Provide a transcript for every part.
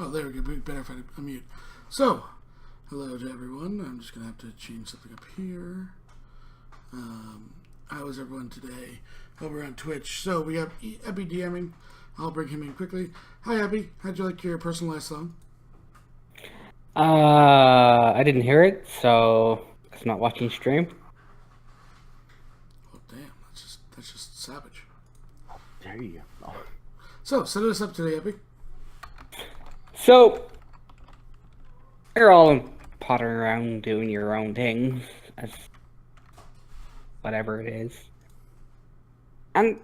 Oh, there we go. Better if I unmute. So, hello to everyone. I'm just going to have to change something up here. How is everyone today over on Twitch? So, we have Epi DMing. I'll bring him in quickly. Hi, Epi. How'd you like your personalized song? I didn't hear it, so it's not watching stream. Oh, damn. That's just savage. There you go. So, set us up today, Epi. So, you're all pottering around doing your own things, as whatever it is. And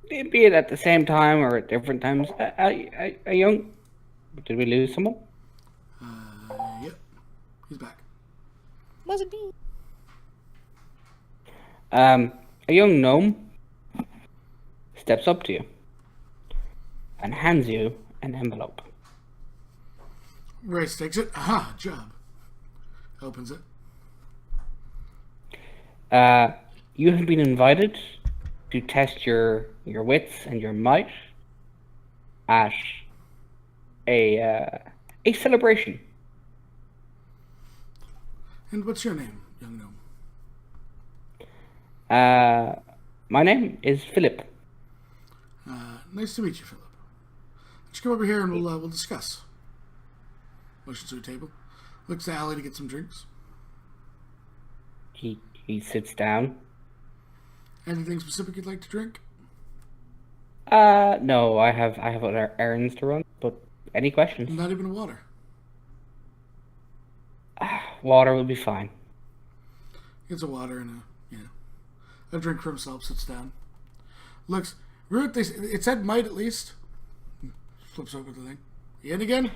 be it at the same time or at different times, a young... Did we lose someone? Yep. He's back. Was it me? A young gnome steps up to you and hands you an envelope. Race takes it. Aha, job. Opens it. You have been invited to test your wits and your might at a celebration. And what's your name, young gnome? My name is Philip. Nice to meet you, Philip. Let's come over here and we'll discuss. Motions to a table. Looks to Allie to get some drinks. He sits down. Anything specific you'd like to drink? No, I have other errands to run, but any questions? Not even water. Water will be fine. Gets a water and a drink for himself, sits down. Looks, Root, it said might at least. Flips over the thing. You in again?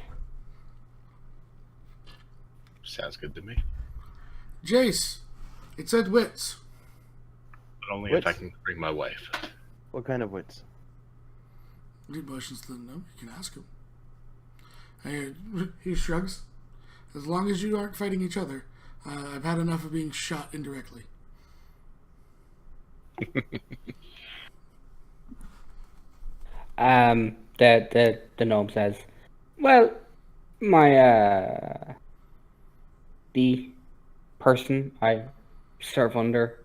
Sounds good to me. Jace, it said wits. But only Wits? if I can bring my wife. What kind of wits? Read motions to them, no? You can ask him. He shrugs. As long as you aren't fighting each other, I've had enough of being shot indirectly. The gnome says, well, my the person I serve under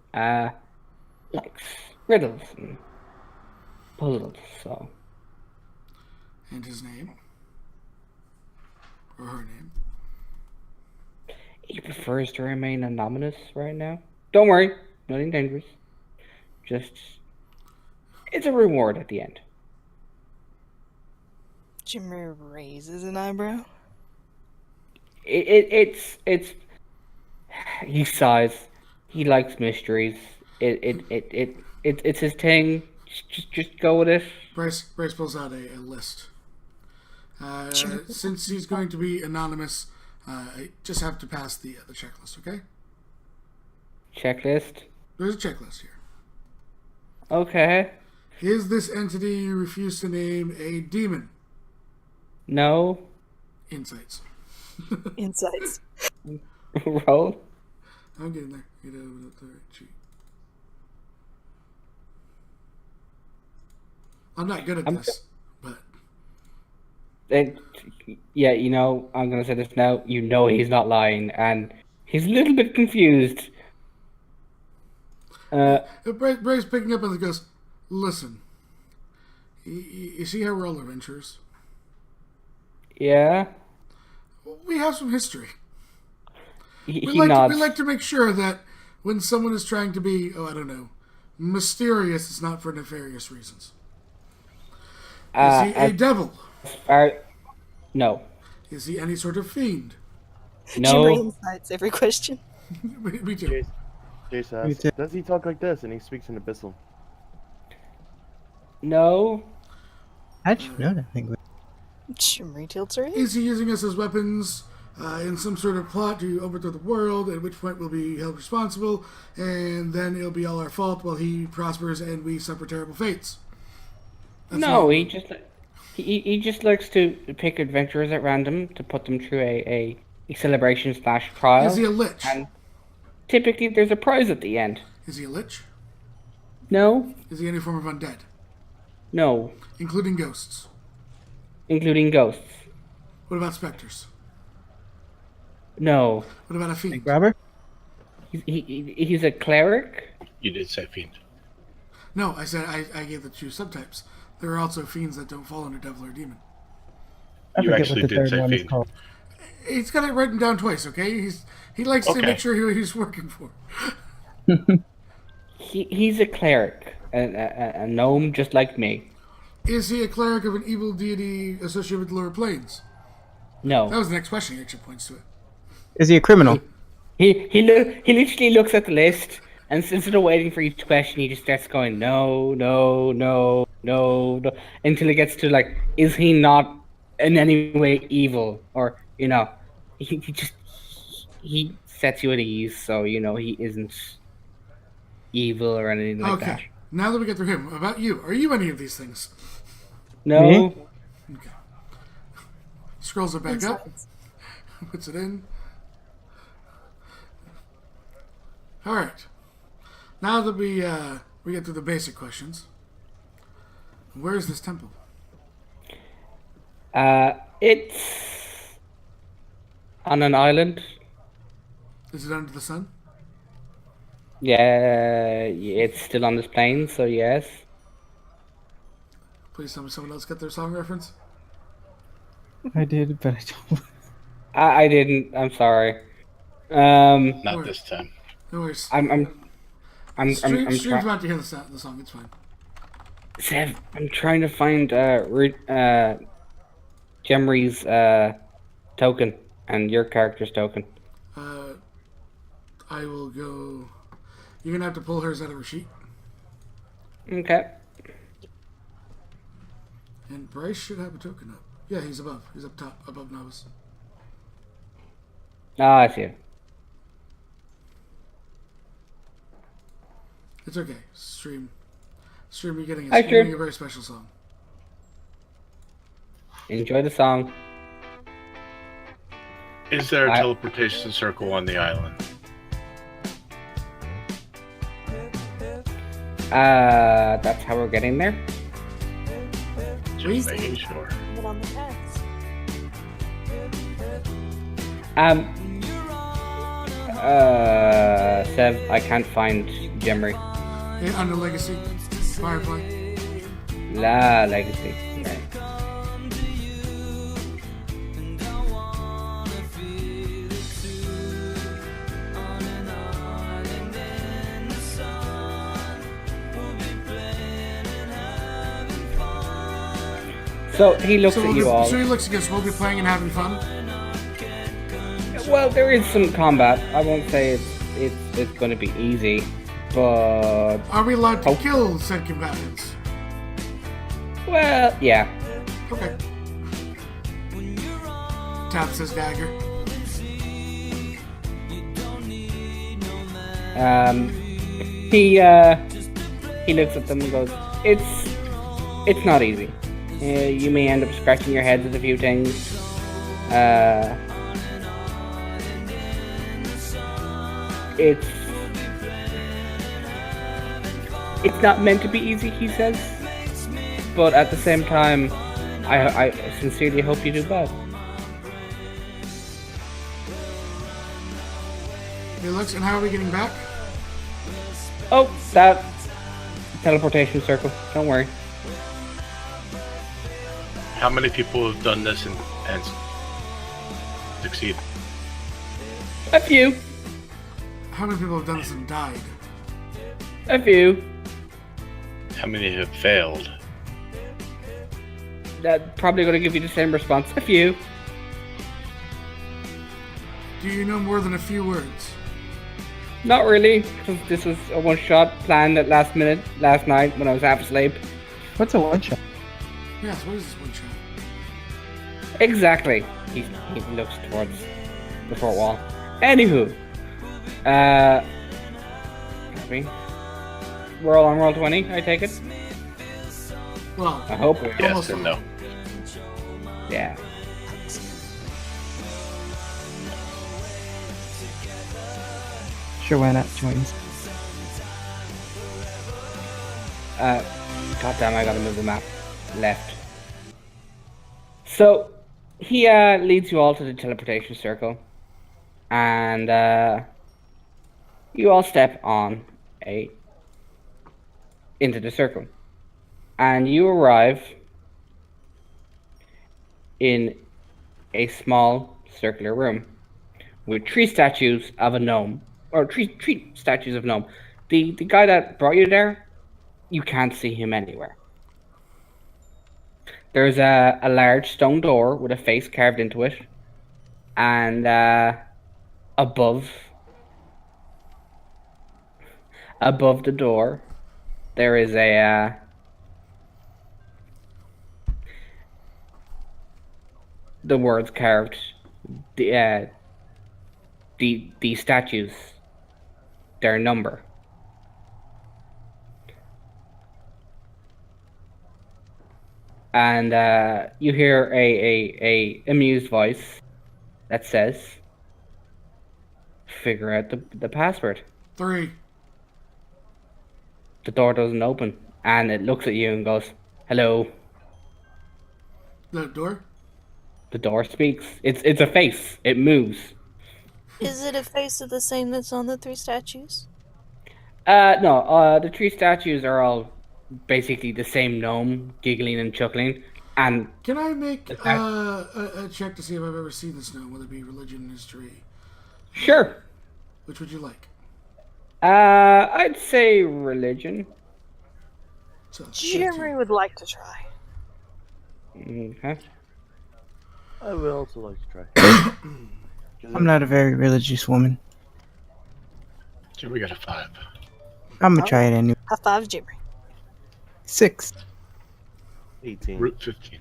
likes riddles and puzzles, so. And his name? Or her name? He prefers to remain anonymous right now. Don't worry, nothing dangerous. Just, it's a reward at the end. Jimmy raises an eyebrow. It's he sighs. He likes mysteries. It's his thing. Just go with it. Bryce pulls out a list. Since he's going to be anonymous, I just have to pass the checklist, okay? Checklist. There's a checklist here. Okay. Is this entity you refuse to name a demon? No. Insights. Insights. Roll. I'm getting there. Get over the right sheet. I'm not good at this, but Yeah, you know, I'm gonna say this now. You know he's not lying, and he's a little bit confused. Bray's picking up and goes, listen, you see how we're all adventurers? Yeah. We have some history. He We nods. like to make sure that when someone is trying to be, mysterious, it's not for nefarious reasons. Is he a devil? No. Is he any sort of fiend? Jimmy No. insights every question. Me too. Jace asks, does he talk like this? And he speaks in Abyssal. No. How'd you know that language? Jimmy tilts her head. Is he using us as weapons in some sort of plot to overthrow the world, at which point we'll be held responsible, and then it'll be all our fault while he prospers and we suffer terrible fates? That's No, all. he just likes to pick adventurers at random to put them through a celebration / trial. Is he a lich? And typically there's a prize at the end. Is he a lich? No. Is he any form of undead? No. Including ghosts? including ghosts. What about specters? No, What about a fiend? Robber? he's a cleric. You did say fiend. No, I said I gave the two subtypes. There are also fiends that don't fall under devil or demon. I You forget actually what the did third say one is fiend. called. He's got it written down twice, okay? He likes to Okay. make sure who he's working for. He's a cleric, a gnome just like me. Is he a cleric of an evil deity associated with the lower planes? That No, was the next question. He actually points to it. Is he a criminal? he literally looks at the list, and instead of waiting for each question, he just starts going no, no, no, no, no, until it gets to like, is he not in any way evil, or he sets you at ease, so he isn't evil or anything like that. Okay. Now that we get through him, about you. Are you any of these things? No. Me? Scrolls it back up. Insights. Puts it in. All right. Now that we get through the basic questions, where is this temple? It's on an island. Is it under the sun? Yeah, it's still on this plane, so yes. Please tell me someone else got their song reference. I did, but I don't. I didn't. I'm sorry. Not Where? this time. No worries. I'm Stream's trying. about to hear the song. It's fine. Sev, I'm trying to find Gemry's token and your character's token. I will go. You're gonna have to pull hers out of her sheet. Okay. And Bryce should have a token up. Yeah, he's above. He's up top, above novice. Ah, I see it. It's okay. Stream, you're getting Hi, you're getting a very special song. Enjoy the song. Is there a I- teleportation circle on the island? That's how we're getting there. Just making sure. Put on the paths. Sev, I can't find Gemry. Yeah, under Legacy, Firefly. La Legacy. Right. So he looks at you all. So he looks at us. We'll be playing and having fun. Well, there is some combat. I won't say it's going to be easy, but Are we allowed to Oh. kill said combatants? well, yeah. Okay. Taps his dagger. He looks at them and goes, "It's not easy. You may end up scratching your heads at a few things. It's not meant to be easy," he says. But at the same time, I sincerely hope you do well. He looks, and how are we getting back? Oh, that teleportation circle. Don't worry. How many people have done this and succeeded? A few. How many people have done this and died? A few. How many have failed? That's probably going to give you the same response. A few. Do you know more than a few words? Not really, because this was a one-shot planned at last minute last night when I was half asleep. What's a one shot? Yes, what is this one shot? Exactly. He looks towards the fort wall. Anywho, are we? We're all on roll 20, I take it. Well, I hope. Yes Almost and all. no. Yeah. Sure, why not? Joins. God damn, I gotta move the map left. So he leads you all to the teleportation circle, and you all step on into the circle, and you arrive in a small circular room with three statues of a gnome, or three statues of gnome. The guy that brought you there, you can't see him anywhere. There's a large stone door with a face carved into it, and above the door there is the words carved. The statues, their number. And you hear a amused voice that says, "Figure out the password." 3. The door doesn't open, and it looks at you and goes, "Hello." The door? The door speaks. It's a face. It moves. Is it a face of the same that's on the 3 statues? No. The three statues are all basically the same gnome, giggling and chuckling. And Can I make Is that- a check to see if I've ever seen this gnome, whether it be religion, history? sure, Which would you like? I'd say religion. So, Jeremy would like to try. Okay. I would also like to try. I'm not a very religious woman. So we got a 5. I'm gonna try it anyway. High five, Jeremy. 6. 18. Route 15.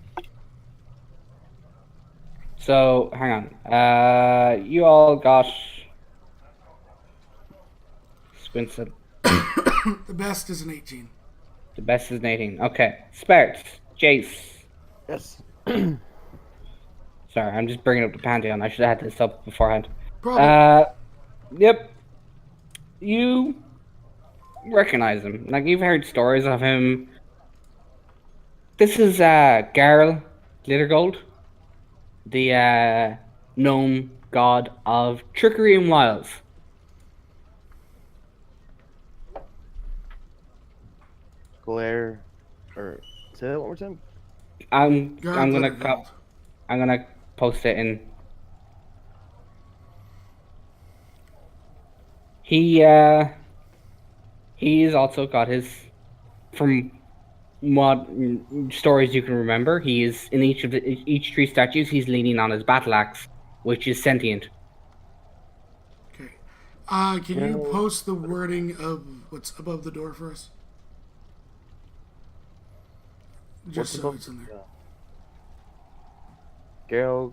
So hang on. You all got squints at the best is an 18. the best is an 18. Okay. Sparks. Jace. Yes. Sorry, I'm just bringing up the Pantheon. I should have had this up beforehand. Probably. Yep. You recognize him. Like, you've heard stories of him. This is Garl Glittergold, the gnome god of trickery and wiles. Glare. Or. Say that one more time? I'm God gonna Glittergold. I'm gonna post it in. He's also got his, from what stories you can remember, he is in each three statues. He's leaning on his battle axe, which is sentient. Okay. Can you post the wording of what's above the door for us? Just What's so above- it's in there. Geralt.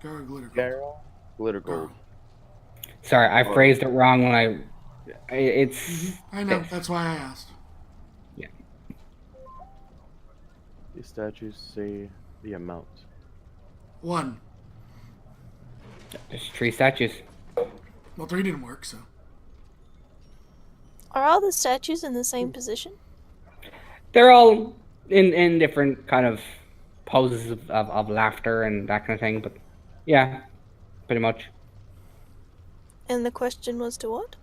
Gar Glitter. Geralt. Glitter Gold. Sorry, I phrased it wrong when it's. I know. That's why I asked. These statues say the amount. 1. There's three statues. Well, 3 didn't work, so. Are all the statues in the same position? They're all in different kind of poses of laughter and that kind of thing, but yeah, pretty much. And the question was to what?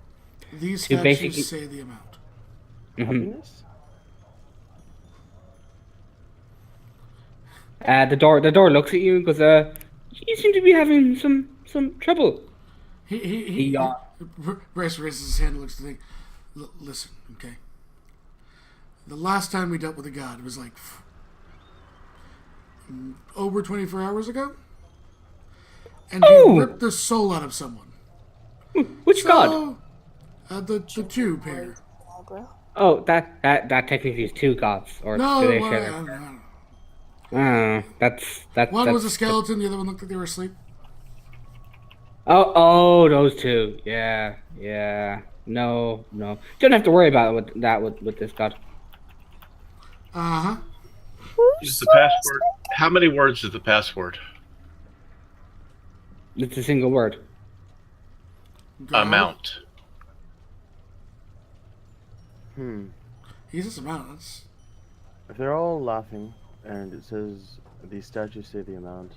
These So statues basically- say the amount. Mhm. Happiness? The door looks at you and goes, "You seem to be having some trouble." He yawned. Bryce raises his hand and looks at the thing. Listen, okay. The last time we dealt with a god was like over 24 hours ago. And Oh! he ripped the soul out of someone. Which god? The two pair. Eyebrow. Oh, that technically is two gods, or No, do they one, share? I don't know. That's One was a skeleton, the other one looked like they were asleep. Oh, those two. Yeah. No. Don't have to worry about it with this god. Uh-huh. Is the password? How many words is the password? It's a single word. God. Amount. He says amount. That's... If they're all laughing and it says these statues say the amount.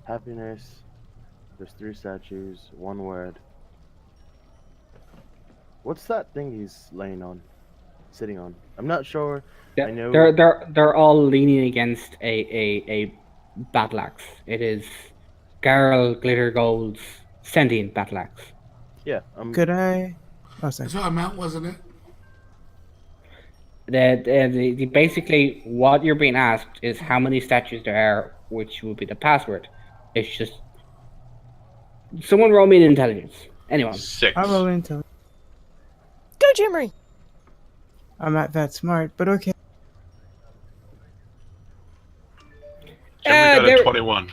Happiness. There's 3 statues, 1 word. What's that thing he's laying on, sitting on? I'm not sure. I know. They're all leaning against a battle axe. It is Garl Glitter Gold's sentient battle axe. Yeah. Could I? Oh, sorry. So amount, wasn't it? The basically what you're being asked is how many statues there are, which will be the password. It's just someone roll me an intelligence. Anyone? 6. I'll roll into it. Go, Jimmy! I'm not that smart, but okay. Jimmy got there- a 21.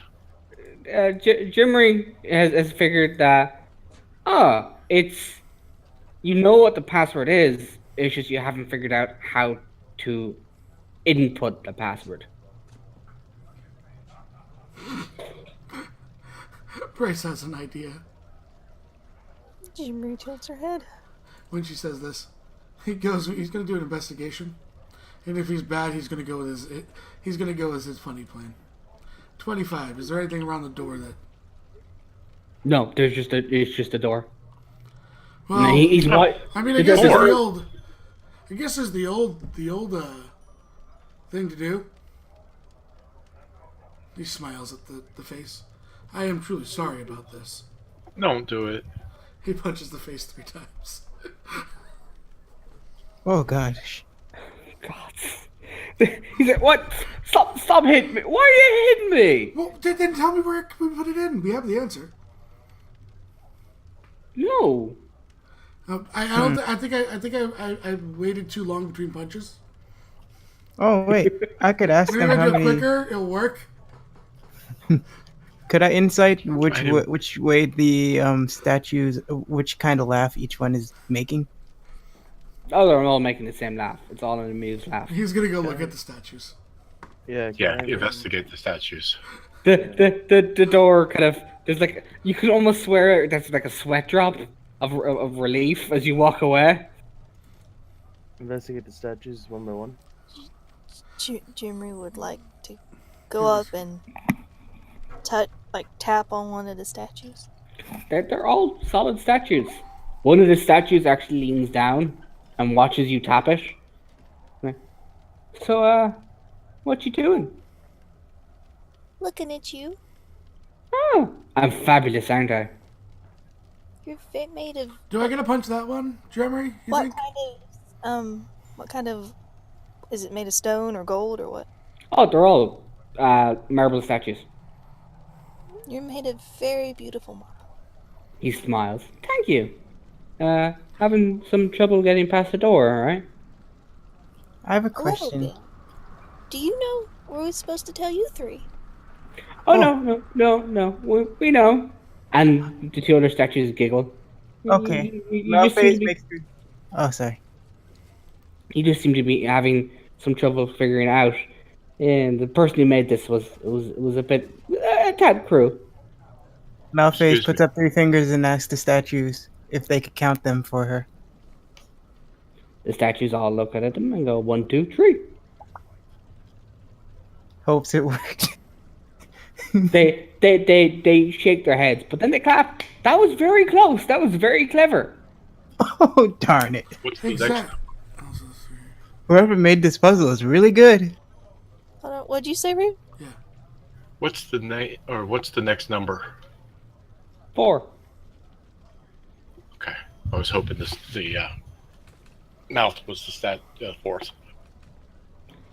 Jimmy has figured that it's you know what the password is. It's just you haven't figured out how to input the password. Bryce has an idea Jimmy tilts her head. when she says this. He's going to do an investigation, and if he's bad, he's going to go with his funny plan. 25. Is there anything around the door that? No, it's just a door. Well, He's what? I mean, I the guess it's door- the old. I guess it's the old thing to do. He smiles at the face. I am truly sorry about this. Don't do it. He punches the face 3 times. Oh gosh. God. He's like, what? Stop hitting me! Why are you hitting me? Well, then tell me where we put it in. We have the answer. No. I don't. I think I waited too long between punches. Oh wait, I could ask Maybe them I how do it many. quicker. It'll work. Could I insight which I do. which way the statues, which kind of laugh each one is making? Oh, they're all making the same laugh. It's all an amused laugh. He's gonna go look at the statues. Yeah. Yeah, can I- investigate the statues. The door kind of there's like you can almost swear there's like a sweat drop of relief as you walk away. Investigate the statues 1 by 1. Jimmy would like to go up and tap on one of the statues. They're all solid statues. One of the statues actually leans down and watches you tap it. So, what you doing? Looking at you. Oh, I'm fabulous, aren't I? You're made of Do I get to punch that one, Jeremy? You what think? what kind of is it made of stone or gold or what? Oh, they're all marble statues. You're made of very beautiful marble. He smiles. Thank you. Having some trouble getting past the door, alright? I have a A little question. bit. Do you know where we're supposed to tell you 3? Oh, no. We know. And the 2 other statues giggle. Okay. You just seem to be, Oh, sorry. you just seem to be having some trouble figuring it out. And the person who made this was a bit a tad cruel. Malphase Excuse puts me. up 3 fingers and asks the statues if they could count them for her. The statues all look at them and go 1, 2, 3. Hopes it worked. They shake their heads, but then they clap. That was very close. That was very clever. Oh darn it! What's the next? Exactly. Whoever made this puzzle is really good. Hold on, what'd you say, Rube? What's the next number? 4. Okay, I was hoping the mouth was the 4th.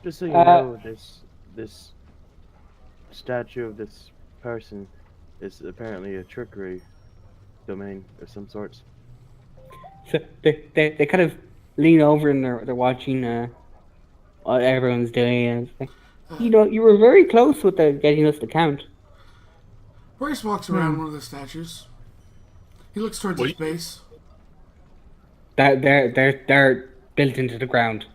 Just so you know, this statue of this person is apparently a trickery domain of some sorts. So they kind of lean over and they're watching what everyone's doing, and it's like, you were very close with getting us to count. Bryce walks around one of the statues. He looks towards What its do you- base. They're built into the ground.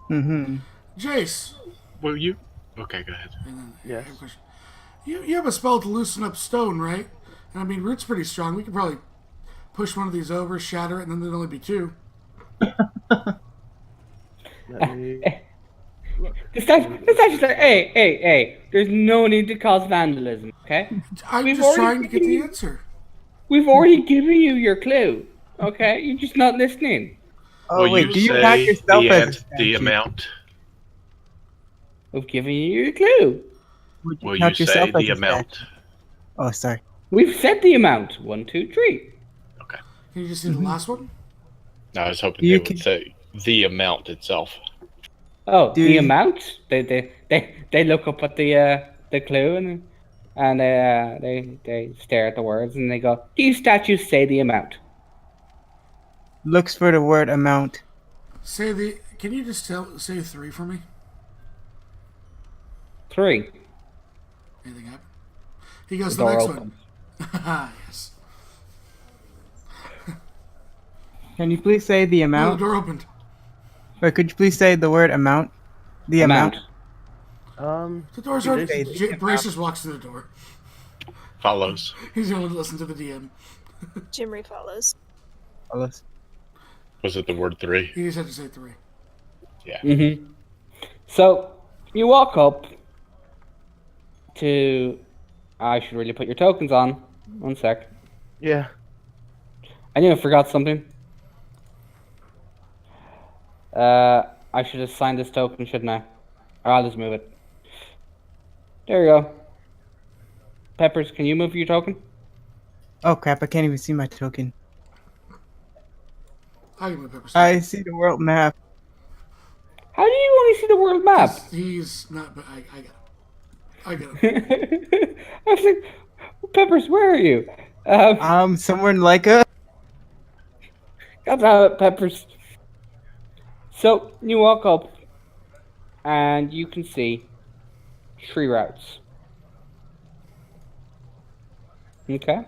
Mm-hmm. Jace. Well, you. Okay, go ahead. And then, Yes. I have a question. You have a spell to loosen up stone, right? And I mean, Root's pretty strong. We could probably push one of these over, shatter it, and then there'd only be 2. Let me The statue's like, hey, there's no need to cause vandalism, okay? I'm We've just already trying to get given the you- answer. We've already given you your clue, okay? You're just not listening. Oh Will wait, you do you count say yourself as a the statue? amount? We've given you your clue. Would you Will you count yourself say as the a amount? statue? Oh, sorry. We've said the amount. 1, 2, 3. Okay. Can you just see the last one? I was hoping You they can- would say the amount itself. Oh, Do the you- amount? They look up at the clue and they stare at the words and they go, these statues say the amount. Looks for the word amount. Can you just say 3 for me? 3. Anything happen? He goes The to the door next opens. one. Yes. Can you please say the No, the amount? door opened. Or could you please say the word amount? The amount. The door's Did open. they- Brace just walks through the door. Follows. He's the one to listen to the DM. Jimry follows. Alice. Was it the word 3? He just had to say 3. Yeah. Mm-hmm. So you walk up to. I should really put your tokens on. 1 sec. Yeah. I knew I forgot something. I should have signed this token, shouldn't I? Or I'll just move it. There we go. Peppers, can you move your token? Oh crap! I can't even see my token. I can move Pepper. I see the world map. How do you only see the world map? He's not, but I get it. I get it. I was like, Peppers, where are you? Somewhere in Leica. God damn it, Peppers. So you walk up, and you can see 3 routes. Okay.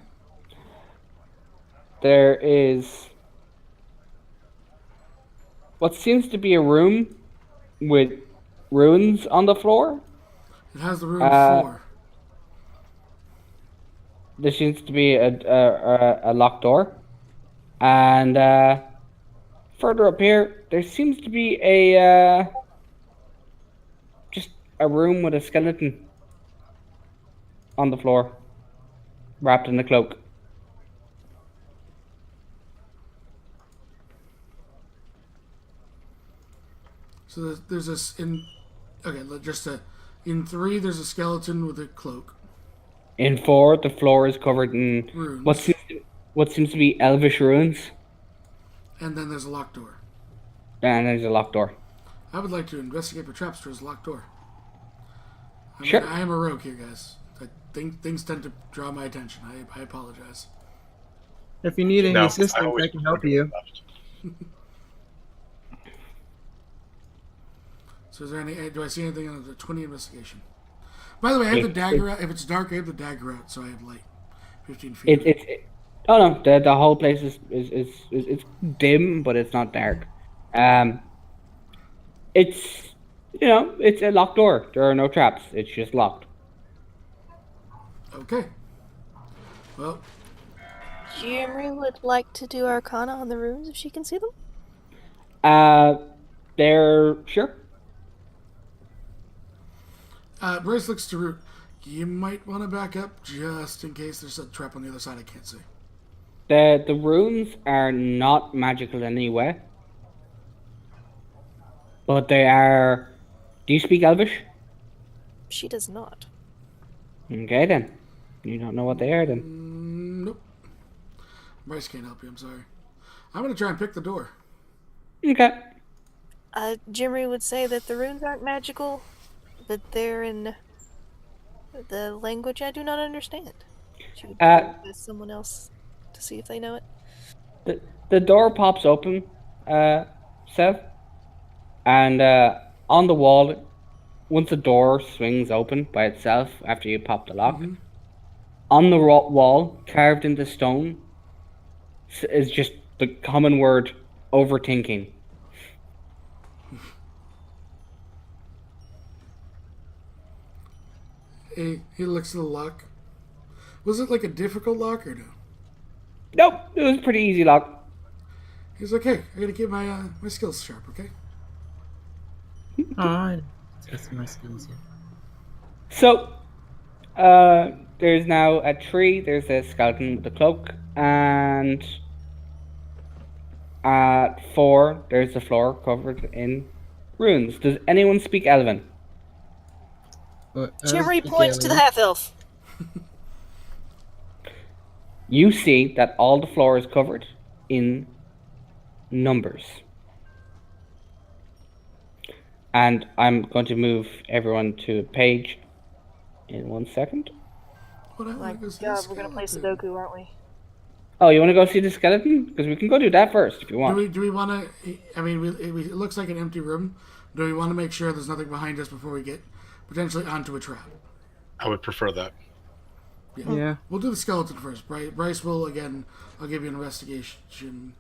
There is what seems to be a room with runes on the floor. It has the room 4. There seems to be a locked door, and further up here, there seems to be a just a room with a skeleton on the floor, wrapped in a cloak. So there's this in. Okay, in 3 there's a skeleton with a cloak. In 4, the floor is covered in Runes. what seems to be elvish runes, And then there's a locked door. and there's a locked door. I would like to investigate for traps towards the locked door. Sure. I am a rogue here, guys. I think things tend to draw my attention. I apologize. If you need any No, assistance, always I can help you. So is there any? Do I see anything on the 20 investigation? By the way, I have the dagger out. If it's dark, I have the dagger out, so I have light. 15 feet. Oh no, the whole place is it's dim, but it's not dark. It's it's a locked door. There are no traps. It's just locked. Okay. Well, Jimry would like to do Arcana on the runes if she can see them. They're sure. Brace looks to Root. You might want to back up just in case there's a trap on the other side I can't see. The runes are not magical in any way, but they are. Do you speak Elvish? She does not. Okay then. You don't know what they are then. Nope. Bryce can't help you, I'm sorry. I'm going to try and pick the door. Okay. Jimry would say that the runes aren't magical, but they're in the language I do not understand. She would ask someone else to see if they know it. The door pops open, Sev, and on the wall, once the door swings open by itself after you pop the lock, on the wall, carved into stone, is just the common word overthinking. He looks at the lock. Was it like a difficult lock or no? Nope, it was a pretty easy lock. He's like, hey, I gotta keep my skills sharp, okay? Aw, Get some more skills, yeah. So, there's now at 3, there's a skeleton with a cloak, and at 4, there's the floor covered in runes. Does anyone speak Elven? Jimry points to the half elf. You see that all the floor is covered in numbers. And I'm going to move everyone to a page in 1 second. What I My want to go see God, the we're gonna play skeleton. Sudoku, aren't we? Oh, you want to go see the skeleton? Because we can go do that first if you want. Do we want to? I mean, it looks like an empty room. Do we want to make sure there's nothing behind us before we get potentially onto a trap? I would prefer that. Yeah. We'll do the skeleton first. Bryce will again. I'll give you an investigation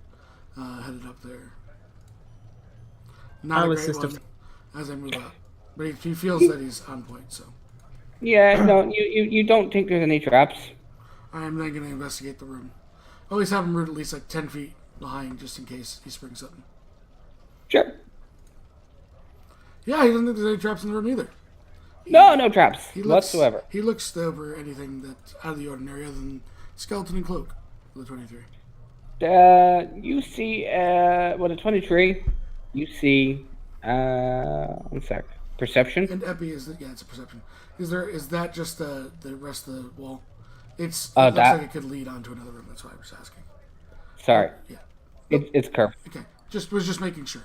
headed up there. Not I'll a great assist one him. as I move up, but he feels that he's on point. So Yeah, no, you don't think there's any traps? I am then going to investigate the room. Always have him root at least like 10 feet behind, just in case he springs something. Sure. Yeah, he doesn't think there's any traps in the room either. No traps He looks, whatsoever. He looks over anything that's out of the ordinary other than skeleton and cloak for the 23. You see, well, the 23, you see, 1 sec. Perception? And Epi it's a perception. Is that just the rest of the wall? It looks that- like it could lead onto another room. That's why I was asking. Sorry. Yeah. It's curved. Okay. Was just making sure.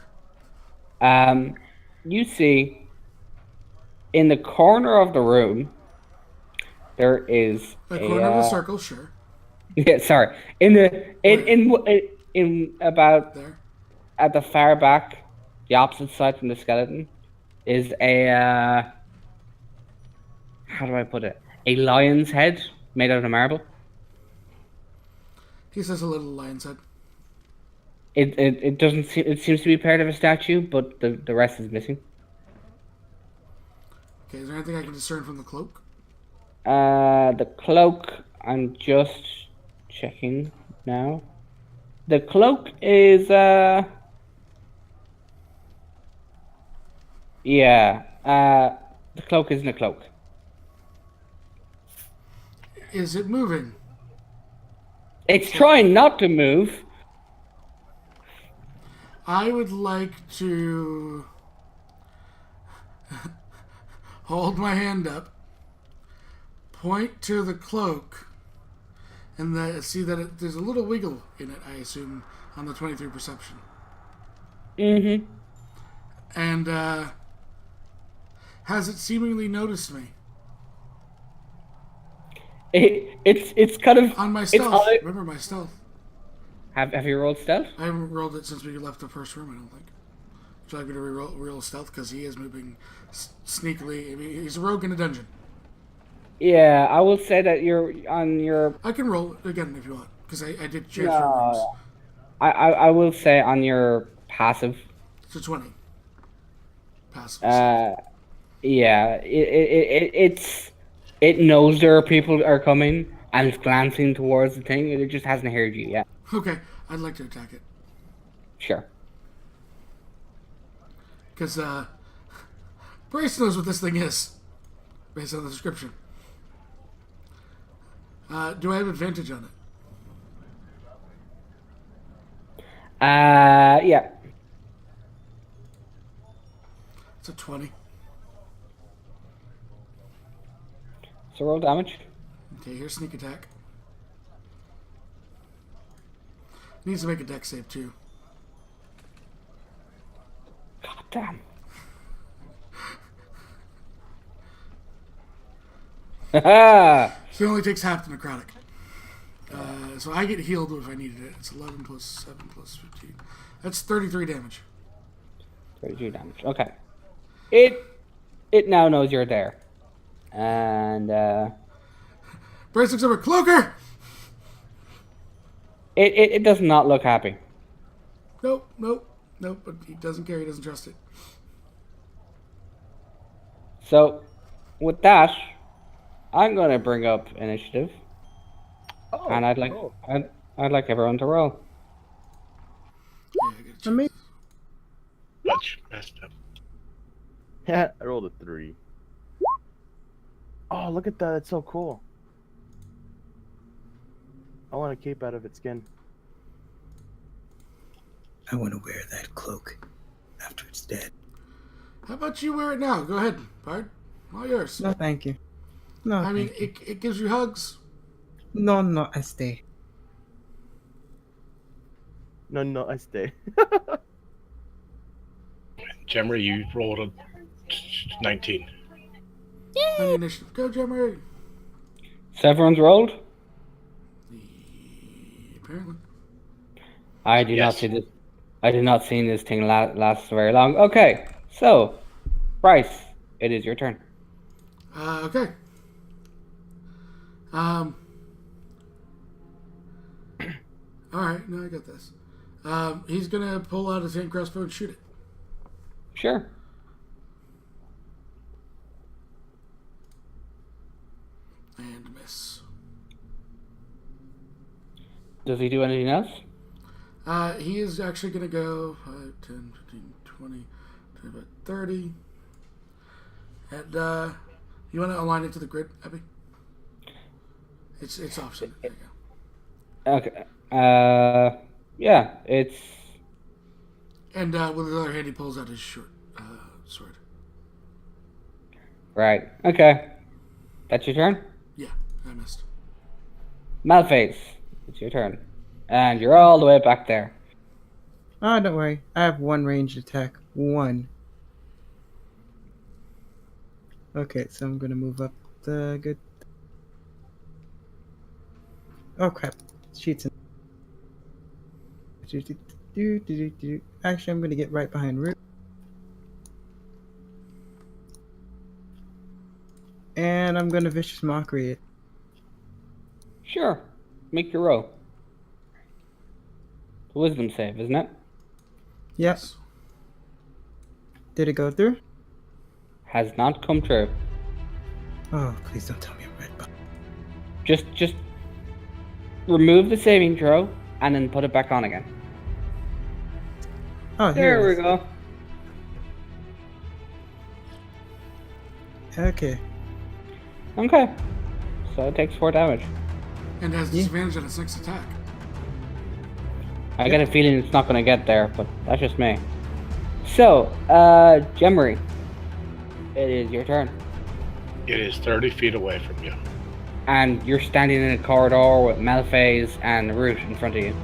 You see, in the corner of the room, there is The corner of the circle, sure. Yeah, sorry. In about There. at the far back, the opposite side from the skeleton, is a how do I put it? A lion's head made out of marble. He says a little lion's head. It doesn't seem, it seems to be part of a statue, but the rest is missing. Okay, is there anything I can discern from the cloak? The cloak, I'm just checking now. The cloak is the cloak isn't a cloak. Is it moving? It's trying not to move. I would like to hold my hand up, point to the cloak, and see that there's a little wiggle in it, I assume, on the 23 perception. Mm-hmm. And has it seemingly noticed me? It's kind of On my it's stealth. on- Remember my stealth. Have you rolled stealth? I haven't rolled it since we left the first room, I don't think. Would you like me to reroll stealth? Because he is moving sneakily. I mean, he's a rogue in a dungeon. Yeah, I will say that you're on your. I can roll it again if you want, because I did change the rooms. No, I will say on your passive. It's a 20. Passive. Yeah, it knows there are people are coming and it's glancing towards the thing. It just hasn't heard you yet. Okay, I'd like to attack it. Sure. Because Bryce knows what this thing is, based on the description. Do I have advantage on it? Yeah. It's a 20. So roll damage. Okay, here's sneak attack. Needs to make a dex save too. God damn. Haha. So it only takes half the necrotic. So I get healed if I needed it. It's 11 plus 7 plus 15. That's 33 damage. 32 damage. Okay. It now knows you're there. And Bryce looks over. Cloaker! it does not look happy. Nope. But he doesn't care. He doesn't trust it. So with that, I'm gonna bring up initiative. And I'd like everyone to roll. Yeah, I get a chance. Amazing. Much messed up. I rolled a 3. Oh, look at that. It's so cool. I want a cape out of its skin. I want to wear that cloak after it's dead. How about you wear it now? Go ahead, Bard. All yours. No, thank you. No, I mean, thank you. it gives you hugs. No, I stay. No, I stay. Jemry, you rolled a 19. On the initiative. Go, Jemmer. So everyone's rolled? Apparently. I do not Yes. see this. I did not see this thing last very long. Okay, so Bryce, it is your turn. Okay. Alright, no, I got this. He's gonna pull out his hand crossbow and shoot it. Sure. And miss. Does he do anything else? He is actually gonna go 5, 10, 15, 20, 25, 30. And, you wanna align it to the grid, Abby? It's offset. There you go. Okay. Yeah, it's And with his other hand, he pulls out his short sword. right. Okay. That's your turn? Yeah, I missed. Malphase, it's your turn. And you're all the way back there. Oh, don't worry. I have one ranged attack. One. Okay, so I'm gonna move up the good. Oh crap! Sheets in. Actually, I'm gonna get right behind Root. And I'm gonna vicious mockery it. Sure. Make your roll. Wisdom save, isn't it? Yes. Did it go through? Has not come true. Oh, please don't tell me I'm red. Just remove the saving throw and then put it back on again. Oh, There here we it is. go. Okay. Okay. So it takes 4 damage. And has Yeah. disadvantage on its next attack. I get a feeling it's not gonna get there, but that's just me. So, Jemry, it is your turn. It is 30 feet away from you. And you're standing in a corridor with Malphase and Root in front of you.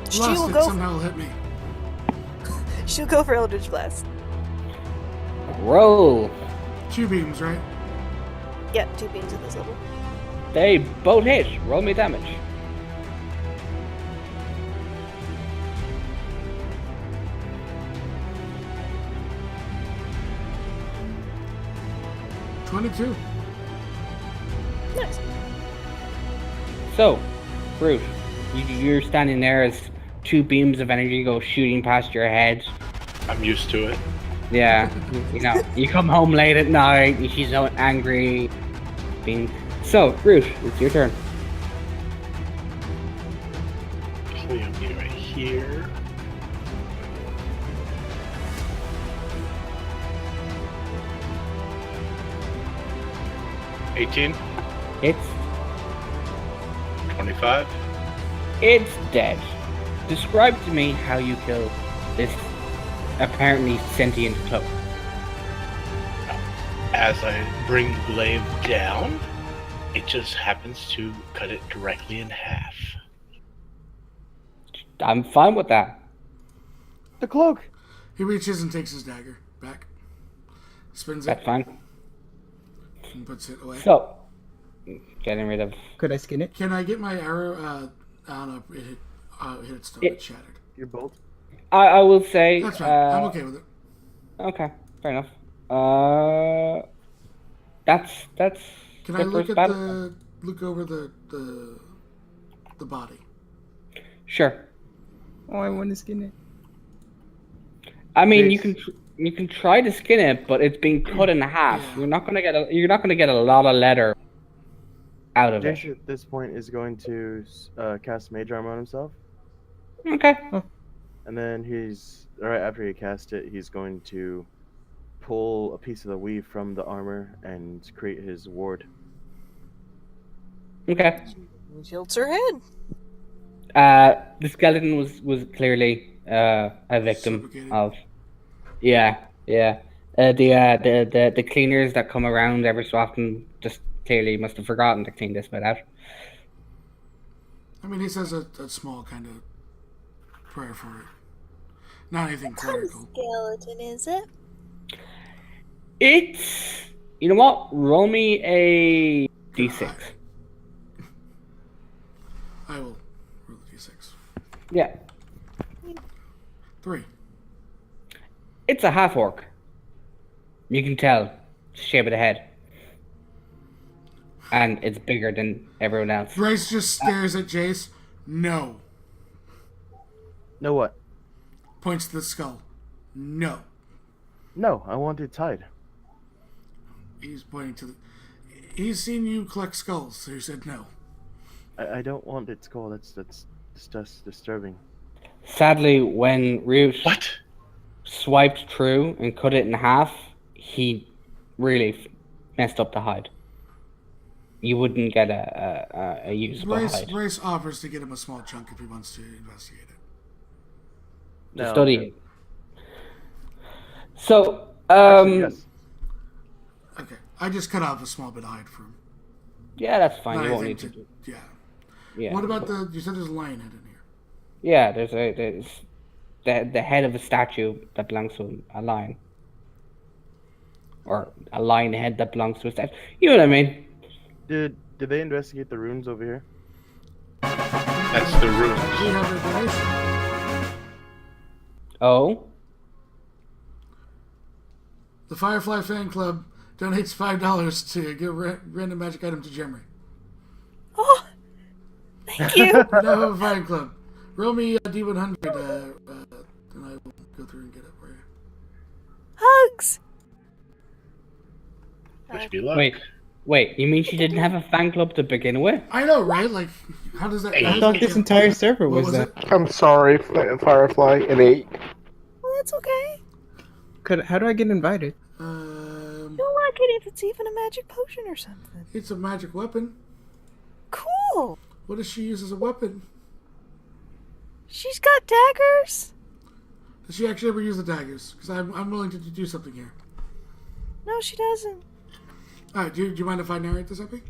She Lost will it, go. somehow will hit me. She'll go for Eldritch Blast. Roll. 2 beams, right? Yeah, 2 beams at this level. They both hit. Roll me damage. $22. Nice. So, Root, you're standing there as 2 beams of energy go shooting past your head. I'm used to it. Yeah, you know, you come home late at night, and she's so angry. So, Root, it's your turn. So you'll be right here. $18, It's 25. It's dead. Describe to me how you kill this apparently sentient cloak. As I bring the glaive down, it just happens to cut it directly in half. I'm fine with that. The cloak! He reaches and takes his dagger back. Spins it That's fine. and puts it away. So, getting rid of. Could I skin it? Can I get my arrow? I don't know. It hit its stone. It- It shattered. Your bolt? I will say. That's fine. I'm okay with it. Okay, fair enough. That's. Can the I look first at battle. look over the body? Sure. Oh, I want to skin it. I mean, Yes. you can try to skin it, but it's being cut in half. Yeah. You're not gonna get a lot of leather out of Jason it. at this point is going to cast Mage Armor on himself. Okay. And then right after he casts it, he's going to pull a piece of the weave from the armor and create his ward. Okay. Tilts her head. The skeleton was clearly a victim Suffocated. of. Yeah. The cleaners that come around every so often just clearly must have forgotten to clean this bit out. I mean, he says a small kind of prayer for it. Not anything clerical. Skeleton, is it? It's, you know what? Roll me a d6. I will roll the d6. Yeah, 3. it's a half orc. You can tell shape of the head, and it's bigger than everyone else. Bryce just stares at Jace. No. No what? Points to the skull. No. No, I want its hide. He's pointing to the... He's seen you collect skulls, so he said no. I don't want its skull. That's just disturbing. Sadly, when Root What? swiped through and cut it in half, he really messed up the hide. You wouldn't get a usable hide. Bryce offers to get him a small chunk if he wants to investigate it. To No, study no. it. So, Actually, yes. Okay. I just cut off a small bit of hide for him. yeah, that's fine. Not You won't need anything to. Yeah. Yeah. What about the... You said there's a lion head in here. Yeah, there's the head of a statue that belongs to a lion, or a lion head that belongs to a statue. You know what I mean? Did they investigate the runes over here? That's the We ruins. have a donation. Oh, The Firefly Fan Club donates $5 to give random magic item to Jeremy. Oh, thank you. No fan club. Roll me a D100, and I will go through and get it for you. Hugs. Wish me luck. wait. You mean she didn't have a fan club to begin with? I know, right? Like, how does that... Hey. how I does thought that this count? entire server What was was that. it? I'm sorry, Firefly, an 8. Well, that's okay. How do I get invited? You'll like it if it's even a magic potion or something. It's a magic weapon. Cool. What does she use as a weapon? She's got daggers. Does she actually ever use the daggers? Because I'm willing to do something here. No, she doesn't. Alright, do you mind if I narrate this, Epi?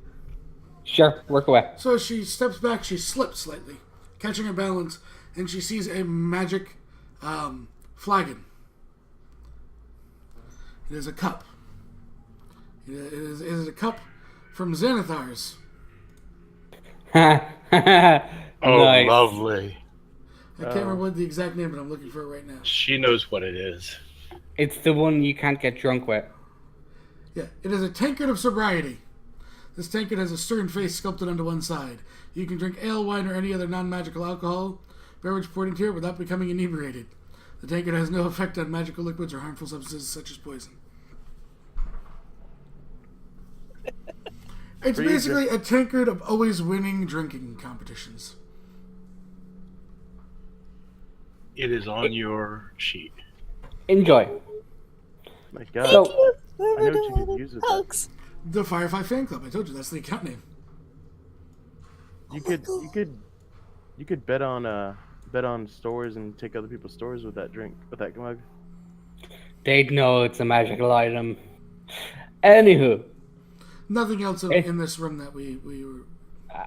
Sure, work away. So as she steps back, she slips slightly, catching her balance, and she sees a magic flagon. It is a cup. It is a cup from Xanathar's. Oh, Nice. lovely. I can't remember what the exact name, but I'm looking for it right now. She knows what it is. It's the one you can't get drunk with. Yeah, it is a tankard of sobriety. This tankard has a stern face sculpted onto one side. You can drink ale, wine, or any other non-magical alcohol beverage poured into it without becoming inebriated. The tankard has no effect on magical liquids or harmful substances such as poison. It's Free basically a tankard of always winning drinking competitions. It is on your sheet. Enjoy. My God. So- Thank you. I know Whoever what you could donated use with that. hugs. The Firefly Fan Club. I told you that's the account name. You could bet on stores and take other people's stores with that drink, with that mug. They'd know it's a magical item. Anywho, Nothing else Hey. in this room that we were.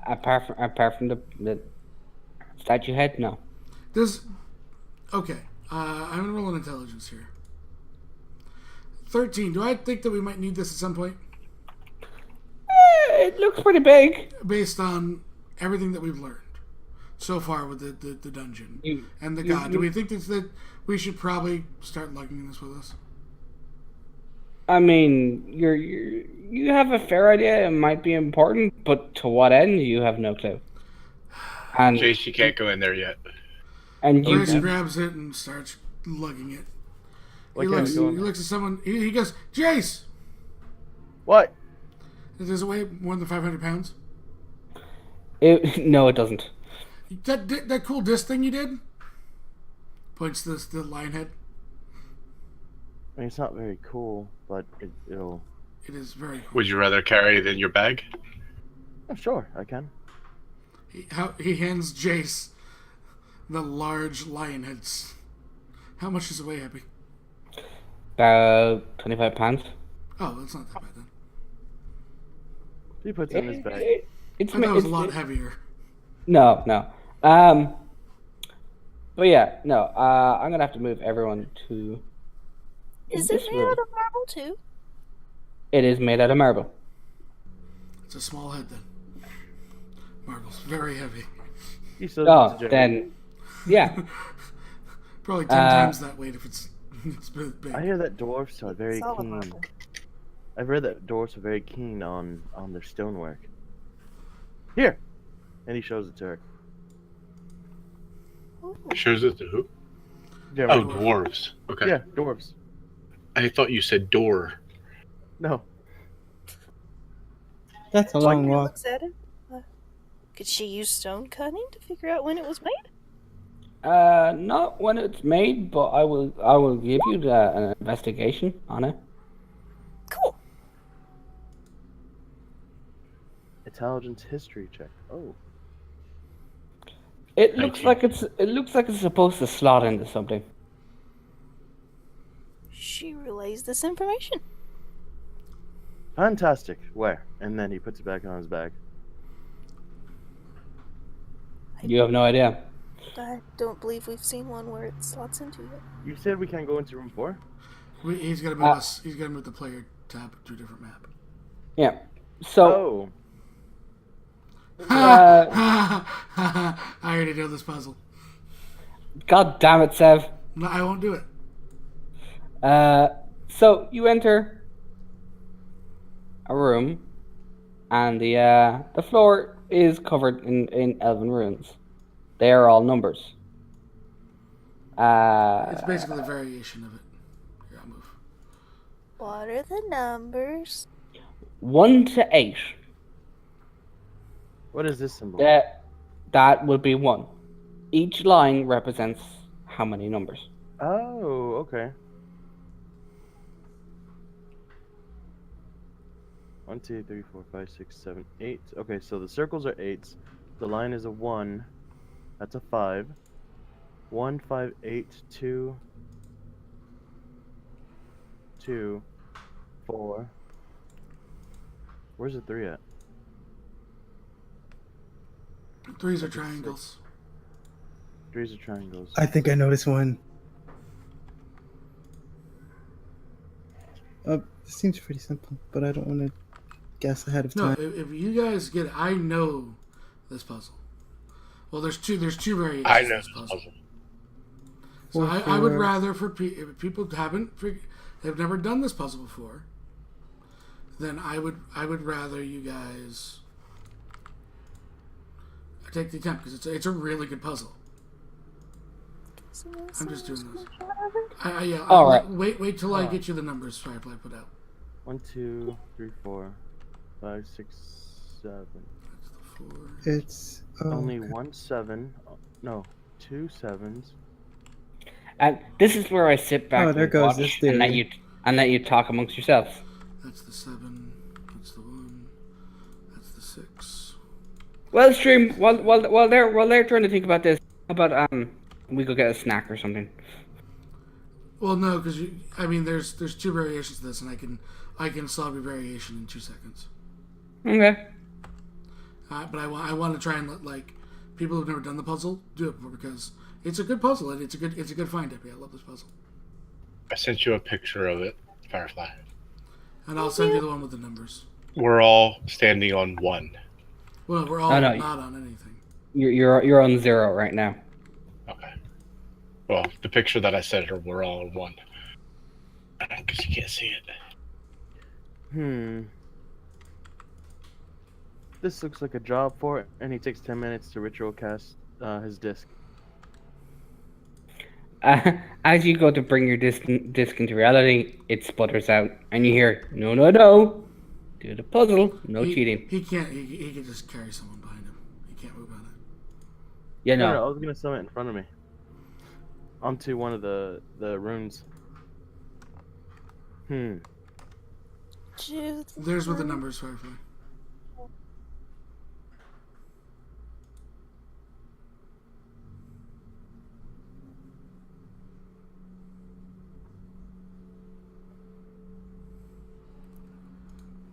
apart from the statue head, no. Does okay? I'm gonna roll an intelligence here. 13. Do I think that we might need this at some point, It looks pretty big. based on everything that we've learned so far with the dungeon You- and the you- god? Do you- we think that we should probably start lugging this with us? I mean, you have a fair idea. It might be important, but to what end? You have no clue. And Jace, you can't go in there yet. and you Grace grabs it and starts lugging it. Why He can't looks, we go he in? looks at someone. He goes, Jace! What? Does it weigh more than 500 pounds? no, it doesn't. That cool disc thing you did? Points to the lion head. I mean, it's not very cool, but it'll. It is very cool. Would you rather carry it in your bag? Oh, sure, I can. He hands Jace the large lion heads. How much does it weigh, Happy? About 25 pounds. Oh, that's not that bad then. He puts it in his bag. I thought it was a lot heavier. No. But yeah, no. I'm gonna have to move everyone to. Is this it made room. out of marble too? It is made out of marble. It's a small head then. Marble's very heavy. He still Oh, needs a then, yeah. Probably 10 times that weight if it's big. I hear that dwarves are very Solid keen. marble. I've read that dwarves are very keen on their stonework. Here, and he shows it to her. Ooh. Shows it to who? Yeah, Oh, right. dwarves. Okay. Yeah, dwarves. I thought you said door. No, That's a long Jimmy walk. looks at it. Could she use stone cutting to figure out when it was made? Not when it's made, but I will give you an investigation on it. Cool. intelligence history check. Oh, It Thank looks you. like it's supposed to slot into something. She relays this information. fantastic. Where? And then he puts it back on his bag. You have no idea. I don't believe we've seen one where it slots into it. You said we can't go into room 4? He's gonna move us. He's gonna move the player tab to a different map. Yeah. So Oh, I already know this puzzle. God damn it, Sev. No, I won't do it. So you enter a room, and the floor is covered in elven runes. They are all numbers. It's basically a variation of it. Here, I'll move. What are the numbers? 1 to 8. what is this symbol? That would be 1. Each line represents how many numbers. Oh, okay. 1, 2, 3, 4, 5, 6, 7, 8. Okay, so the circles are 8s. The line is a 1. That's a 5. 1, 5, 8, 2, 2, 4. Where's the 3 at? Threes are triangles. 3's are triangles. I think I noticed one. This seems pretty simple, but I don't want to guess ahead of No, time. if you guys get it, I know this puzzle. Well, there's two variations I of know this this puzzle. puzzle. So Or I would for- rather if people have never done this puzzle before, then I would rather you guys take the attempt because it's a really good puzzle. I'm just doing this. All right. Wait till I get you the numbers Firefly put out. 1, 2, 3, 4, 5, 6, 7. That's the 4. It's Only okay. 1 7. No, 2 7s. And this is where I sit back Oh, there and goes watch this and theory. let you talk amongst yourselves. That's the 7. That's the 1. That's the 6. Well, stream while they're trying to think about this, how about we go get a snack or something. Well, no, because there's two variations of this, and I can solve your variation in 2 seconds. Okay. But I want to try and let people who've never done the puzzle do it before because it's a good puzzle and it's a good find. I love this puzzle, I sent you a picture of it, Firefly. and I'll send you the one with the numbers. We're all standing on 1. Well, we're all No, not on anything. You're on 0 right now. Okay. Well, the picture that I sent her, we're all on 1. Because you can't see it. This looks like a job for it, and he takes 10 minutes to ritual cast his disc. As you go to bring your disc into reality, it sputters out, and you hear, no, do the puzzle, no cheating. He can't. He can just carry someone behind him. He can't move on it. Yeah, No, no. I was gonna summon it in front of me. onto one of the runes. There's what the numbers, Firefly.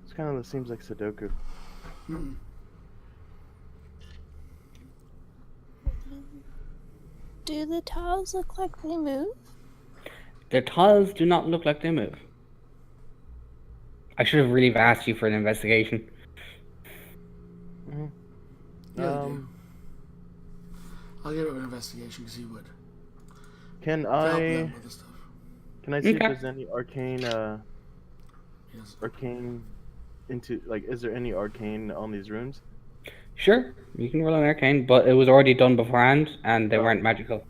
It's kind of seems like Sudoku. Mm-mm. Do the tiles look like they move? The tiles do not look like they move. I should have really asked you for an investigation. Mm-hmm. Yeah, you do. I'll give it an investigation because he would. Can To help I them with the stuff. see if Okay. there's any arcane Yes. arcane into like is there any arcane on these runes? Sure, you can roll an arcane, but it was already done beforehand, and they Oh. weren't magical.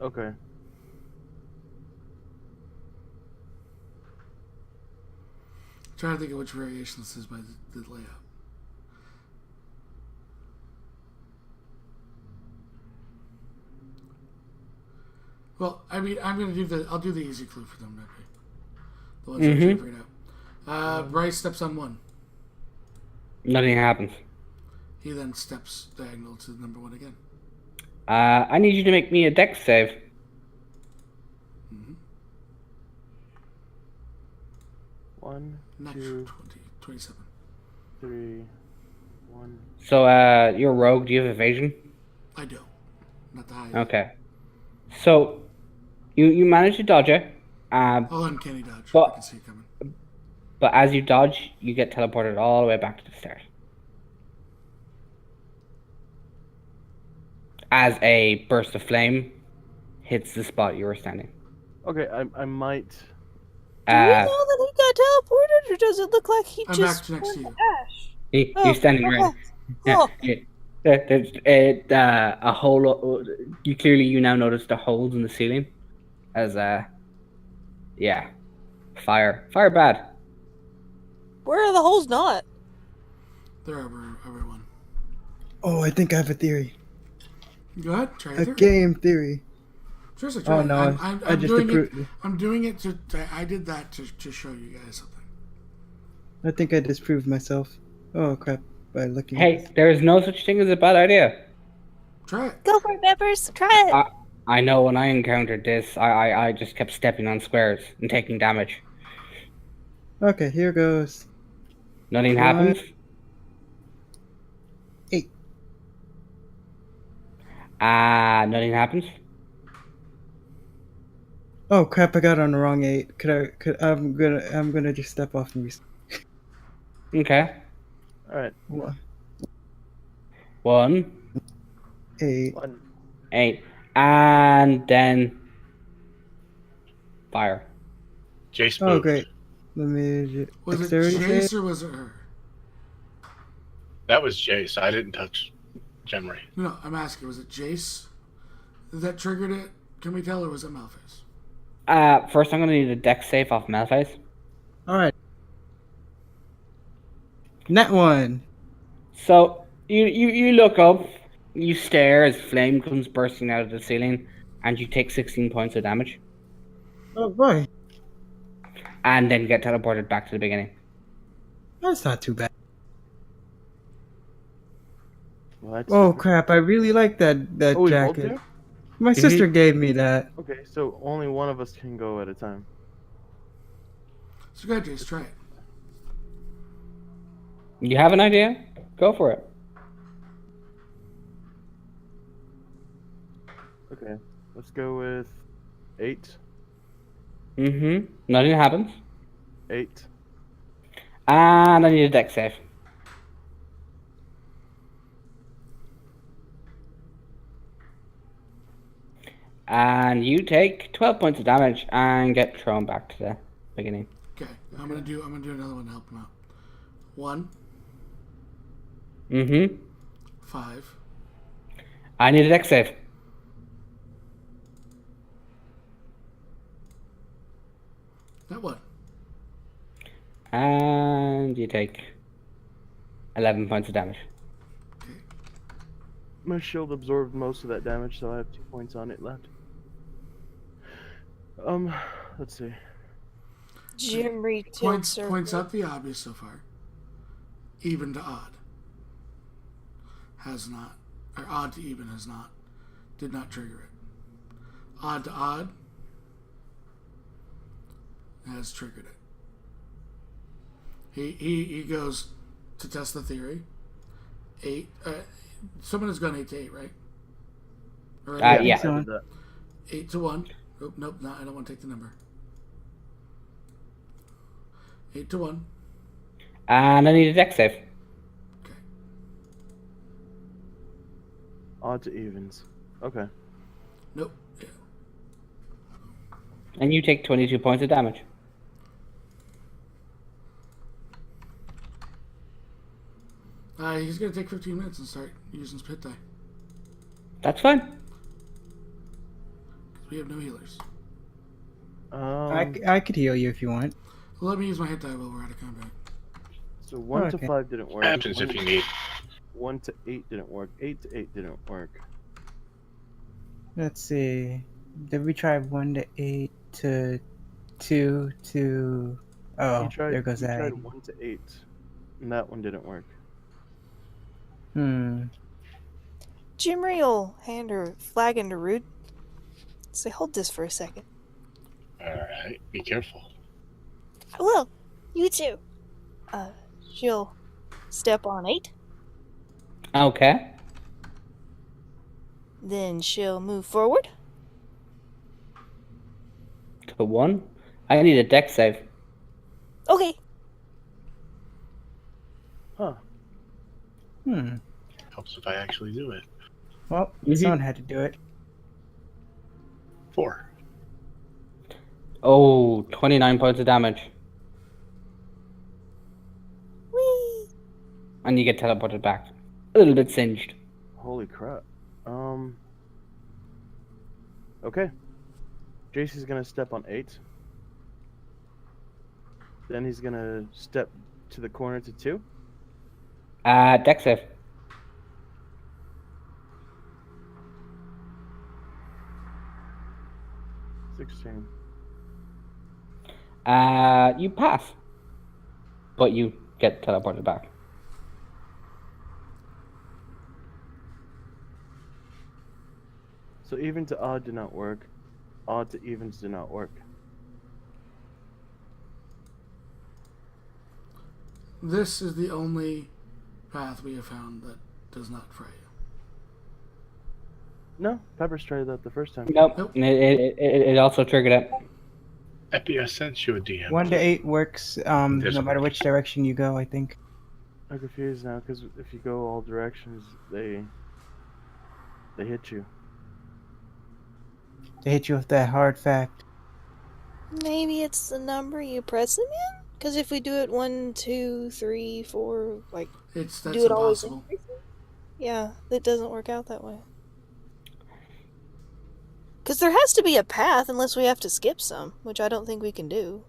Okay. Trying to think of which variation this is by the layout. Well, I mean, I'm gonna do I'll do the easy clue for them, maybe. The ones I'm trying to figure it out. Bryce steps on one. Nothing happens. He then steps diagonal to number 1 again. I need you to make me a dex save. Mm-hmm. 1, Next 2, 27. 3, 1. So, you're a rogue. Do you have evasion? I do. Not the high. Okay. So, you manage to dodge it. I'll uncanny dodge. But- I can see it coming. But as you dodge, you get teleported all the way back to the start. As a burst of flame hits the spot you were standing. Okay, I might. Do we know that he got teleported, or does it look like he I'm just back next to went you. Ash? You're standing right. Yeah, there's a hole. You now notice the holes in the ceiling, as fire bad. Where are the holes not? There everyone. Oh, I think I have a theory. Go ahead. Try A it. game theory. Seriously, try Oh it. no, I'm I just doing it. approved. I'm doing it to. I did that to show you guys something. I think I disproved myself. Oh crap! By looking. Hey, there is no such thing as a bad idea. Try it. Go for it, Peppers. Try it. I know when I encountered this, I just kept stepping on squares and taking damage. Okay, here goes. Nothing One. happens. 8. Nothing happens. Oh crap! I got on the wrong 8. I'm gonna just step off and Okay. All right. 1, 8. 1. 8, and then fire. Jace Oh moved. great. Let me. Was it dexterity Jace save? or was it her? That was Jace. I didn't touch Jenry. No, I'm asking. Was it Jace that triggered it? Can we tell, or was it Malphite? First I'm gonna need a dex save off Malphite. All right. Net 1. So you look up, you stare as flame comes bursting out of the ceiling, and you take 16 points of damage, Oh boy, and then get teleported back to the beginning. that's not too bad. Well, that's Oh crap! I really like that Oh, we both jacket. do? My sister gave me that. Okay, so only one of us can go at a time. So go ahead, Jace. Try it. You have an idea? Go for it. Okay, let's go with 8. Nothing happens. 8. And I need a dex save. And you take 12 points of damage and get thrown back to the beginning. Okay. I'm gonna do another one to help him out. 1, 5. I need a dex save. That one. And you take 11 points of damage. Okay. My shield absorbed most of that damage, so I have 2 points on it left. Let's see. Jimry tilts her. Points out the obvious so far. Even to odd. Has not. Or odd to even has not. Did not trigger it. Odd to odd has triggered it. He goes to test the theory. 8. Someone has gone 8 to 8, right? Or Yeah. I did that. 8 to 1. Oh, nope, no, I don't want to take the number. 8 to 1. And I need a dex save. Okay. Odd to evens. Okay. Nope. Yeah. And you take 22 points of damage. He's going to take 15 minutes and start using his pit die. That's fine. Because we have no healers. I could heal you if you want. Let me use my hit die while we're out of combat. So 1 to Okay. 5 didn't work. Happens if you need. 1 to 8 didn't work. 8 to 8 didn't work. Let's see. Did we try 1 to 8 to 2 to... Oh, there goes you that. tried 1 to 8, and that one didn't work. Jimry will hand her flagon to Rude. Say, hold this for a second. Alright, be careful. I will. You too. She'll step on 8. Okay. Then she'll move forward. To 1. I need a dex save. Okay. Huh. Helps if I actually do it. Well, Mhm. someone had to do it. 4. Oh, 29 points of damage. Whee! And you get teleported back. A little bit singed. Holy crap. Okay. JC's gonna step on 8. Then he's gonna step to the corner to 2. Dex save. 16. You pass. But you get teleported back. So even to odd did not work. Odd to evens did not work. This is the only path we have found that does not fray you. No, Pepper's tried that the first time. Nope. Nope. It also triggered it. Epi, I sent you a DM. 1 to 8 works no This matter one. which direction you go, I think. I'm confused now because if you go all directions, they hit you. To hit you with that hard fact. Maybe it's the number you press them in? Because if we do it 1, 2, 3, 4, like, That's do it always impossible. increasing? Yeah, it doesn't work out that way. Because there has to be a path unless we have to skip some, which I don't think we can do.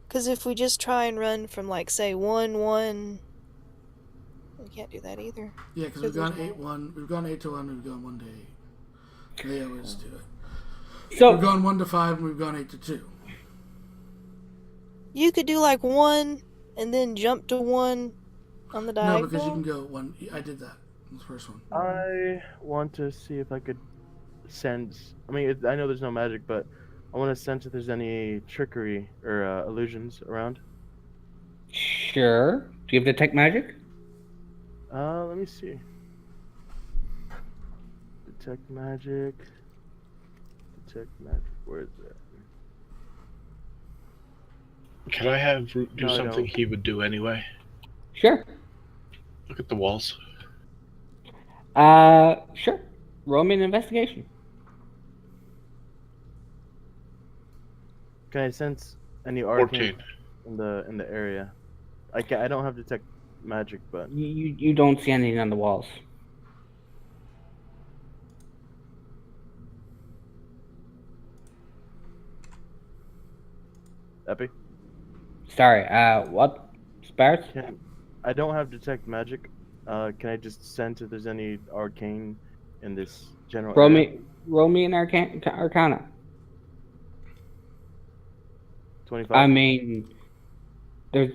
Because if we just try and run from, like, say, 1, 1... We can't do that either. Yeah, because we've gone 8-1. We've gone 8 to 1. We've gone 1 to 8. They always do it. So We've gone 1 to 5, and we've gone 8 to 2. You could do, like, 1, and then jump to 1 on the diagonal. No, because you can go 1. I did that. The first one. I want to see if I could sense. I mean, I know there's no magic, but I want to sense if there's any trickery or illusions around. sure. Do you have detect magic? Let me see. Detect magic. Detect magic. Where is that? Can I have Root do No, I something don't. he would do anyway? Sure. Look at the walls. Sure. Roll me an investigation. Can I sense any arcane 14. in the area? I don't have detect magic, but You don't see anything on the walls. Epi, Sorry. What? Spars? I don't have detect magic. Can I just sense if there's any arcane in this general Roll area? roll me an Arcana. 25. I mean, there's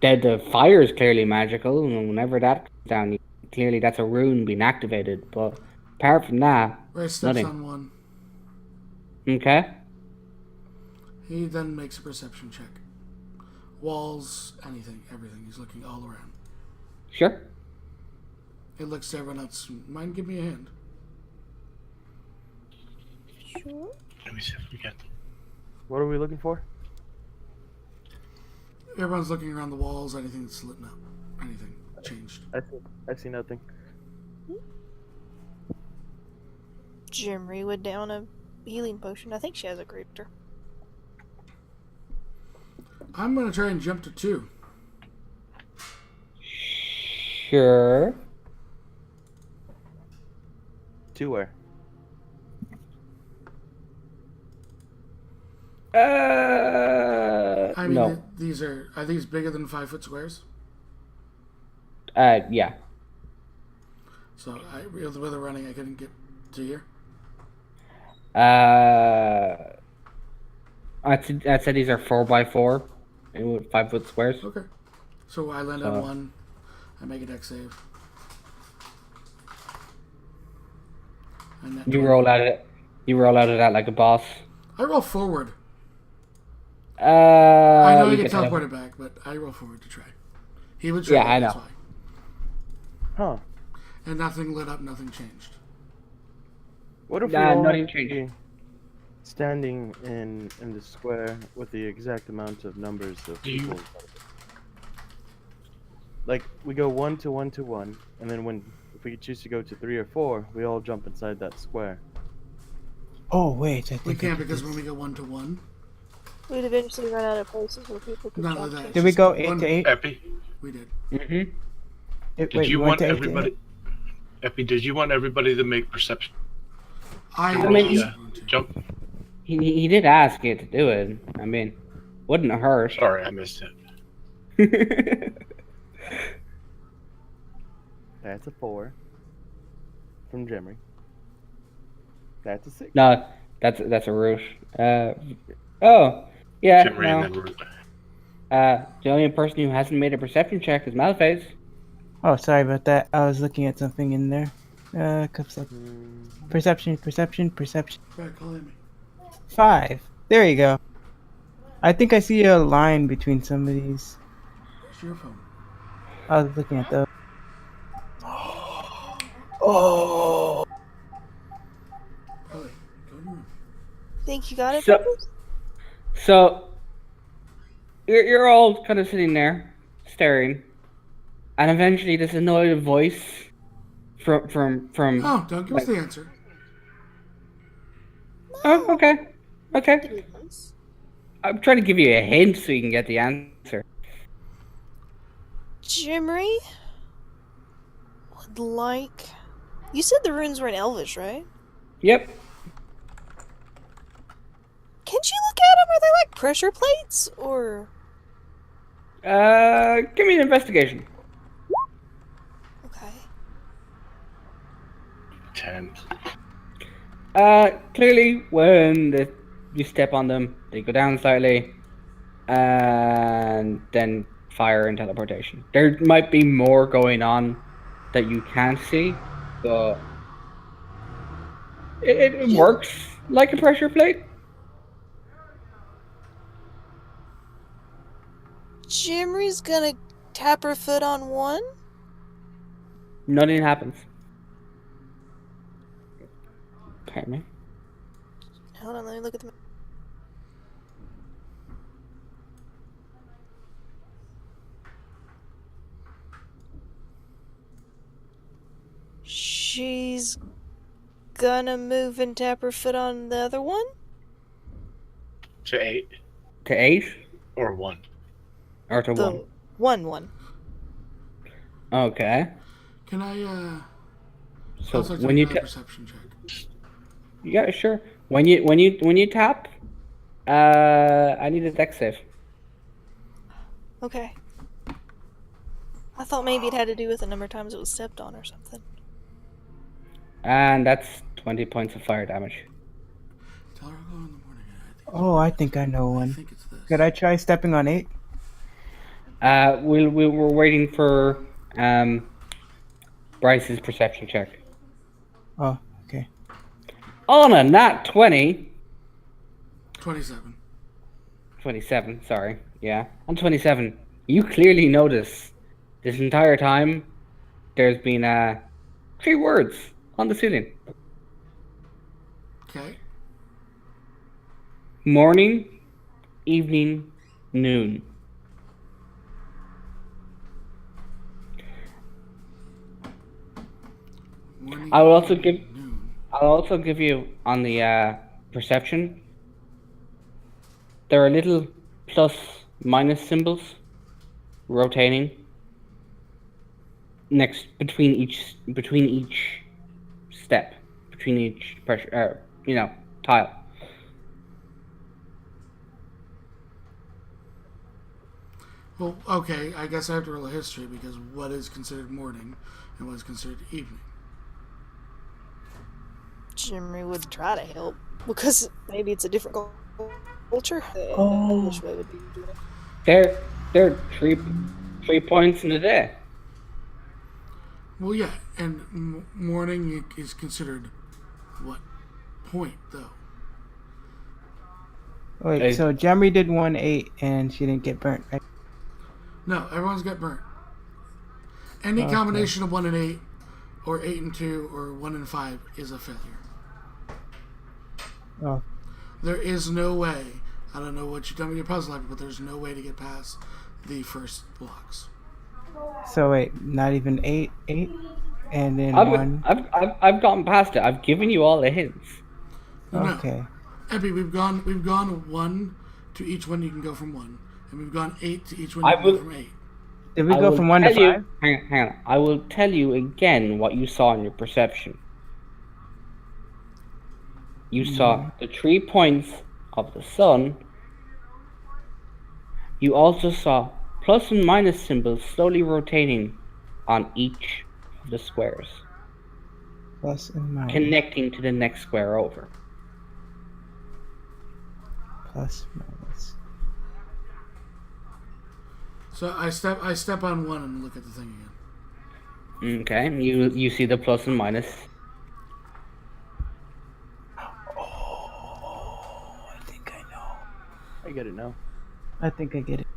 the fire is clearly magical, and whenever that comes down, clearly that's a rune being activated. But apart from that, Ray steps nothing. on one. Okay. He then makes a perception check. Walls, anything, everything. He's looking all around. Sure. He looks to everyone else. Mind give me a hand. Sure. Let me see if we get. What are we looking for? Everyone's looking around the walls. Anything that's lit up. Anything changed. I see nothing. Jimry would down a healing potion. I think she has a greater. I'm going to try and jump to 2. Sure. To where? I mean, No. these are these bigger than 5-foot squares? Yeah. So with the running, I couldn't get to here. I'd say these are 4x4 and 5-foot squares. Okay. So I land on 1. I make a dex save. And that You roll out of that like a boss. I roll forward. I know you you can could teleport it back, but I roll forward to try. He would try. Yeah, I that's know. why. Huh. And nothing lit up, nothing changed. What if Nah, we all nothing be changed. standing in the square with the exact amount of numbers of Do you- people? Like we go 1 to 1 to 1, and then if we choose to go to 3 or 4, we all jump inside that square. Oh wait, I We think. can't because when we go 1 to 1, We'd eventually run out of places where people could none jump of that. to. Did we go Just 8 one- to 8? Epi, We did. Mm-hmm. Wait, did you we went want to 8 to 8? everybody? Epi, did you want everybody to make perception? I mean, was yeah. going to. Jump. He did ask you to do it. I mean, wouldn't hurt. Sorry, I missed it. That's a 4 from Jimmy. That's a 6. No, that's a root. Oh, yeah. Jim ran that No. route. The only person who hasn't made a perception check is Malphase. Oh, sorry about that. I was looking at something in there. Perception. Right, call me. 5. There you go. I think I see a line between some of these. Where's your phone? I was looking at those. Oh. Probably. Go in your room. Think you got it, So- Peppers? So you're all kind of sitting there, staring, and eventually this annoyed voice from. Oh, don't give us the answer. Oh, okay. Okay. Please. I'm trying to give you a hint so you can get the answer. Jimry would like. You said the runes were in Elvish, right? Yep. Can't you look at them? Are they like pressure plates or? Give me an investigation. Okay. 10. Clearly, when you step on them, they go down slightly, and then fire and teleportation. There might be more going on that you can't see, but it works like a pressure plate. Jimry's gonna tap her foot on one. Nothing happens. Pardon me. Hold on, let me look at the. She's gonna move and tap her foot on the other one? To 8 To 8 or 1. or to The 1? one. Can Okay. I, So also when you another perception check? yeah, sure. When you tap, I need a dex save. Okay. I thought maybe it had to do with the number of times it was stepped on or something. And that's 20 points of fire damage. Tell her I'll go in the morning. Oh, I think I know I one. think it's this. Could I try stepping on 8? We're waiting for Bryce's perception check. Oh, okay. On a nat 20. 27. 27, sorry. Yeah. On 27. You clearly notice this entire time there's been 3 words on the ceiling. Okay. Morning, evening, noon. Morning, I will also give noon. I'll also give you on the perception. There are little plus minus symbols rotating next between each step, between each pressure tile. Well, okay, I guess I have to roll a history because what is considered morning and what is considered evening? Jimmy would try to help because maybe it's a different culture. Oh. English way would be doing it. They're 3 points in a day. Well, yeah, and morning is considered what point, though? Wait, so Jamie did 1-8 and she didn't get burnt, right? No, everyone's got burnt. Any Okay. combination of 1 and 8, or 8 and 2, or 1 and 5 is a failure. Oh, There is no way. I don't know what you've done with your puzzle library, but there's no way to get past the first blocks. so wait, not even 8, and then 1. I've gotten past it. I've given you all the hints. No. Okay. Epi, we've gone 1 to each one. You can go from 1, and we've gone 8 to each one. I You can will- go from 8. Did we I go will from 1 to tell you- 5? Hang on. I will tell you again what you saw in your perception. You saw the 3 points of the sun. You also saw plus and minus symbols slowly rotating on each of the squares, Plus and minus. connecting to the next square over. Plus, minus. So I step on 1 and look at the thing again. Okay, you see the plus and minus. Oh, I think I know. I get it now. I think I get it.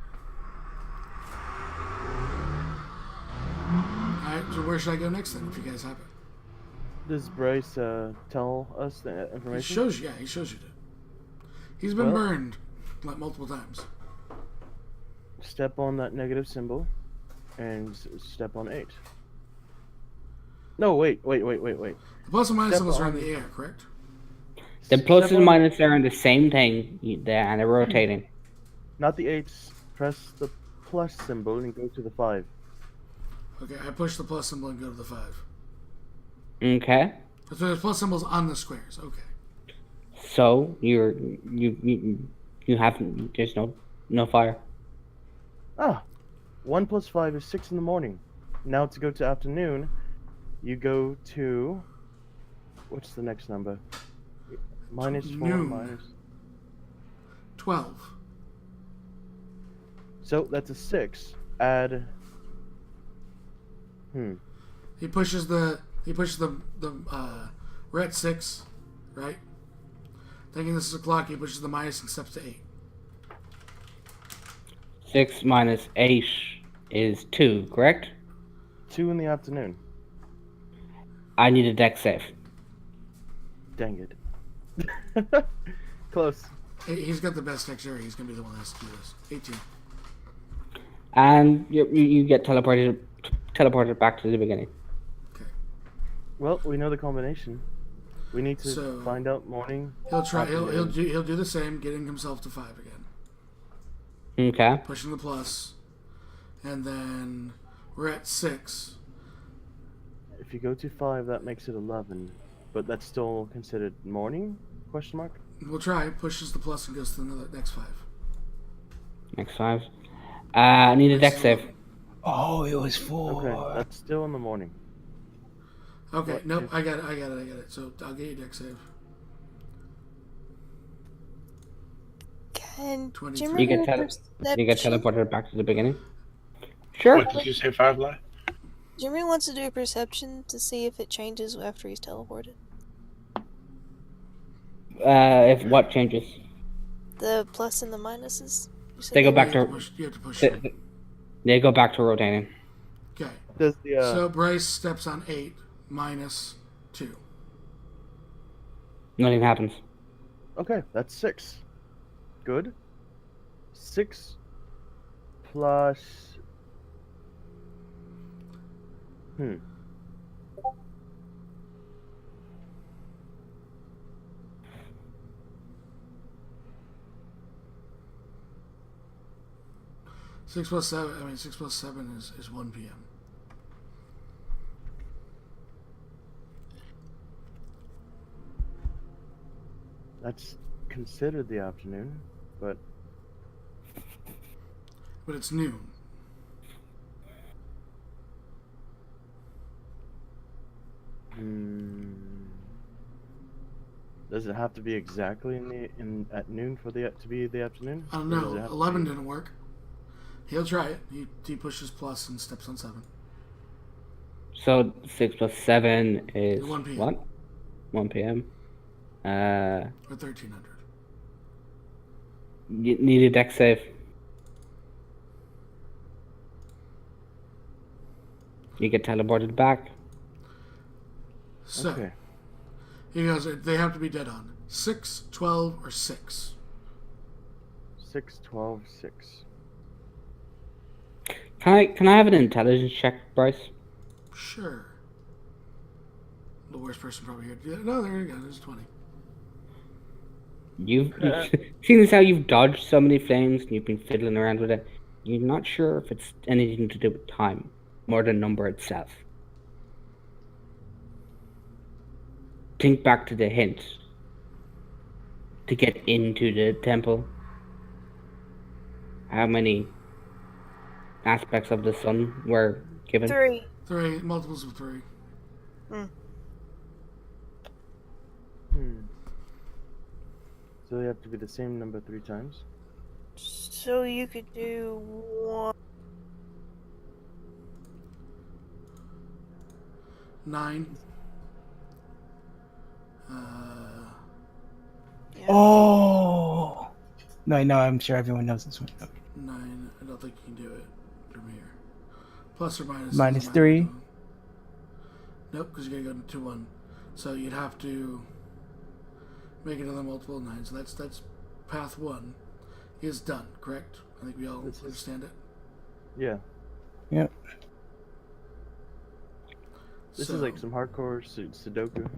Alright, so where should I go next then, if you guys have it? Does Bryce tell us the He information? shows you, he shows you it. He's been Well- burned like multiple times. Step on that negative symbol, and step on 8. No, wait. The plus and minus Step symbols are in on- the air, correct? The plus Step and on- minus are in the same thing there, and they're rotating. Not the 8s. Press the plus symbol and go to the 5. Okay, I push the plus symbol and go to the 5. Okay, So there's plus symbols on the squares. Okay. so you have there's no fire. Ah, 1 plus 5 is 6 in the morning. Now to go to afternoon, you go to... What's the next number? Minus 4, Noon. minus... 12. So that's a 6. Add... He pushes the we're at 6, right? Thinking this is a clock, he pushes the minus and steps to 8. 6 minus 8 is 2, correct? 2 in the afternoon. I need a dex save. Dang it. Close. He's got the best dexterity. He's gonna be the one that has to do this. 18. And you get teleported back to the beginning. Okay. Well, we know the combination. We need to So- find out morning. He'll try. afternoon. He'll do the same, getting himself to 5 again, Okay. pushing the plus, and then we're at 6. If you go to 5, that makes it 11. But that's still considered morning? Question mark? We'll try. Pushes the plus and goes to the next 5. Next 5. I need a dex save. Oh, it was 4. Okay, that's still in the morning. Okay, What nope, if- I got it. So I'll get you deck save. Can 23. Jimmy You get do tele- you get perception? teleported back to the beginning. Sure. What did you say, Firefly? Jimmy wants to do a perception to see if it changes after he's teleported. If what changes, The plus and the minuses. You said they go were- back You have to you have to push they, them. they go back to rotating. Okay. Does the So Bryce steps on 8 minus 2. Nothing happens. okay, that's 6. Good. 6 plus. Hmm. Six plus 7 is 1 p.m. That's considered the afternoon, but But it's noon. does it have to be exactly at noon for the to be the afternoon? I don't Or does it know. have to 11 be- didn't work. He'll try it. He pushes plus and steps on 7. So 6 plus 7 is 1 p.m. what? 1 p.m. Or 1300. You need a deck save. You get teleported back. So Okay. he goes, they have to be dead on. 6, 12, or 6. 6, 12, 6. Can I have an intelligence check, Bryce? Sure. The worst person probably here. Yeah, no, there you go. There's 20. You've seeing as how you've dodged so many flames and you've been fiddling around with it, you're not sure if it's anything to do with time more than number itself. Think back to the hint to get into the temple. How many aspects of the sun were given? 3. 3, multiples of 3. So they have to be the same number 3 times? So you could do 1. 9. Yeah. Oh. No, I'm sure everyone knows this one. Okay. 9. I don't think you can do it from here. Plus or minus. Minus doesn't matter. 3. Nope, because you gotta go to 1. So you'd have to make another multiple of 9. So that's path 1 is done, correct? I think we all understand it. Yeah. Yep. This So- is like some hardcore Sudoku.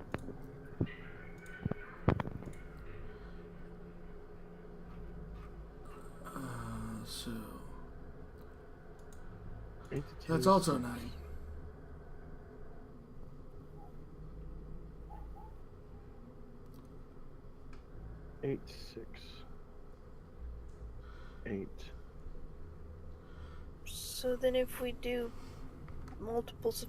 So 8 to 2 that's is also 6. 9. Eight, 6. 8. So then if we do multiples of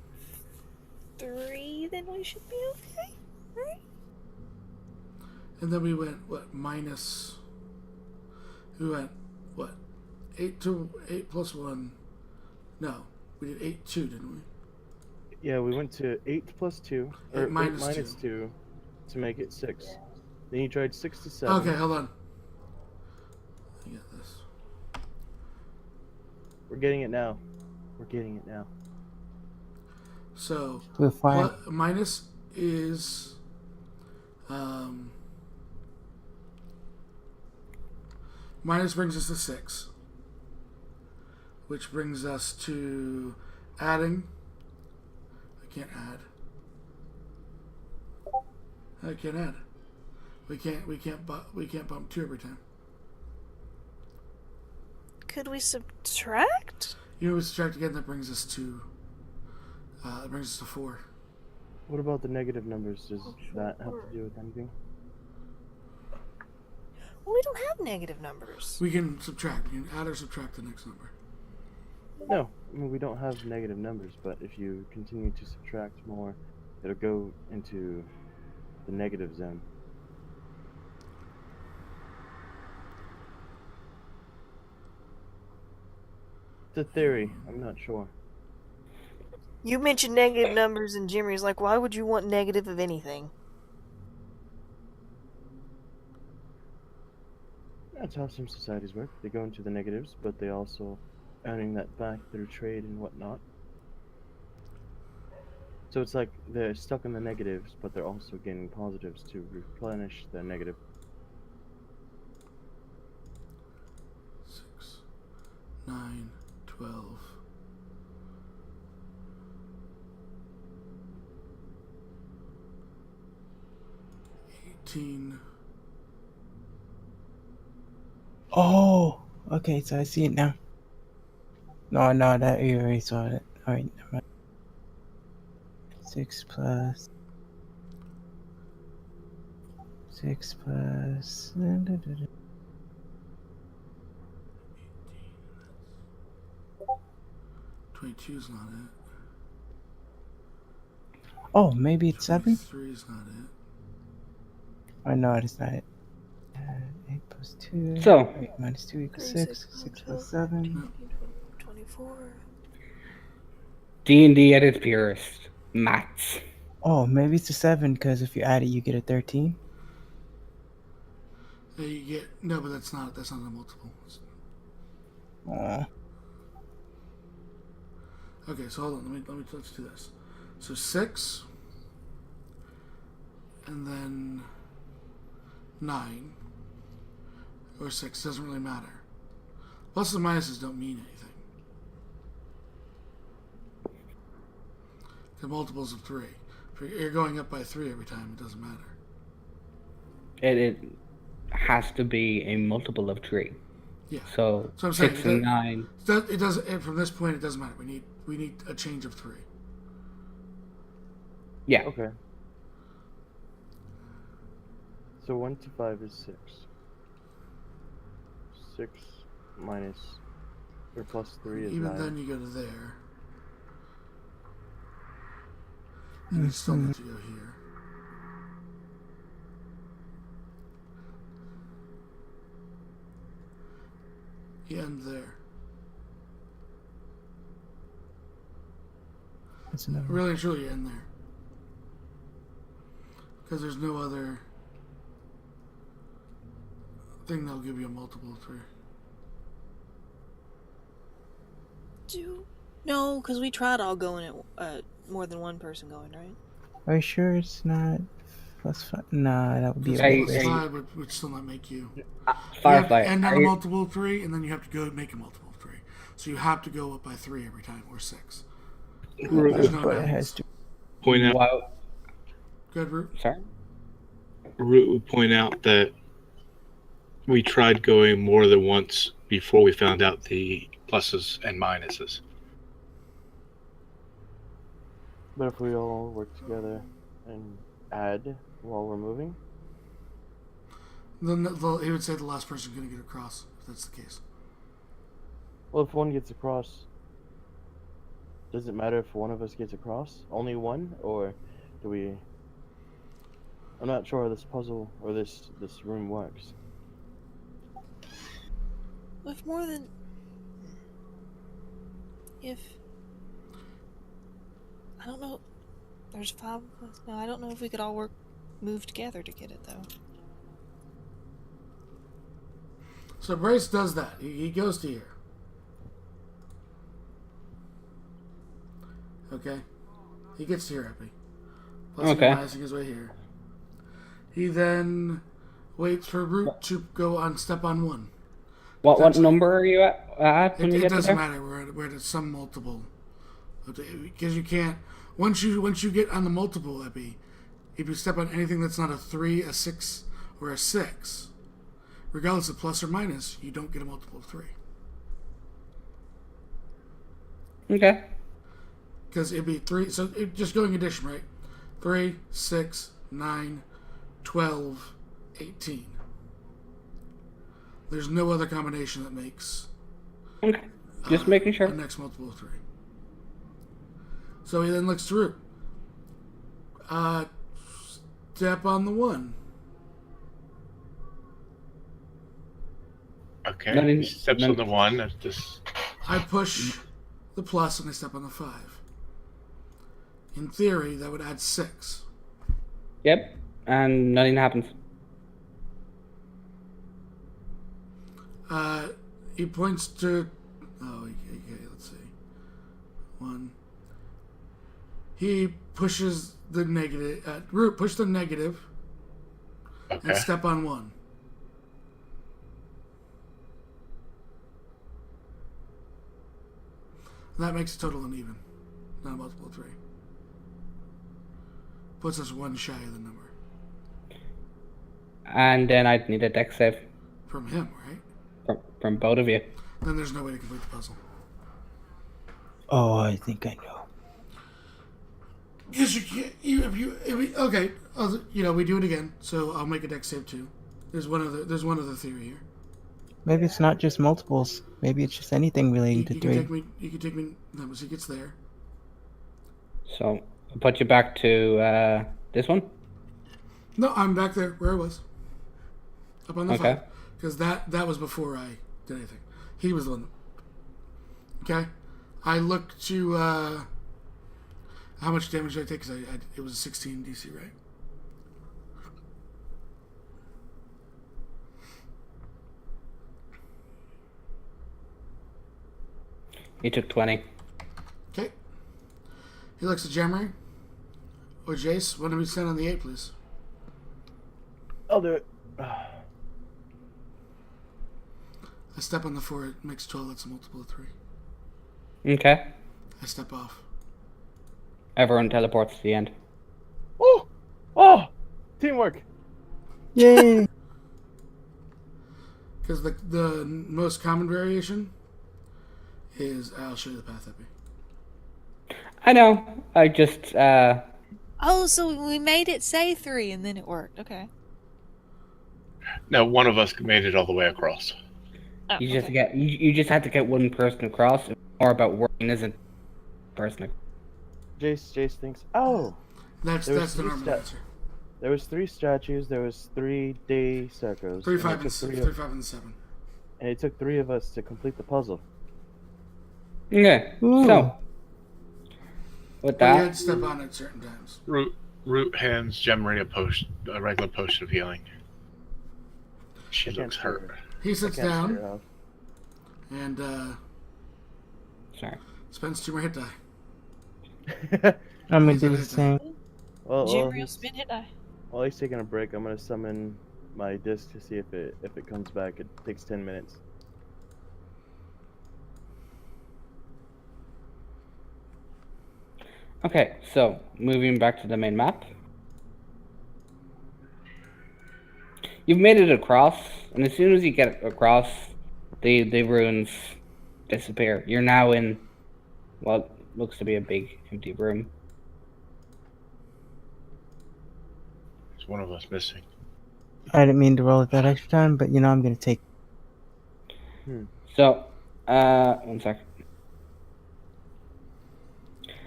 3, then we should be okay, right? And then we went what minus? We went what? 8 plus 1. No, we did 8 2, didn't we? Yeah, we went to 8 plus 2, or 8 minus minus 2. 2 to make it 6. Then you tried 6 to 7. Okay, hold on. I got this. We're getting it now. So We're fine. minus is minus brings us to 6, which brings us to adding. I can't add. I can't add. We can't bump 2 every time. Could we subtract? You know, we subtract again. That brings us to. That brings us to 4. What about the negative numbers? Does that have to do with anything? Well, we don't have negative numbers. We can subtract. You can add or subtract the next number. No, I mean, we don't have negative numbers, but if you continue to subtract more, it'll go into the negative zone. It's a theory. I'm not sure. You mentioned negative numbers, and Jimmy's like, why would you want negative of anything? That's how some societies work. They go into the negatives, but they also earning that back through trade and whatnot. So it's like they're stuck in the negatives, but they're also gaining positives to replenish their negative. 6, 9, 12. 18. Oh, okay, so I see it now. No, that you already saw it. Alright, never mind. 6 plus 6 plus 22 is not it. Oh, maybe it's 7? 3 is not it. Oh no, it's not it. 8 plus 2. So- 8 minus 2 equals 3, 6. 6 plus 7. 24. D&D at its purest. Maths. Oh, maybe it's a 7 because if you add it, you get a 13. You get no, but that's not a multiple. Aw. Okay, so hold on. Let's do this. So 6, and then 9 or 6 doesn't really matter. Pluses and minuses don't mean anything. The multiples of 3. If you're going up by 3 every time, it doesn't matter. It has to be a multiple of 3. Yeah. So So I'm 6 saying and 9. It doesn't. From this point, it doesn't matter. We need a change of 3. Yeah. Okay. So 1 to 5 is 6. 6 minus or plus 3 is Even 9. then, you go to there, and you still need to go here. You end there. That's another. Really and truly, you end there. Because there's no other thing that'll give you a multiple of 3. No, because we tried all going at more than one person going, right? Are you sure it's not plus 5? Nah, that would be a Because bit plus risky. 5 would still not make you. You have Firefly. to end on are a you- multiple of 3, and then you have to go make a multiple of 3. So you have to go up by 3 every time, or 6. There's no But it numbers. has to. Point out, Wow. Good, Root. Sorry? Root would point out that we tried going more than once before we found out the pluses and minuses. But if we all work together and add while we're moving, Then he would say the last person's going to get across, if that's the case. well, if one gets across, does it matter if one of us gets across? Only one, or do we? I'm not sure how this puzzle or this room works. If more than. If. I don't know. There's 5 of us. No, I don't know if we could all move together to get it, though. So Bryce does that. He goes to here. Okay? He gets to here, Epi. Plus Okay. and minusing his way here. He then waits for Root to go on step on 1. What number are you at when you It get to doesn't there? matter. We're at some multiple. Because you can't... Once you get on the multiple, Epi, if you step on anything that's not a 3, a 6, or a 6, regardless of plus or minus, you don't get a multiple of 3. Okay. Because it'd be 3, so just going addition, right? 3, 6, 9, 12, 18. There's no other combination that makes Okay. Just making sure. a next multiple of 3. So he then looks through. Step on the 1. Okay. Not in- He steps not- on the 1. That's this. I push the plus and I step on the 5. In theory, that would add 6. Yep. And nothing happens. He points to. Oh, okay, let's see. 1. He pushes the negative. Root, push the negative Okay. and step on 1. And that makes a total uneven, not a multiple of 3. Puts us 1 shy of the number. And then I'd need a dex save From him, right? from both of you. Then there's no way to complete the puzzle. Oh, I think I know. Because you can't. Okay. We do it again. So I'll make a dex save too. There's one other theory here. Maybe it's not just multiples. Maybe it's just anything relating You to can 3. take me. You can take me. No, once he gets there. So I'll put you back to this one. No, I'm back there where I was. Up on the Okay. 5. Because that was before I did anything. He was the one. Okay. I look to how much damage did I take? Because it was a 16 DC, right? You took 20. Okay. He looks at Jamry. Or Jace, when do we stand on the 8, please? I'll do it. I step on the 4, it makes 12, that's a multiple of 3. Okay. I step off. Everyone teleports to the end. Oh! Oh! Teamwork! Yay! Because the most common variation is, I'll show you the path, Epi. I know. I just Oh, so we made it say 3 and then it worked. Okay. No, one of us made it all the way across. Oh, you just okay. get you just had to get one person across. It's more about working as a person. Jace thinks, oh! That's There was the three normal steps. answer. There was 3 statues, there was 3 day circles. 3, and 5, it and took 6. three 3, of- 5, and 7. And it took 3 of us to complete the puzzle. Okay. Ooh. So with But you that, had to step on at certain times. Root hands Gemry a regular potion of healing. She I can't looks see hurt. her. He I sits can't see down her health. and sorry. spends 2 more hit die. I'm gonna He's do on the his same. Jimmy will spin hit die. While he's taking a break, I'm gonna summon my disc to see if it comes back. It takes 10 minutes. Okay, so moving back to the main map. You've made it across, and as soon as you get across, the ruins disappear. You're now in what looks to be a big empty room. There's one of us missing. I didn't mean to roll it that extra time, but I'm gonna take. So, one sec.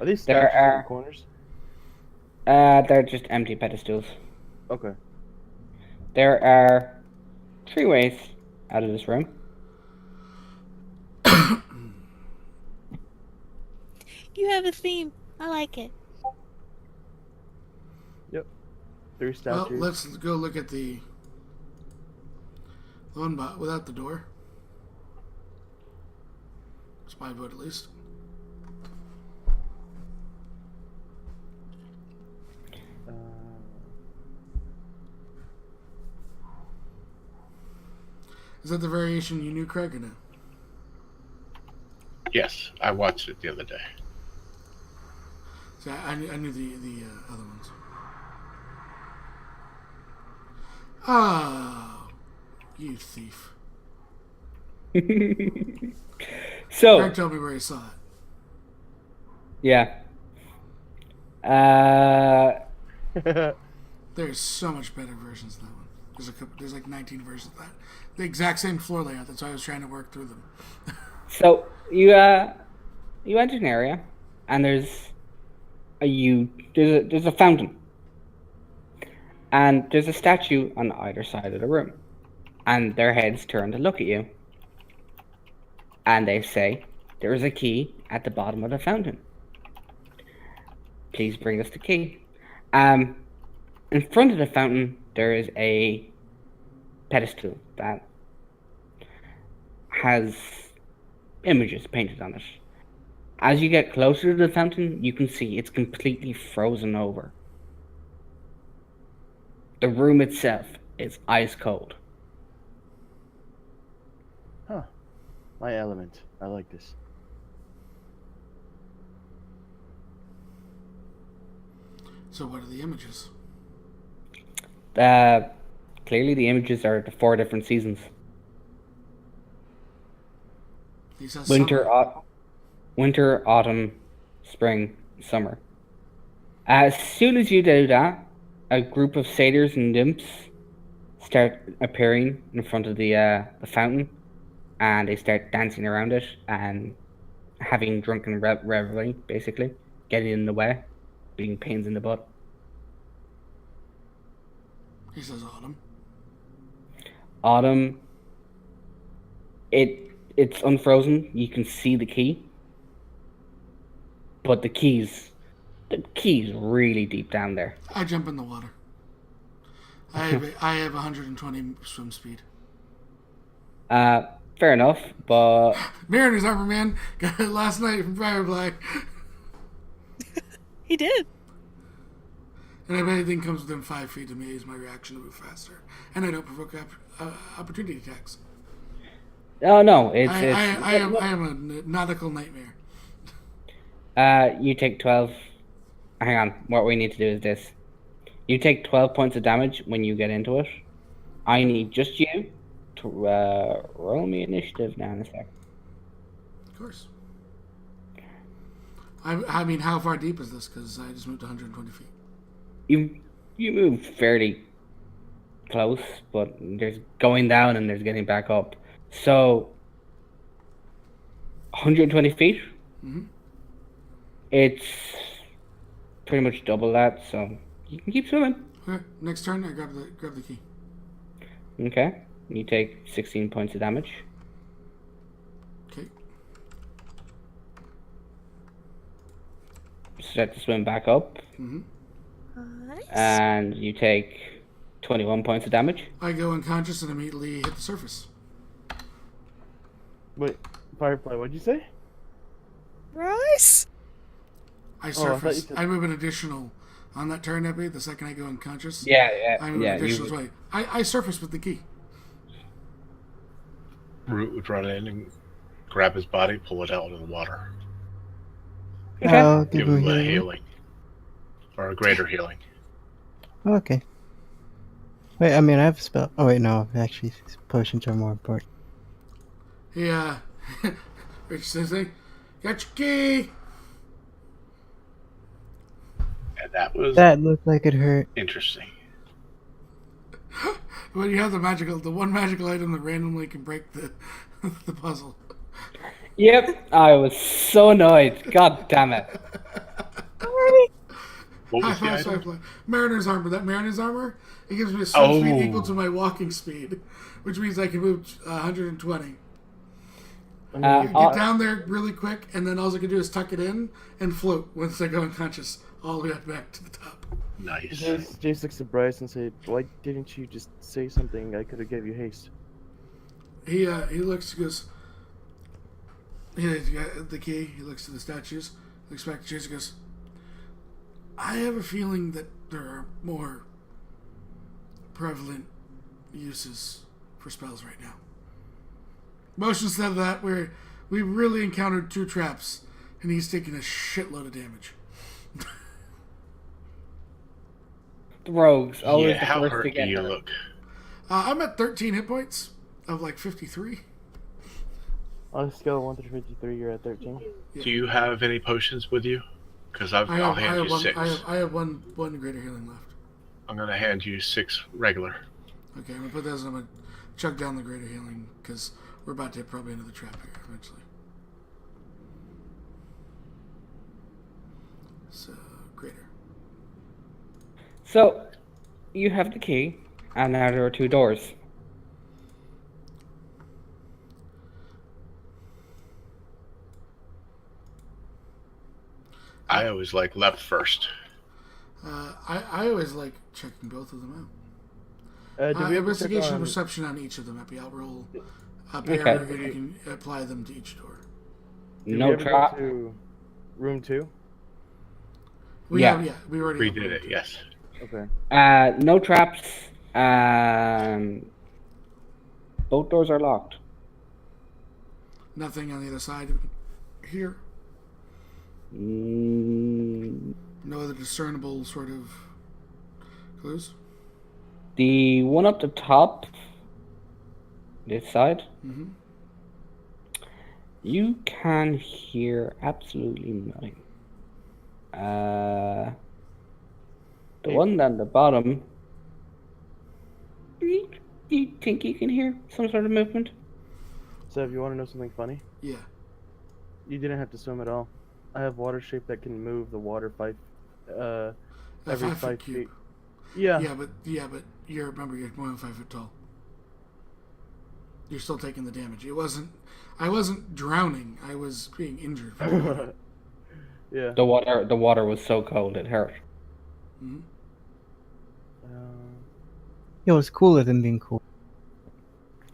Are these There statues in are- the corners? They're just empty pedestals. Okay. There are 3 ways out of this room. You have a theme. I like it. 3 Well, statues. let's go look at the one without the door. It's my vote, at least. Is that the variation you knew, Craig, or no? Yes, I watched it the other day. See, I knew the other ones. Oh, you thief. So, Craig told me where he saw it. yeah. There's so much better versions of that one. There's like 19 versions of that. The exact same floor layout. That's why I was trying to work through them. So you enter an area, and there's a fountain And there's a statue on either side of the room. And their heads turn to look at you. And they say, there is a key at the bottom of the fountain. Please bring us the key. In front of the fountain, there is a pedestal that has images painted on it. As you get closer to the fountain, you can see it's completely frozen over. The room itself is ice cold. Huh. My element. I like this. So what are the images? Clearly the images are the 4 different seasons. He says Winter, summer. winter, autumn, spring, summer. As soon as you do that, a group of satyrs and nymphs start appearing in front of the fountain, and they start dancing around it and having drunken revelry, basically, getting in the way, being pains in the butt. He says autumn. Autumn, it's unfrozen. You can see the key, but the key's really deep down there. I jump in the water. I have 120 swim speed. Fair enough, but Mariner's armor, man. Got it last night from Firefly. He did. And if anything comes within 5 feet of me, is my reaction to move faster. And I don't provoke opportunity attacks. oh no, I am a nautical nightmare. You take 12. Hang on. What we need to do is this. You take 12 points of damage when you get into it. I need just you to roll me initiative now in a sec. Of course. I mean, how far deep is this? Because I just moved 120 feet. You move fairly close, but there's going down and there's getting back up. So 120 feet. Mm-hmm. It's pretty much double that, so you can keep swimming. Okay, next turn, I grab the key. Okay. You take 16 points of damage. Okay. Start to swim back up. Mm-hmm. Nice. And you take 21 points of damage. I go unconscious and immediately hit the surface. Wait, Firefly, what'd you say? Rice? I Oh, I thought you surface. said- I move an additional on that turn, Epi. The second I go unconscious, I move yeah. an additional 20. I surface with the key. Root would run in and grab his body, pull it out of the water. Okay. I'll Give give him you a a healing. Or a greater healing. Okay. Wait, I mean, I have a spell. Oh, wait, no. Actually, potions are more important. Yeah. Rich says, "Hey, got your key." And that was That looked like it hurt. interesting. Well, you have the one magical item that randomly can break the the puzzle. Yep. I was so annoyed. God damn it. What High was the five, item? Firefly. Mariner's armor. That Mariner's armor, it gives me a swim speed Oh. equal to my walking speed, which means I can move 120. Get down there really quick, and then all I can do is tuck it in and float once I go unconscious, all the way back to the top. Nice. Jace looks at Bryce and said, "Why didn't you just say something? I could have gave you haste." He looks, he goes, he's got the key, he looks to the statues, looks back to Chase and goes, I have a feeling that there are more prevalent uses for spells right now. Motion said that we really encountered 2 traps, and he's taking a shitload of damage. The rogues. Always Yeah, the how first to hurt do get you hurt. look? I'm at 13 hit points of like 53. On a scale of 1 through 53, you're at 13. Do you have any potions with you? Because I'll hand you 6. I have one greater healing left. I'm going to hand you 6 regular. Okay, I'm gonna put those. I'm gonna chug down the greater healing because we're about to hit probably another trap here eventually. So greater. So, you have the key, and now there are 2 doors. I always like left first. I always like checking both of them Did out. we ever check Investigation on... perception on each of them, Epi. I'll roll a pair, Okay. and you can apply them to each door. Did No we ever trap. go to room 2? We Yeah. we already We have did room it, two. yes. Okay. No traps. Both doors are locked. Nothing on the other side here. Mm, No other discernible sort of clues. the one up the top, this side, Mm-hmm. you can hear absolutely nothing. The Hey. one down the bottom, you think you can hear some sort of movement? So if you want to know something funny, Yeah. you didn't have to swim at all. I have water shape that can move the water A every 5 foot 5 cube. feet. Yeah. Yeah, but you're more than 5 foot tall. You're still taking the damage. I wasn't drowning. I was being injured. Yeah. The water was so cold it hurt. Mm-hmm. It was cooler than being cool.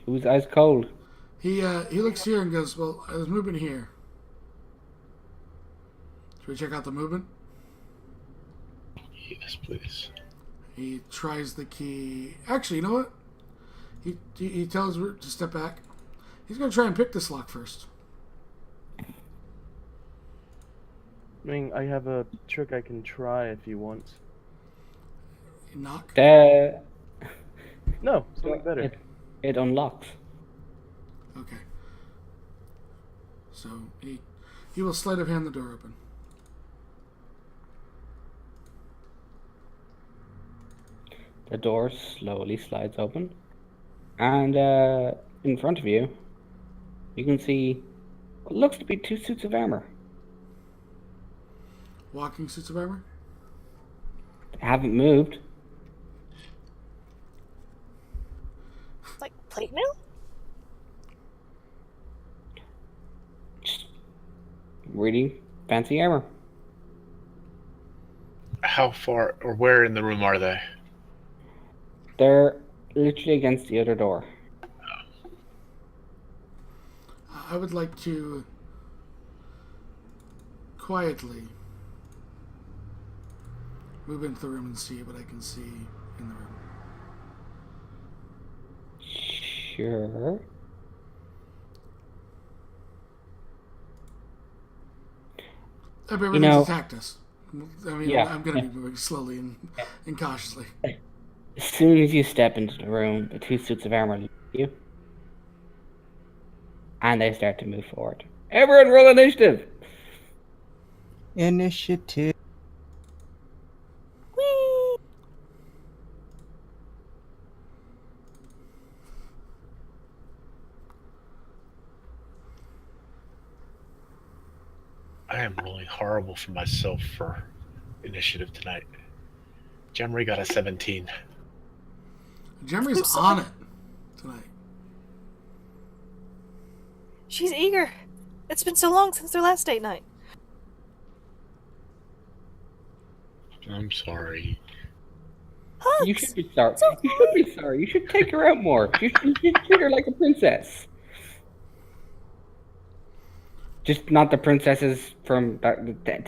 It was ice cold. He looks here and goes, "Well, there's movement here. Should we check out the movement?" Yes, please. He tries the key. Actually, you know what? He tells Root to step back. He's gonna try and pick this lock first. I mean, I have a trick I can try if you want. Knock. No, something better. It unlocks. Okay. So he will sleight of hand the door open. The door slowly slides open, and in front of you, you can see what looks to be 2 suits of armor. Walking suits of armor. They haven't moved. Like plate mail? Just really fancy armor. How far or where in the room are they? They're literally against the other door. I would like to quietly move into the room and see what I can see in the room. Sure. Everybody's attacked us. I mean, Yeah, I'm going to be moving slowly and cautiously. As soon as you step into the room, the 2 suits of armor leave you, and they start to move forward. Everyone, roll initiative. Initiative. Whee! I am rolling horrible for myself for initiative tonight. Jemry got a 17. Jemry's on it tonight. She's eager. It's been so long since their last date night. I'm sorry. Hugs. You should be sorry. So You should be sorry. You should take her out more. You should treat her like a princess. Just not the princesses from that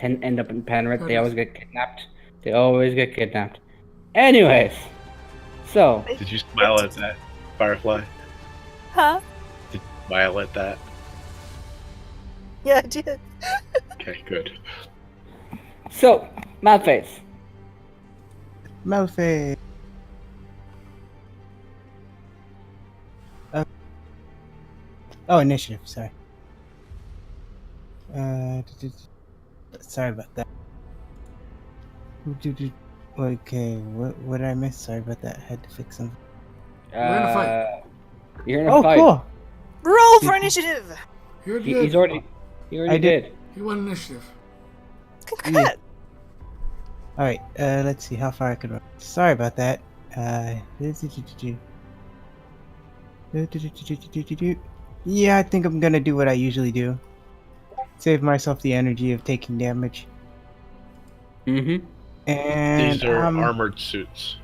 end up in Penrith. They always get kidnapped. They always get kidnapped. Anyways, so Did you smile at that, Firefly? Huh? Did you smile at that? Yeah, I did. Okay, good. Malface. Malface. Oh, initiative. Sorry. Sorry about that. Okay, what did I miss? Sorry about that. I had to fix something. We're in a fight. You're in a fight. Cool. Roll for initiative. He already I did. He won initiative. Congrats. Alright, let's see how far I can run. Sorry about that. Yeah, I think I'm gonna do what I usually do. Save myself the energy of taking damage. Mm-hmm. And These are armored suits.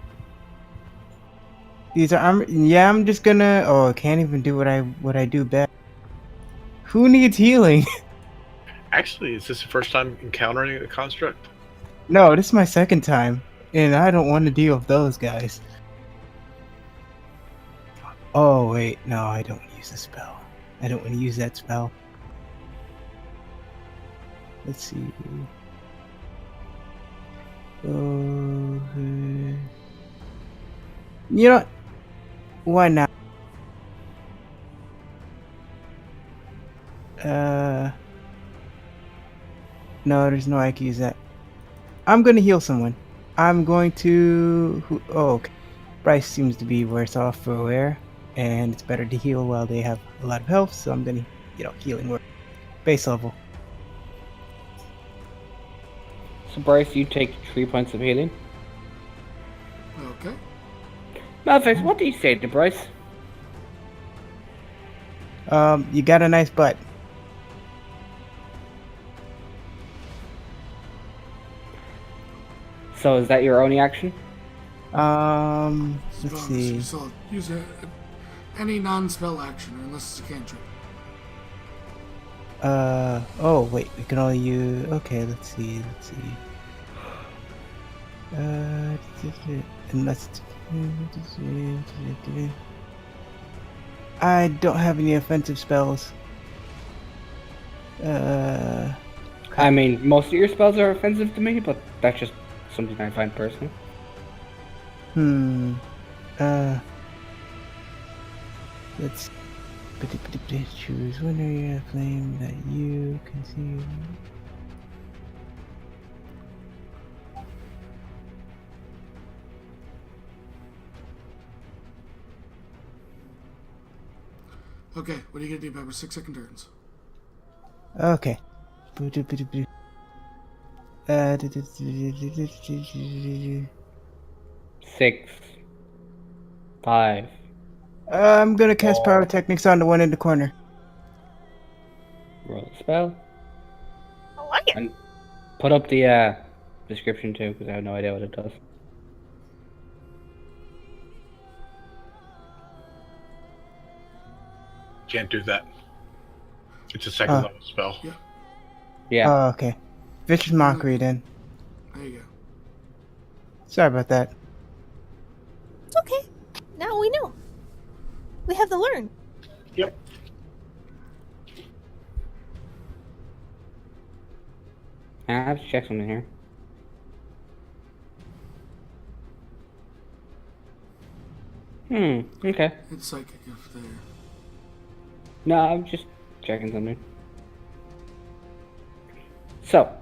these are yeah, I'm just gonna I can't even do what I do best. Who needs healing? Actually, is this the first time encountering a construct? No, this is my second time, and I don't want to deal with those guys. Oh wait, no, I don't want to use the spell. I don't want to use that spell. Let's see. Okay. You know what? Why not? No, there's no way I can use that. I'm gonna heal someone. I'm going to. Okay. Bryce seems to be worse off for wear, and it's better to heal while they have a lot of health. So I'm gonna, healing work. Base level. So Bryce, you take 3 points of healing. Okay. Malphite, what do you say to Bryce? You got a nice butt. So is that your only action? Let's Bonus. see. You still use any non-spell action unless it's a cantrip. Oh wait, we can only use. Okay, let's see. Unless I don't have any offensive spells. I mean, most of your spells are offensive to me, but that's just something I find personal. Let's choose one area of flame that you can see. Okay, what are you gonna do, Pepper? 6-second turns. Okay. Six. 5. I'm gonna cast pyrotechnics on the one in the corner. Roll a spell. I like it. And put up the description too, because I have no idea what it does. Can't do that. It's a second level spell. Yeah. Yeah. Oh, okay. Vicious Mockery then. There you go. Sorry about that. It's okay. Now we know. We have to learn. Yep. I have to check something here. Okay. It's psychic if they're... No, I'm just checking something. So,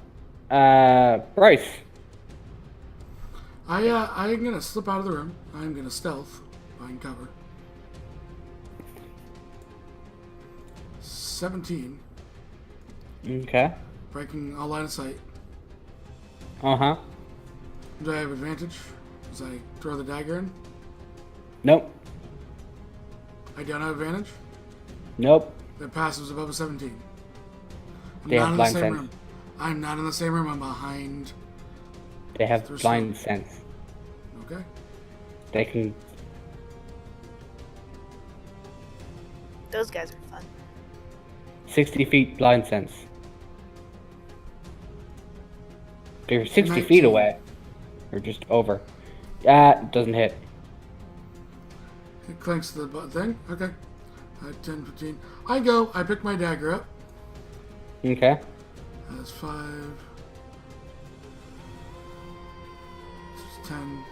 Bryce. I'm gonna slip out of the room. I'm gonna stealth, find cover. 17. Okay. Breaking all line of sight. Uh-huh. Do I have advantage as I throw the dagger in? Nope. I don't have advantage? Nope. Their passive's above a 17. I'm They not have in the blind same sense. room. I'm not in the same room. I'm behind. They have There's blind sense. Okay. They can... Those guys are fun. 60 feet blind sense. They're 60 feet 19. away. Or just over. Doesn't hit. It clinks to the thing. Okay. 10, 15. I go. I pick my dagger up. Okay. That's 5. 10,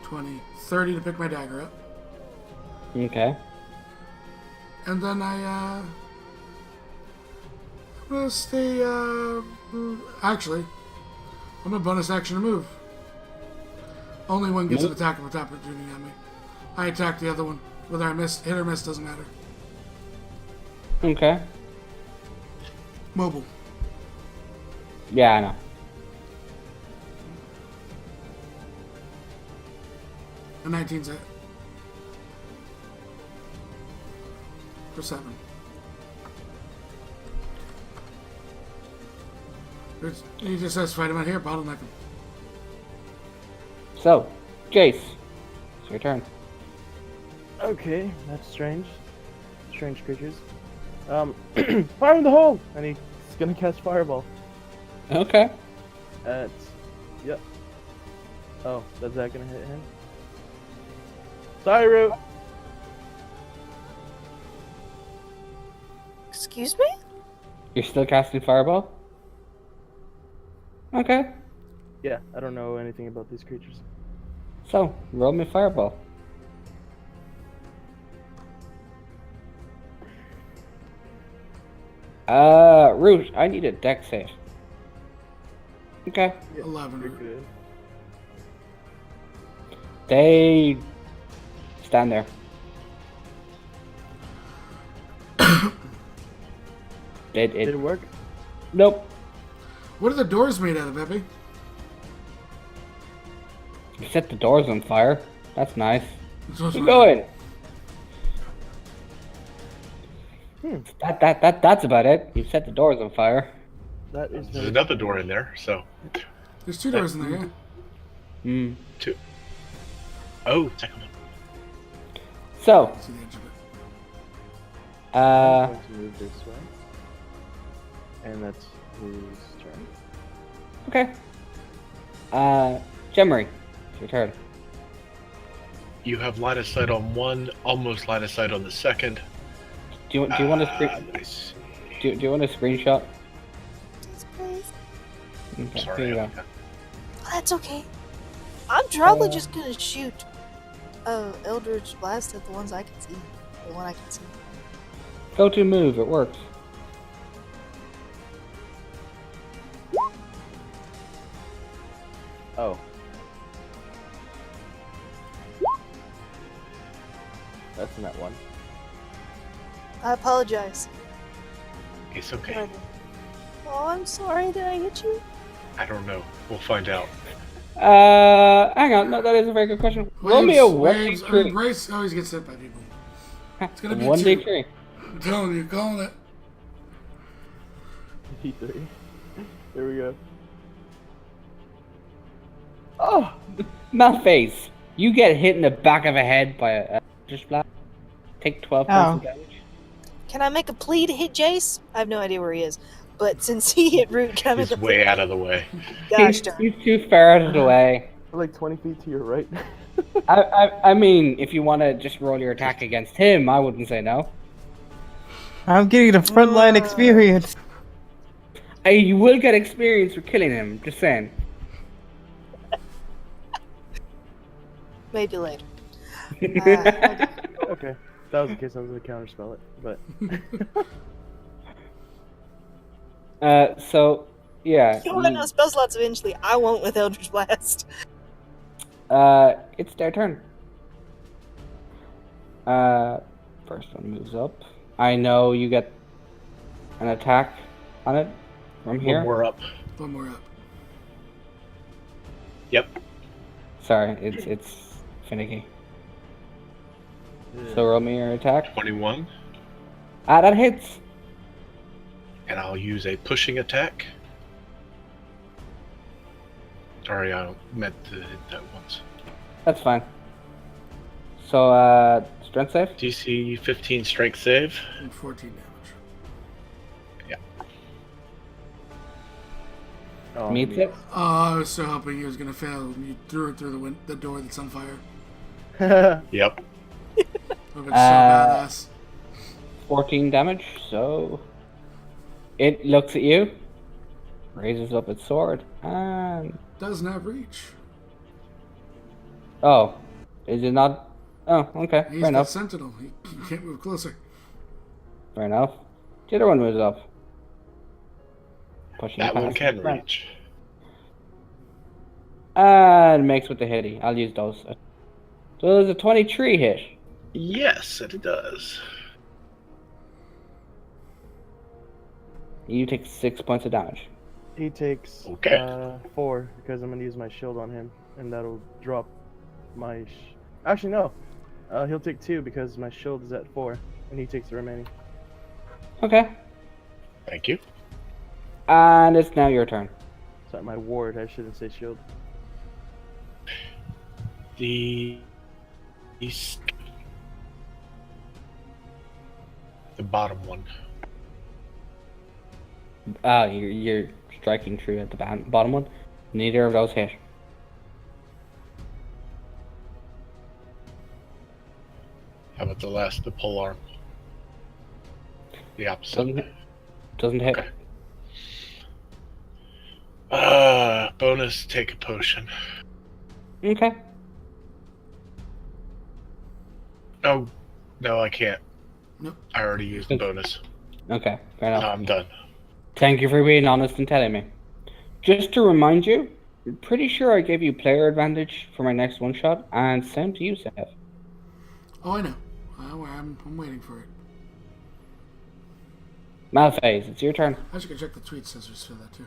20, 30 to pick my dagger up. Okay. And then I'm gonna stay, actually, I'm gonna bonus action to move. Only one gets an attack with opportunity on me. I attack the other one. Whether I hit or miss doesn't matter. Okay. Mobile. Yeah, I know. A 19's it. For 7. He just says fight him out here, bottleneck him. So, Jace, it's your turn. Okay, that's strange. Strange creatures. Fire in the hole! And he's gonna cast Fireball. Okay. Yep. Oh, is that gonna hit him? Sorry, Root! Excuse me? You're still casting Fireball? Okay. Yeah, I don't know anything about these creatures. So, roll me Fireball. Root, I need a dex save. Okay. 11. You're good. They stand there. Did it work? Nope. What are the doors made out of, Epi? You set the doors on fire. That's nice. So Keep going. That's about it. You set the doors on fire. That is There's another door in there, so. There's 2 doors in there, yeah. Hmm. 2. Oh, second one. So, See the edge of it. I'm going to move this way. And that's his turn. okay. Jemery, it's your turn. You have line of sight on one, almost line of sight on the second. Do you want to Nice. do you want a screenshot? Yes, please. Okay, Sorry. here you go. Oh, that's okay. I'm probably just gonna shoot Eldritch Blast at the ones I can see. The one I can see. Go to move. It works. Oh. That's not one. I apologize. It's okay. Oh, I'm sorry. Did I hit you? I don't know. We'll find out. Hang on. No, that is a very good question. Roll me a 1d3. Bryce always gets hit by people. It's gonna be 1d3. I'm telling you, calling it. D3. There we go. Oh! Malface, you get hit in the back of a head by a just blast. Take 12 points of damage. Can I make a plea to hit Jace? I have no idea where he is. But since he hit Root, can I make He's a plea? way out of the way. Gosh darn. He's too far out of the way. We're like 20 feet to your right. I mean, if you want to just roll your attack against him, I wouldn't say no. I'm getting the frontline experience. You will get experience for killing him. Just saying. Maybe later. Okay. If that was the case, I was going to counterspell it. But So, yeah. You want to know spell slots eventually. I won't with Eldritch Blast. It's their turn. First one moves up. I know you get an attack on it from here. One more up. One more up. Yep. Sorry, it's finicky. So roll me your attack. 21. That hits. And I'll use a pushing attack. Sorry, I meant to hit that once. That's fine. So, strength save? DC 15 strength save. And 14 damage. oh, Meets yeah. it. Oh, I was so hoping he was gonna fail. And you threw it through the door that's on fire. Yep. Would have been so badass. 14 damage, so... It looks at you, raises up its sword, and... Does not reach. Oh, is it not? Oh, okay, He's fair the enough. sentinel. He can't move closer. Fair enough. The other one moves up. Pushing That one past can its friend. reach. And makes with the hitty. I'll use those. So there's a 23 hit. Yes, it does. You take 6 points of damage. He takes Okay. 4 because I'm going to use my shield on him, and that'll drop my Actually, no. He'll take 2 because my shield is at 4, and he takes the remaining. Okay. Thank you. And it's now your turn. Sorry, my ward. I shouldn't say shield. The east, the bottom one. You're striking true at the bottom one. Neither of those hit. How about the pole arm? The opposite. Doesn't hit. Okay. Bonus, take a potion. Okay. Oh, no, I can't. Nope. I already used the bonus. Okay, fair No, enough. I'm done. Thank you for being honest and telling me. Just to remind you, I'm pretty sure I gave you player advantage for my next one shot, and same to you, Seth. Oh, I know. I'm waiting for it. Malphase, it's your turn. I should go check the tweet scissors for that too.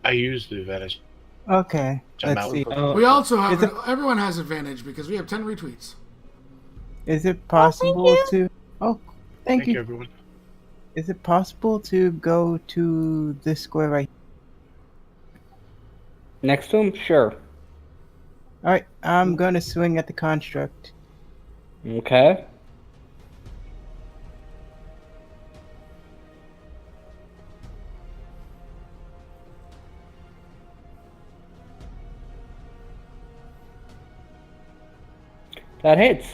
I used the advantage. Okay, I'm let's out. see. We also have Is it- everyone has advantage because we have 10 retweets. Is it possible to? Oh, thank Thank you, you. everyone. Is it possible to go to this square right? Next to him? Sure. All right, I'm gonna swing at the construct. Okay. That hits.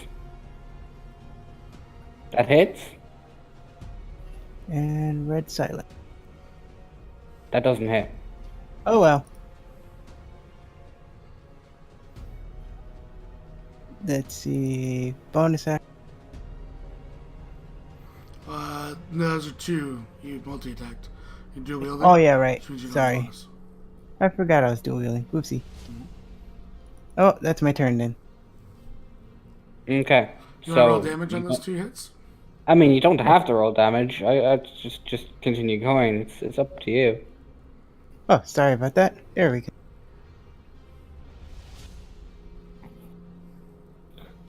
That hits. And red silent. That doesn't hit. Oh well. Let's see. Bonus action. No, those are 2. You multi-attacked. You dual wielding. Oh yeah, right. which means you don't Sorry, bonus. I forgot I was dual wielding. Oopsie. Oh, that's my turn then. Okay. You So want to roll damage on those 2 hits? I mean, you don't have to roll damage. I just continue going. It's up to you. Oh, sorry about that. There we go.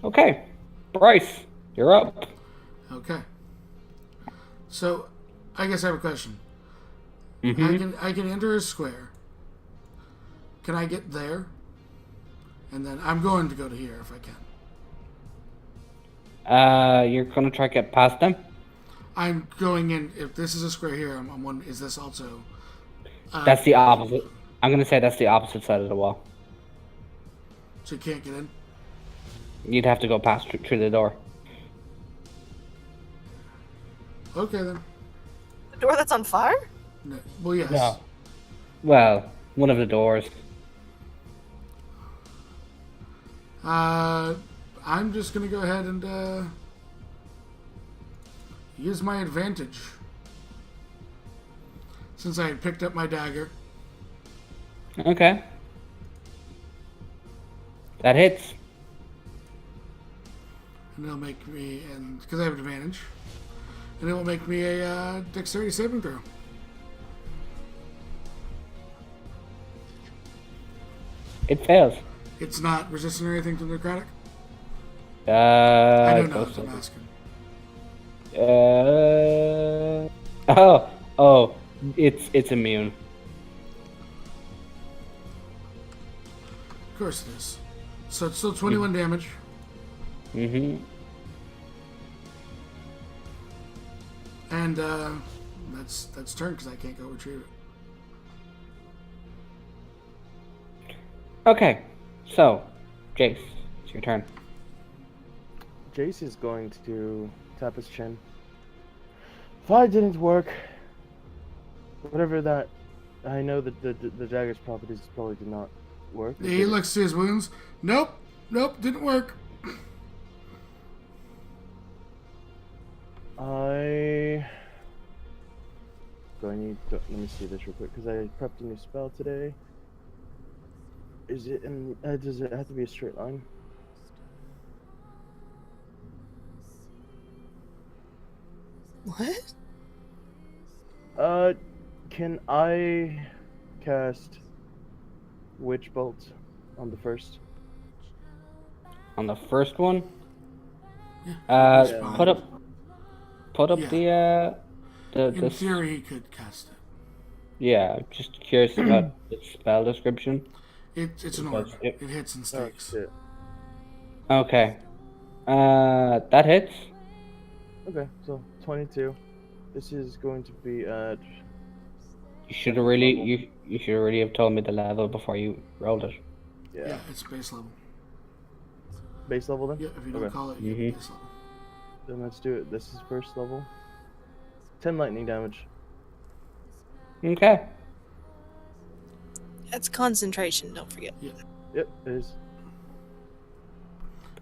Okay, Bryce, you're up. Okay. So, I guess I have a question. Mm-hmm. I can enter a square. Can I get there? And then I'm going to go to here if I can. You're gonna try to get past them. I'm going in. If this is a square here, I'm wondering, is this also? That's the opposite. I'm gonna say that's the opposite side of the wall. So you can't get in. You'd have to go past through the door. Okay then. The door that's on fire? No. Well, yes. No. Well, one of the doors. I'm just gonna go ahead and use my advantage. Since I had picked up my dagger. Okay. That hits. And it'll make me, and because I have advantage, and it will make me a dexterity saving throw. It fails. It's not resistant or anything to necrotic? I I don't know guess if so. I'm asking. Oh, it's immune. Of course it is. So it's still 21 damage. Mm-hmm. And that's turn because I can't go retrieve it. Okay, so, Jace, it's your turn. Jace is going to tap his chin. If I didn't work, whatever that, I know that the dagger's properties probably did not work. He looks to his wounds. Nope, didn't work. Let me see this real quick because I prepped a new spell today. Is it in? Does it have to be a straight line? What? Can I cast Witch Bolt on the first? on the first one. Yeah, Yeah. Put up Yeah. the In theory, he could cast it. Yeah, just curious about the spell description. It's an orb. Because It hits and Oh stakes. shit. Okay. That hits. Okay, so 22. This is going to be at You should have you should really have told me the level before you rolled it. Yeah, it's base level. Base level then. Yeah, if you don't Okay. call it, you Mhm. base level. Then let's do it. This is first level. 10 lightning damage. Okay. That's concentration, don't forget. Yep, it is.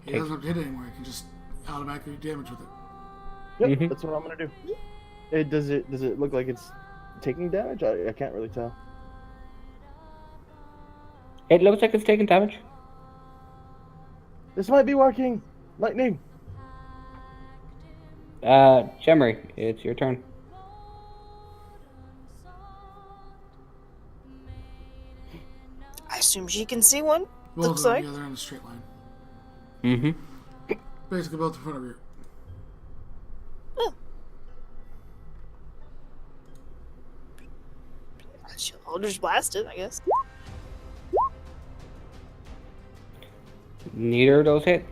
He doesn't have to hit it anymore. He can just automatically damage with it. Yep, Mhm. that's what I'm gonna do. Does it look like it's taking damage? I can't really tell. It looks like it's taking damage. This might be working. Lightning. Jemry, it's your turn. I assume she can see one. Both Looks of them, like. yeah, they're in a straight line. Mm-hmm. Basically, both in front of you. I'll just blast it, I guess. Neither of those hit.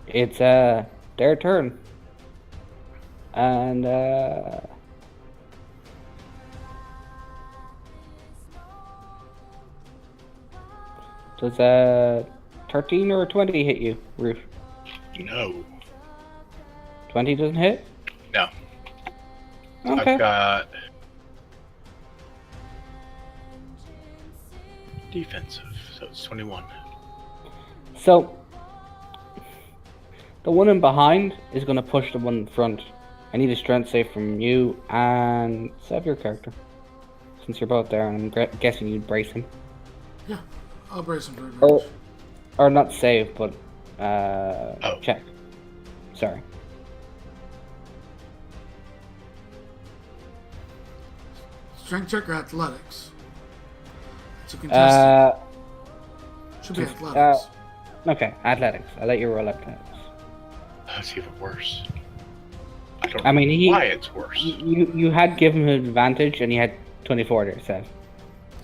It's their turn. And does 13 or 20 hit you, Ruth? No. 20 doesn't hit? No. Okay. I've got defensive, so it's 21. So the one in behind is going to push the one in front. I need a strength save from you and save your character. Since you're both there, and I'm guessing you'd brace him. Yeah, I'll brace him for advantage. Or not save, but check. Sorry. Strength check or athletics? It's a contested. Should be athletics. Okay, athletics. I'll let you roll athletics. That's even worse. I don't I mean, know he- why it's worse. You had given him advantage, and he had 24 there, Seth.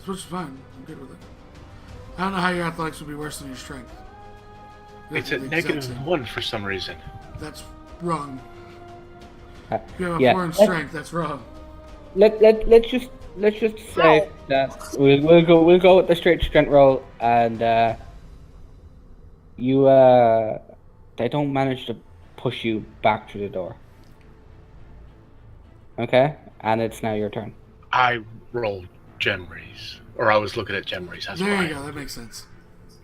Which is fine. I'm good with it. I don't know how your athletics would be worse than your strength. It's They're at the exact same. -1 for some reason. That's wrong. Uh, If you have a yeah. 4 in strength, that's wrong. Let's just say that we'll go with the straight strength roll, and they don't manage to push you back through the door. Okay, and it's now your turn. I rolled Gemries. Or I was looking at Gemries, that's There why. you go. That makes sense.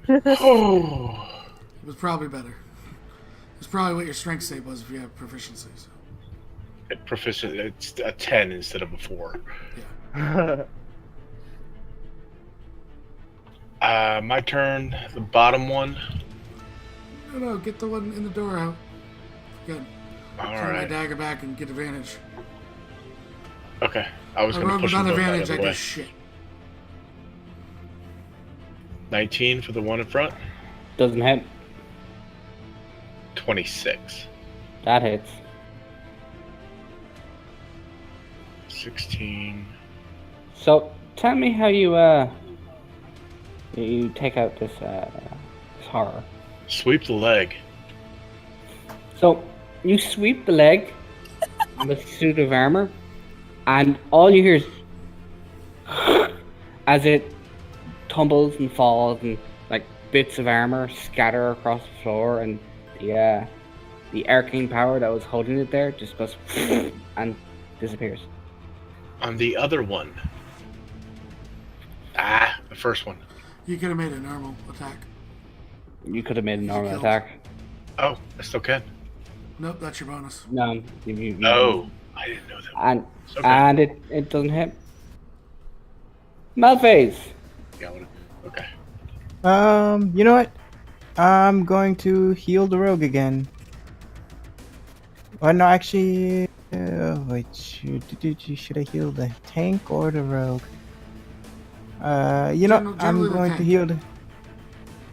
Oh. It was probably better. It's probably what your strength save was if you have proficiency. So. Proficient, it's a 10 instead of a 4. My turn, the bottom one. No, get the one in the door out. Good. Throw my Alright. dagger back and get advantage. Okay. I was I going to rolled push them without both out advantage, of I the way. do shit. 19 for the one in front. Doesn't hit. 26. That hits. 16. So tell me how you take out this horror. Sweep the leg. So you sweep the leg on the suit of armor, and all you hear is as it tumbles and falls, and like bits of armor scatter across the floor, and the arcane power that was holding it there just goes and disappears. On the other one. The first one. You could have made a normal attack. You could have made a normal Killed. attack. Oh, I still can. Nope, that's your bonus. No, Oh, I didn't know that. and It's okay. and it doesn't hit. Malphase. Yeah, okay. You know what? I'm going to heal the rogue again. Oh no, actually, wait. Should I heal the tank or the rogue? You know, Generally I'm the going to tank. heal the...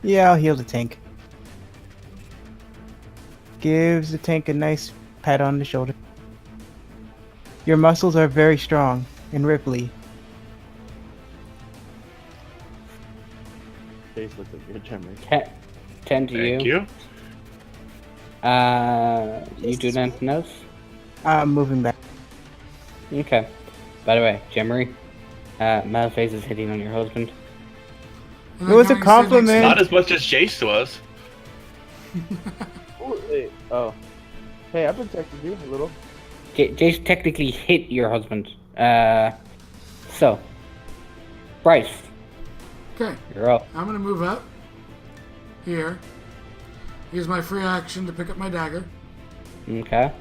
Yeah, I'll heal the tank. Gives the tank a nice pat on the shoulder. Your muscles are very strong and ripply. Face looks like you're Jimmy. 10 to Thank you. you. You doing anything else? I'm moving back. Okay. By the way, Jimmery, Malphase is hitting on your husband. And It then was a can I say next compliment. Not as much as Jace was. Oh, hey, oh. Hey, I protected you a little. Jace technically hit your husband. So, Bryce, Okay, you're up. I'm gonna move up here. Use my free action to pick up my dagger. Okay,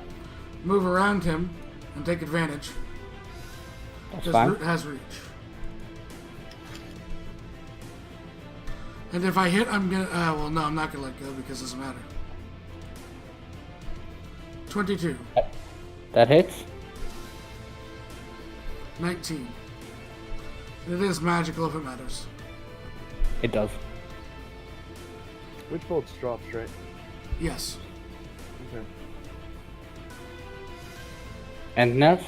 Move around him and take advantage. that's Because fine. Root has reach. And if I hit, I'm gonna. Well, no, I'm not gonna let go because it doesn't matter. 22, That hits. 19. It is magical if it matters. It does. Which bolts drops, right? Yes. Okay. Anything else?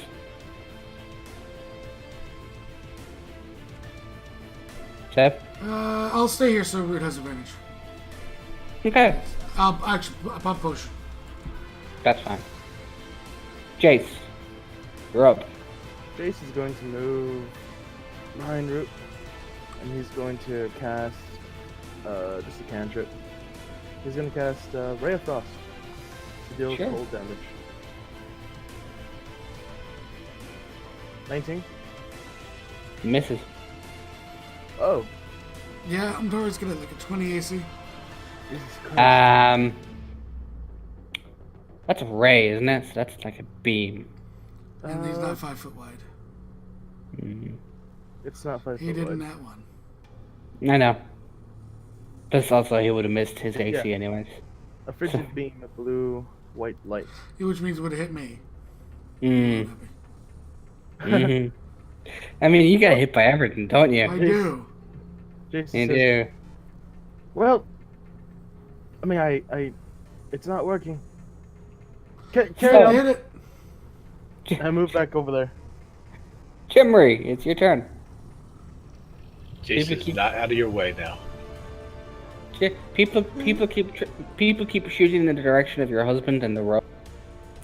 Seb? I'll stay here so Root has advantage. Okay, I'll actually pop potion. that's fine. Jace, you're up. Jace is going to move behind Root, and he's going to cast just a cantrip. He's going to cast Ray of Frost to deal Sure. cold damage. 19. Misses. Oh, Yeah, I'm always good at like a 20 AC. Jesus Christ. That's a ray, isn't it? So that's like a beam. And he's not 5 foot wide. It's not 5 He foot did in wide. that one. I know. Plus, also, he would have missed his AC Yeah. anyways. A frigid beam of blue, white light. Which means it would have hit me. Mm. hmm I mean, you get hit by everything, don't you? I do. Jason You says, do. well, I mean, I, it's not working. Carry Can't on. hit it. I move back over there. Chimmery, it's your turn. Jace People is keep- not out of your way now. People keep shooting in the direction of your husband and the rope.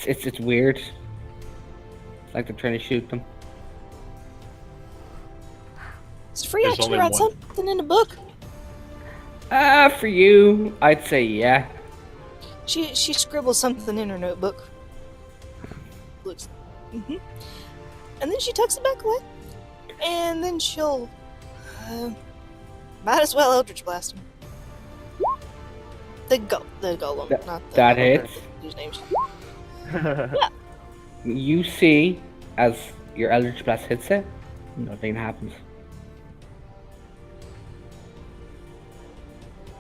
It's weird. It's like they're trying to shoot them. It's free There's action only to write one. something in the book. For you, I'd say yeah. She scribbles something in her notebook. Looks. And then she tucks it back away. And then she'll. Might as well Eldritch Blast him. The golem, not the. That hits. Whose name's. You see, as your Eldritch Blast hits it, nothing happens.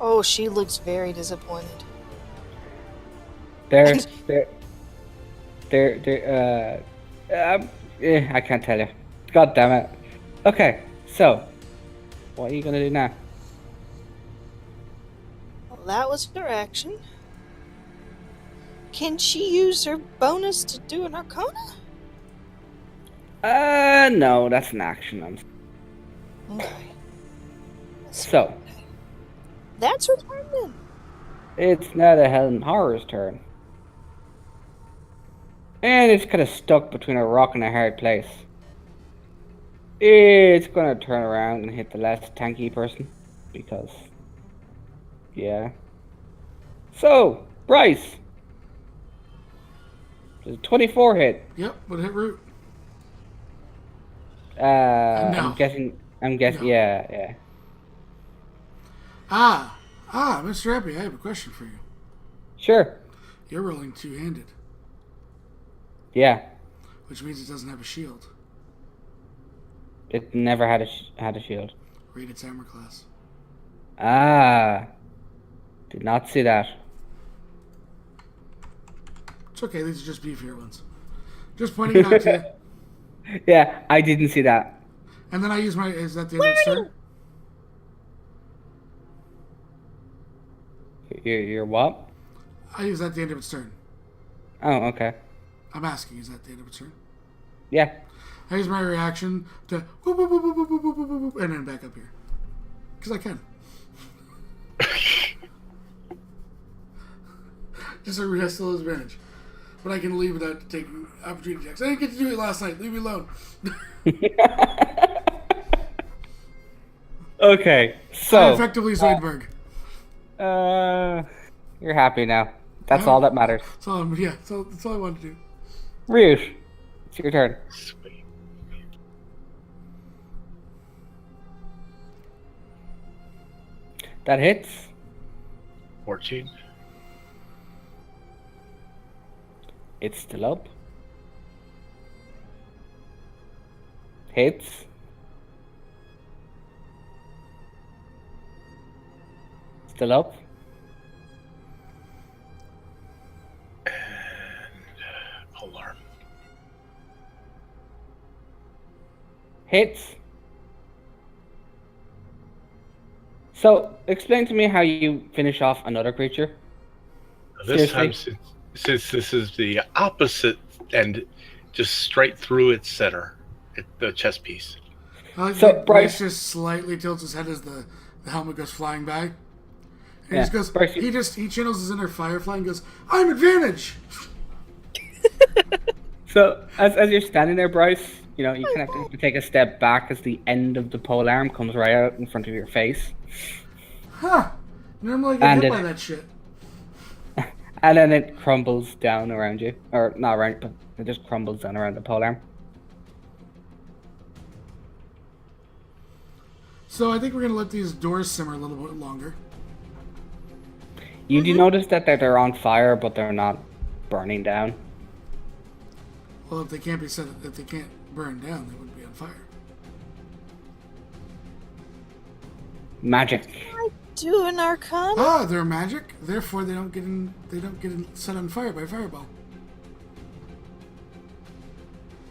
Oh, she looks very disappointed. I can't tell you. God damn it. Okay, so, what are you gonna do now? Well, that was her action. Can she use her bonus to do an Arcana? No, that's an action. Okay. So, That's her turn then. it's now the Helen Horror's turn. And it's kind of stuck between a rock and a hard place. It's gonna turn around and hit the less tanky person. Because, yeah. So, Bryce! Does a 24 hit? Yep, would hit Root. No. I'm guessing, No. yeah. Mr. Happy, I have a question for you. Sure. You're rolling two-handed, Yeah. which means it doesn't have a shield. It never had a shield. Read its armor class. Did not see that. It's okay, these are just beefier ones. Just pointing it out to you. Yeah, I didn't see that. And then I use my. Is that the end of its turn? You're what? I use that at the end of its turn. Oh, okay. I'm asking, is that the end of its turn? Yeah. I use my reaction to whoop, whoop, whoop, whoop, whoop, whoop, whoop, whoop, and then back up here. Because I can. Just a wrestle advantage. But I can leave without taking opportunity checks. I didn't get to do it last night. Leave me alone. Okay, I so effectively Zoidberg. you're happy now. That's all that matters. That's all, that's all I wanted to do. Ryush, it's your turn. Sweet. That hits. 14. It's still up. Hits. Still up. And alarm. Hits. So, explain to me how you finish off another creature. This time, Seriously? since this is the opposite end, just straight through its center, the chest piece. I like So, that Bryce Bryce- just slightly tilts his head as the helmet goes flying by. And he Yeah, just goes, Bryce, he channels his inner Firefly and goes, I'm advantage! So, as you're standing there, Bryce, you know, you kind of have to take a step back as the end of the pole arm comes right out in front of your face. Huh. Normally I get And hit it- by that shit. And then it crumbles down around you. Or, not around, but it just crumbles down around the pole arm. So I think we're going to let these doors simmer a little bit longer. You do notice that they're on fire, but they're not burning down. Well, if they can't burn down, they wouldn't be on fire. Magic. Do an arcana? Ah, they're magic, therefore they don't get set on fire by fireball.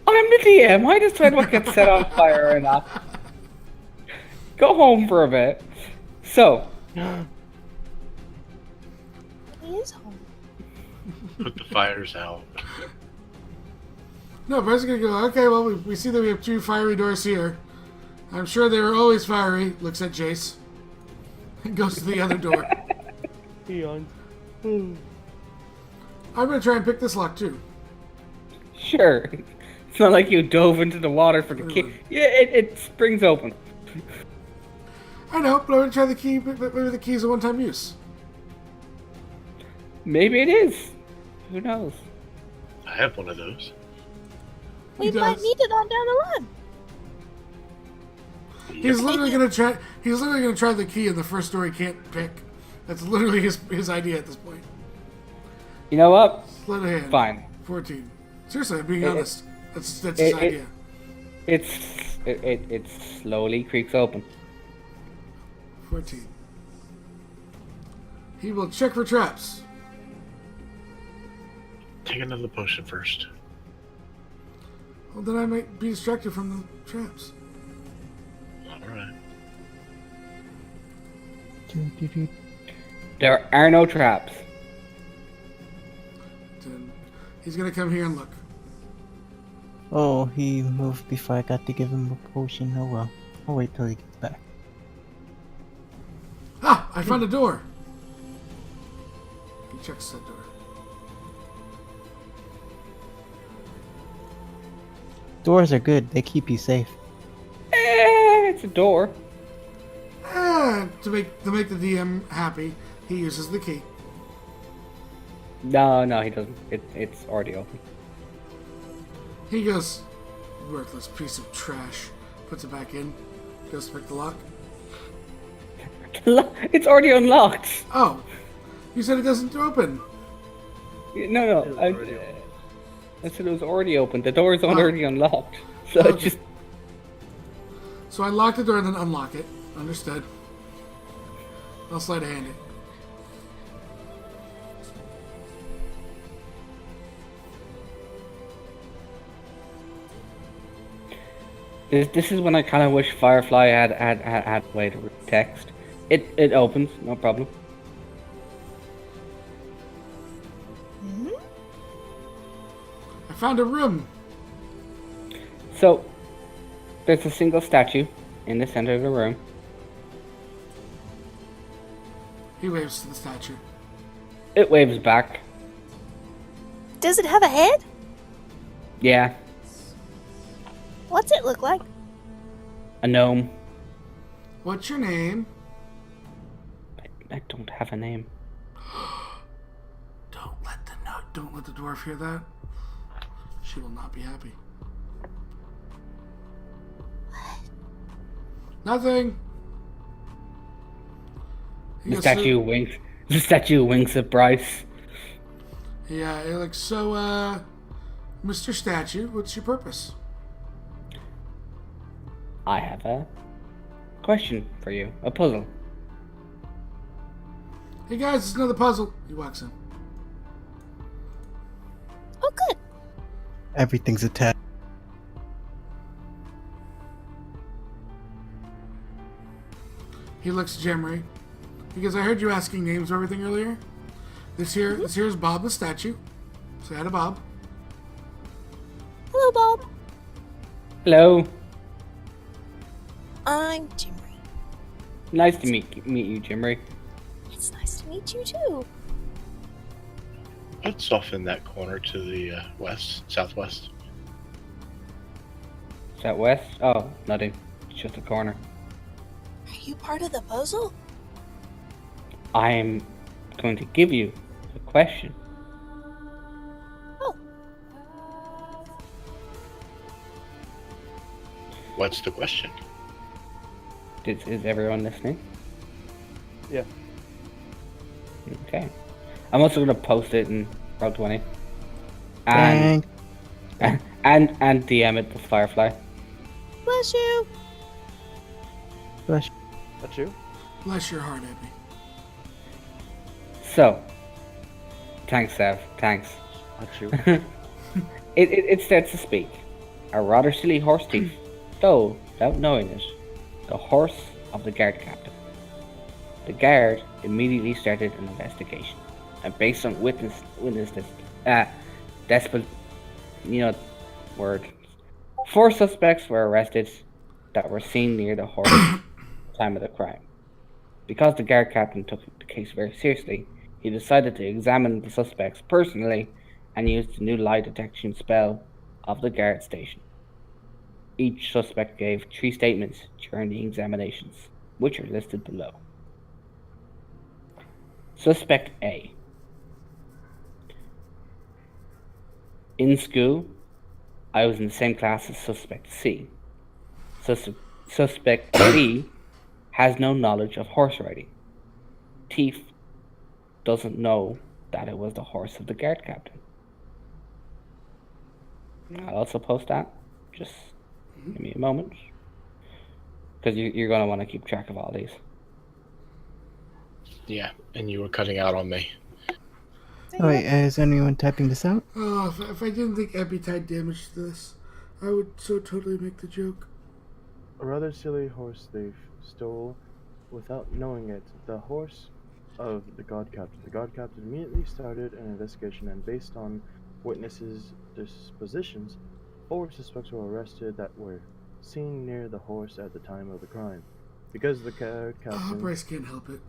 I'm the DM. I decide what gets set on fire or not. Go home for a bit. So, He is home. Put the fires out. No, Bryce is gonna go, okay, well, we see that we have 2 fiery doors here. I'm sure they were always fiery. Looks at Jace. And goes to the other door. He yawns. I'm gonna try and pick this lock too. sure. It's not like you dove into the water for the key. Yeah, it springs open. I know, but I'm gonna try the key, but maybe the key's a one-time use. Maybe it is. Who knows? I have one of those. We He might does. need it on down the line. He's literally gonna try. He's literally gonna try the key in the first door he can't pick. That's literally his idea at this point. You know what? Sleight of hand. Fine. 14. Seriously, I'm being It- honest. That's his idea. It slowly creaks open. 14. He will check for traps. Take another potion first. Well, then I might be distracted from the traps. Alright. There are no traps. Then he's gonna come here and look. Oh, he moved before I got to give him a potion. Oh well. I'll wait till he gets back. Ah! I found a door! He checks that door. Doors are good. They keep you safe. It's a door. To make the DM happy, he uses the key. No, he doesn't. It's already open. He goes, worthless piece of trash. Puts it back in. Goes to pick the lock. It's already unlocked. Oh! You said it doesn't open. No. I said it was already open. The door is already unlocked. So Okay. it's just So I lock the door and then unlock it. Understood. I'll sleight of hand it. This is when I kind of wish Firefly had a way to read text. It opens, no problem. I found a room. So there's a single statue in the center of the room. He waves to the statue. It waves back. Does it have a head? Yeah, What's it look like? a gnome. What's your name? I don't have a name. Don't let the dwarf hear that. She will not be happy. Nothing. The statue winks. The statue winks at Bryce. Yeah, like, so, Mr. Statue, what's your purpose? I have a question for you. A puzzle. Hey guys, it's another puzzle. He walks in. Oh, good. Everything's a test. He looks at Jemry. Because I heard you asking names of everything earlier. This here is Bob the statue. Say hi to Bob. Hello, Bob. Hello. I'm Jimmy. Nice to meet you, Jimry. It's nice to meet you too. What's off in that corner to the southwest? Is that west? Oh, nothing. It's just a corner. Are you part of the puzzle? I'm going to give you a question. Oh, What's the question? Is everyone listening? Yeah. Okay. I'm also gonna post it in Roll20. And Dang. and DM it to Firefly. bless you. Bless you. That's you? Bless your heart, Abby. So, thanks, Sev. Thanks. That's you. It starts to speak. A rather silly horse thief, though, without knowing it, the horse of the guard captain. The guard immediately started an investigation, and based on witness desperate, word. 4 suspects were arrested that were seen near the horse at the time of the crime. Because the guard captain took the case very seriously, he decided to examine the suspects personally and used the new lie detection spell of the guard station. Each suspect gave 3 statements during the examinations, which are listed below. Suspect A. In school, I was in the same class as Suspect C. Suspect B has no knowledge of horse riding. Thief doesn't know that it was the horse of the guard captain. I'll also post that. Just give me a moment. Because you're going to want to keep track of all these. Yeah, and you were cutting out on me. Oh, wait, is anyone typing this out? Oh, if I didn't think Abby tied damage to this, I would so totally make the joke. A rather silly horse thief stole, without knowing it, the horse of the god captain. The god captain immediately started an investigation, and based on witnesses' dispositions, 4 suspects were arrested that were seen near the horse at the time of the crime. Because the guard Oh, captain... Bryce can't help it.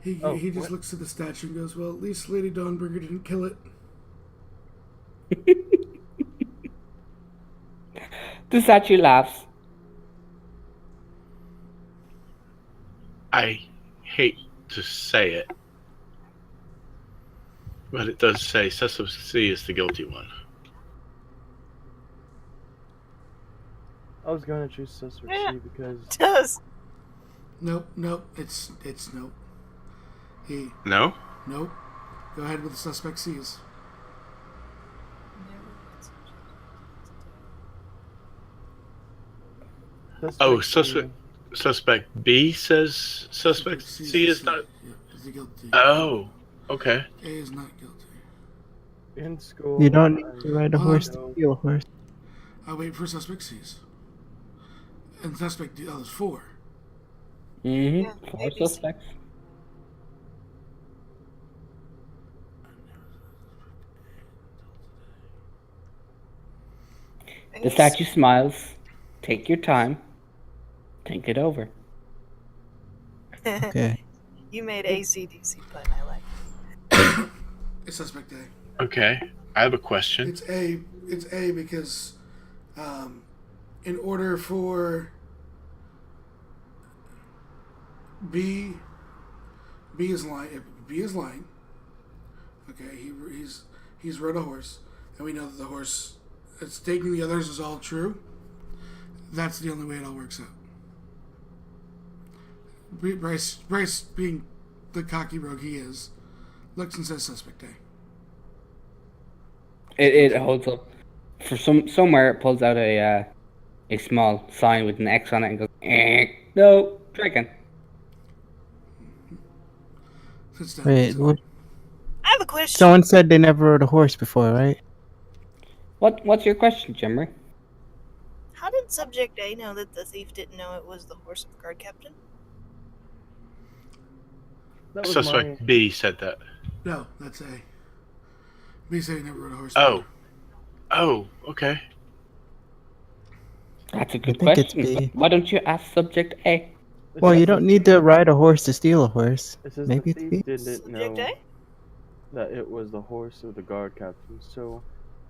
He just what? looks at the statue and goes, well, at least Lady Dawnbringer didn't kill it. The statue laughs. I hate to say it, but it does say Suspect C is the guilty one. I was going to choose suspect C because... Does. Nope, it's nope. No? Nope. Go ahead with the suspect C's. Suspect B says Suspect C is not. Yeah, is he guilty? Oh, okay. A is not guilty. In school... You don't need to ride a Hold horse on. to steal a horse. I'll wait for suspect C's. And suspect D, there's 4. Mm-hmm. Yeah, 4 ABC. suspects. The statue smiles. Take your time. Think it over. Okay. You made ACDC pun. I like it. It's suspect A. Okay, I have a question. It's A. It's A because, in order for B is lying. B is lying. Okay, he's rode a horse, and we know that the horse. It's taking the others is all true. That's the only way it all works out. Bryce, being the cocky rogue he is, looks and says suspect A. It holds up. For somewhere it pulls out a small sign with an X on it and goes, no, try again. Sits down. Wait, what? I have a question. Someone said they never rode a horse before, right? What's your question, Jimmy? How did Subject A know that the thief didn't know it was the horse of the guard captain? That was Suspect B said that. No, that's A. B said he never rode a horse. Oh. Oh, okay. That's a good think it's question. B. Why don't you ask subject A? Well, you don't need to ride a horse to steal a horse. It says Maybe the it's thief B. didn't know Subject A? that it was the horse of the guard captain. So,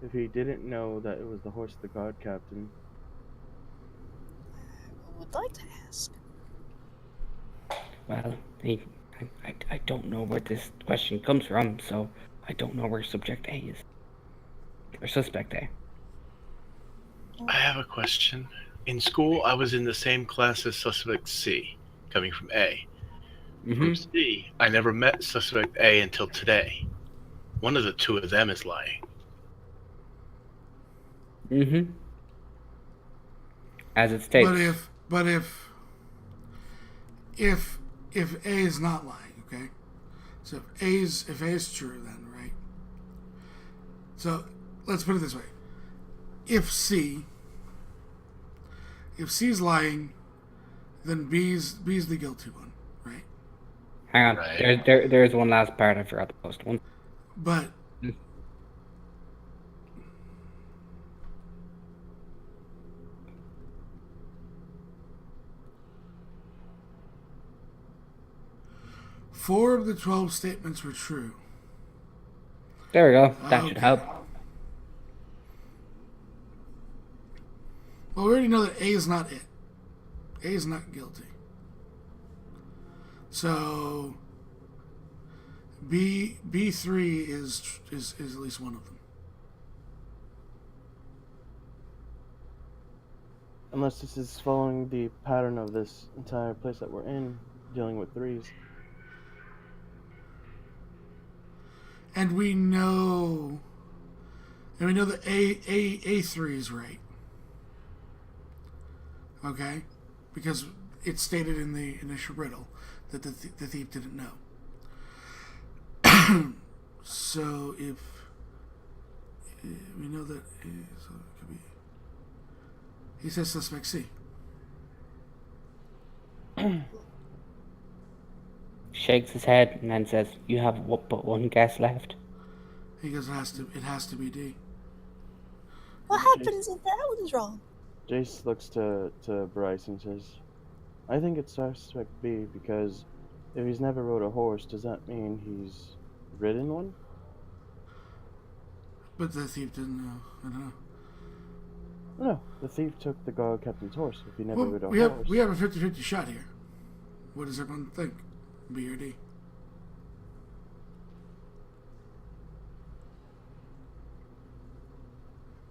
if he didn't know that it was the horse of the guard captain, I would like to ask. Well, I don't know where this question comes from, so I don't know where subject A is. Or suspect A. I have a question. In school, I was in the same class as suspect C, coming from A. From C, I never met suspect A until today. One of the two of them is lying. Mm-hmm. As it states. But if A is not lying, okay? So if A is true, then right. So let's put it this way: if C's lying, then B's the guilty one, right? Hang on. Right. There's one last part I forgot to post. One. But four of the 12 statements were true. There we go. That should Okay. help. Well, we already know that A is not it. A is not guilty. So B3 is at least one of them. unless this is following the pattern of this entire place that we're in, dealing with threes. And we know that A3 is right. Okay? Because it's stated in the initial riddle that the thief didn't know. So if we know that, so it could be. He says suspect C. Shakes his head and then says, "You have but one guess left." He goes, it has to be D. What happens if that one's wrong? Jace looks to Bryce and says, I think it's suspect B because if he's never rode a horse, does that mean he's ridden one? But the thief didn't know. I don't know. No, the thief took the guard captain's horse if he never Well, rode a we horse. have a 50-50 shot here. What does everyone think? B or D?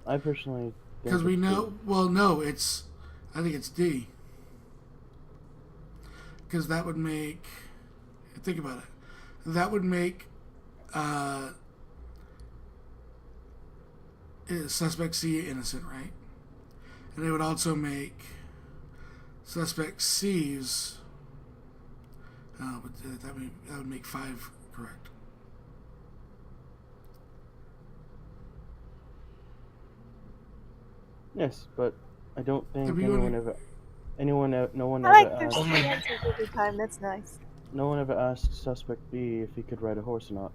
I personally think Because we it's know. B. Well, no, I think it's D. Because that would make. Think about it. That would make suspect C innocent, right? And it would also make suspect C's. But that would make 5 correct. Yes, but I don't think If you anyone wanna- ever. No one I ever like there's asked. three answers every time. That's nice. No one ever asked suspect B if he could ride a horse or not.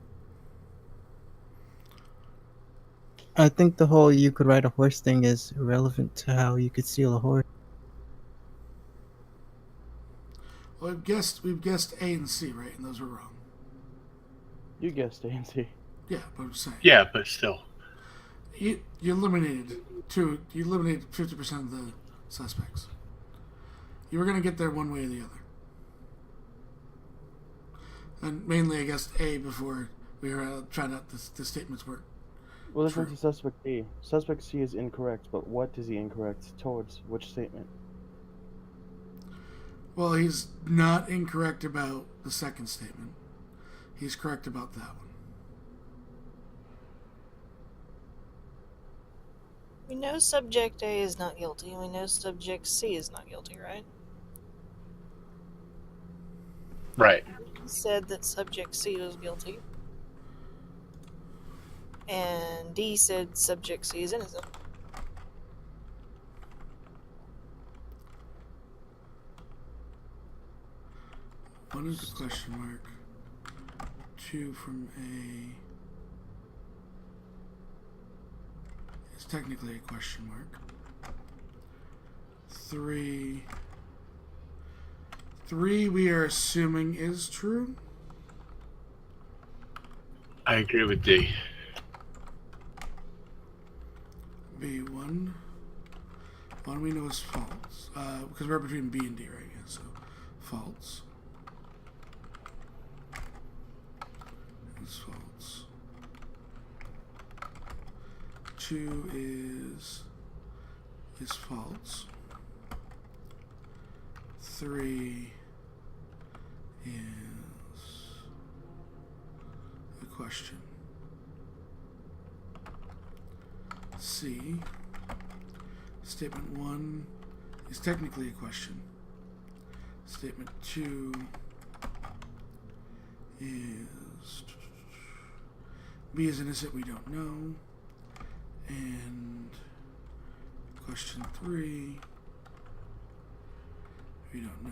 I think the whole you could ride a horse thing is irrelevant to how you could steal a horse. Well, we've guessed A and C, right? And those were wrong. You guessed A and C. Yeah, but I'm just saying. Yeah, but still. You eliminated 50% of the suspects. You were going to get there one way or the other. And mainly, I guess, A before we were trying out the statements were. Well, this True. one's suspect B. Suspect C is incorrect, but what is he incorrect towards? Which statement? Well, he's not incorrect about the second statement. He's correct about that one. We know subject A is not guilty, and we know subject C is not guilty, right? Right. He said that subject C was guilty. And D said subject C is innocent. One is a question mark. 2 from A is technically a question mark. 3 we are assuming is true. I agree with D. B1. One we know is false. Because we're between B and D right now, so false. It's false. 2 is false. 3 is a question. C. Statement 1 is technically a question. Statement 2 is B is innocent, we don't know. And question 3, we don't know.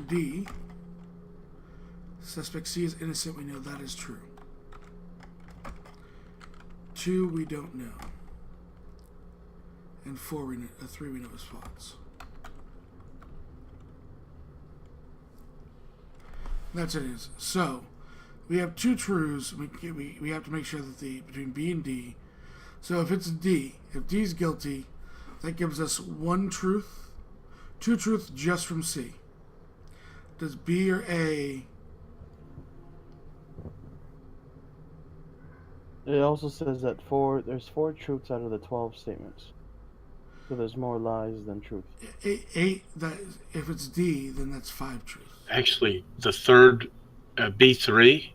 D, suspect C is innocent, we know that is true. 2, we don't know. And 3 we know is false. That's what it is. So, we have 2 truths. We have to make sure that between B and D. So if it's D, if D is guilty, that gives us 1 truth, 2 truths just from C. Does B or A? It also says that there's 4 truths out of the 12 statements. So there's more lies than truth. If it's D, then that's 5 truths. Actually, the third, B3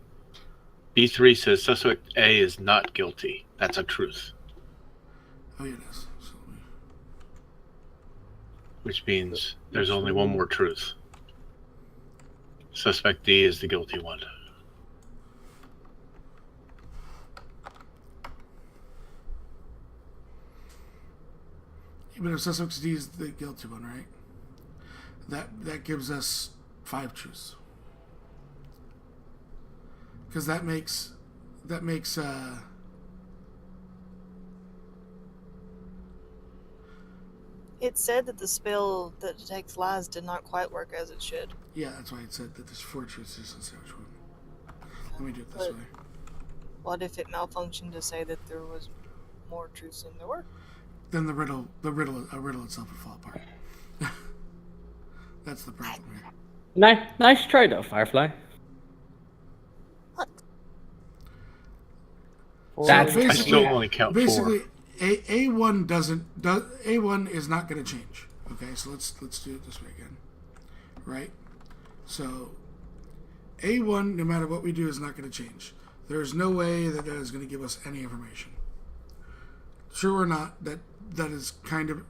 says suspect A is not guilty. That's a truth. Oh, yeah, it is. So, Which means there's only one more truth. Suspect D is the guilty one. But if suspect D is the guilty one, right? That gives us 5 truths. Because that makes It said that the spell that detects lies did not quite work as it should. yeah, that's why it said that there's 4 truths. Just say which one. Let me do it this But way. what if it malfunctioned to say that there was more truths than there were? Then a riddle itself would fall apart. That's the problem here. Nice try though, Firefly. That's I still only count 4. Basically, A1 is not going to change. Okay, so let's do it this way again, right? So A1, no matter what we do, is not going to change. There is no way that is going to give us any information. True or not, that is kind of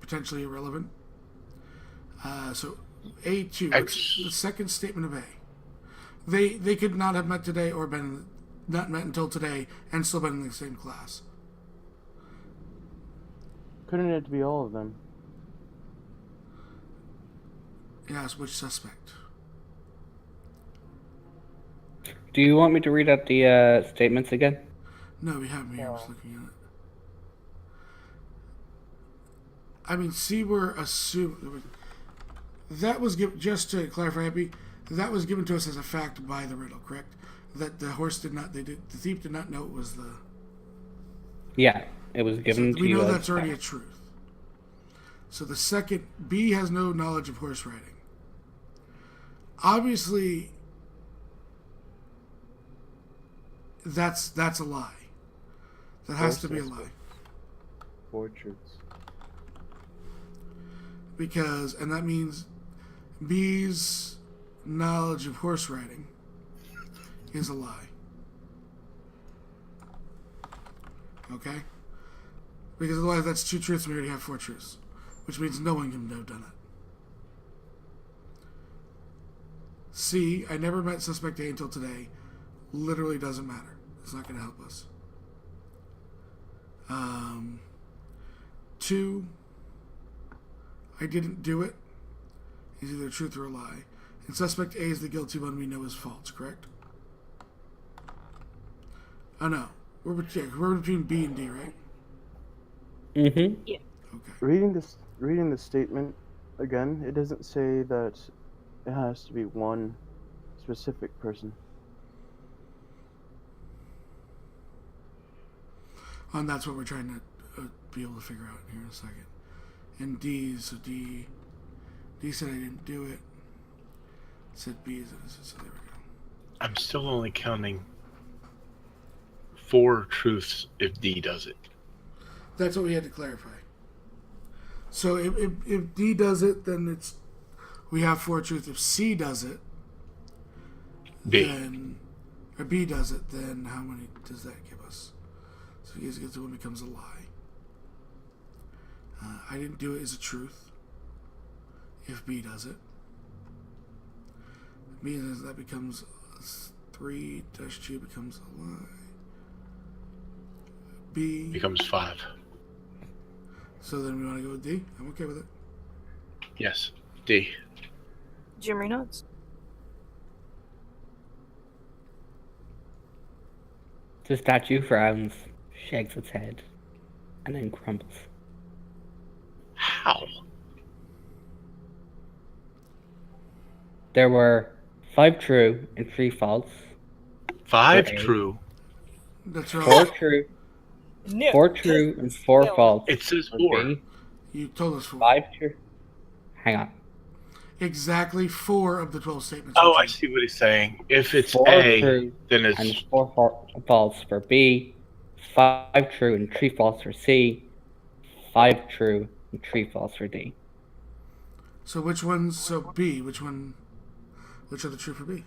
potentially irrelevant. So A2, it's the second statement of A. They could not have met today or not met until today and still been in the same class. Couldn't it be all of them? Yes, which suspect? Do you want me to read out the statements again? No, we have me here. I was looking at it. I mean, C were assumed. That was given, just to clarify, Happy, that was given to us as a fact by the riddle, correct? That the horse did not, the thief did not know it was the. Yeah, it was given So to we you know as that's already a truth. So the second, B has no knowledge of horse riding. Obviously, that's a lie. That has to be a lie. 4 truths. Because, and that means B's knowledge of horse riding is a lie. Okay? Because otherwise that's 2 truths and we already have 4 truths. Which means no one can have done it. C, I never met suspect A until today. Literally doesn't matter. It's not going to help us. 2, I didn't do it is either truth or a lie. And suspect A is the guilty one we know is false, correct? Oh no. We're between B and D, right? Mm-hmm. Yeah. Okay. Reading the statement again, it doesn't say that it has to be one specific person. And that's what we're trying to be able to figure out here in a second. And D, so D said I didn't do it. Said B is innocent, so there we go. I'm still only counting 4 truths if D does it. That's what we had to clarify. So if D does it, then we have 4 truths. If C does it, B. then or B does it, then how many does that give us? So he gets the one becomes a lie. I didn't do it is a truth. If B does it, means that becomes 3-2 becomes a lie. B Becomes 5. So then we want to go with D. I'm okay with it. Yes. D. Jimmy nods. The statue frowns, shakes its head, and then crumbles. How? There were 5 true and 3 false. 5 Okay. true. That's 4 right. true, No. 4 true and 4 No. false. It says for 4. B. You told us 4. 5 true. Hang on. Exactly 4 of the 12 statements. Oh, I see what he's saying. If it's 4 A, true then and it's 4 false for B. 5 true and 3 false for C. 5 true and 3 false for D. So which one's so B? Which are the true for B?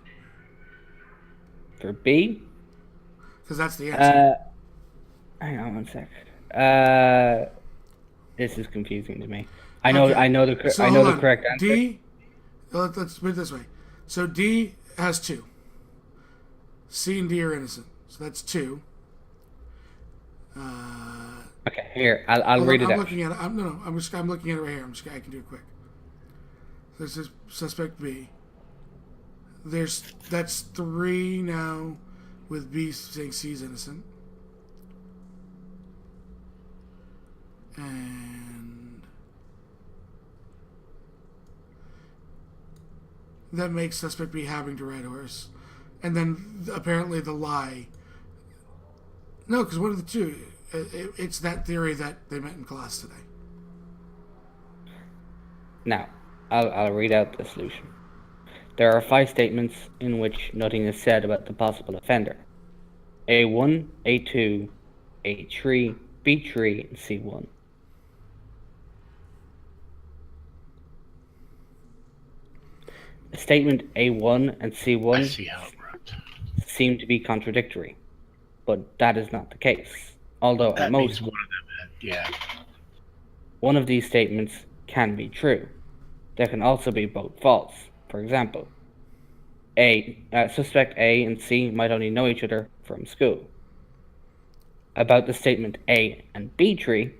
For B, Because that's the answer. hang on 1 sec. This is confusing to me. I know Okay. the So I know hold the on. correct answer. D. Let's put it this way. So D has 2. C and D are innocent. So that's 2. Okay, here I'll Hold read on, it I'm out. looking at it. I'm looking at it right here. I can do it quick. This is suspect B. That's 3 now, with B saying C's innocent, and that makes suspect B having to ride a horse, and then apparently the lie. No, because one of the two. It's that theory that they met in class today. Now, I'll read out the solution. There are 5 statements in which nothing is said about the possible offender. A1, A2, A3, B3, and C1. Statement A1 and I C1 see how it worked. seem to be contradictory, but that is not the case. Although That at means most, one of them had, yeah. one of these statements can be true. There can also be both false. For example, suspect A and C might only know each other from school. About the statement A2 and B3,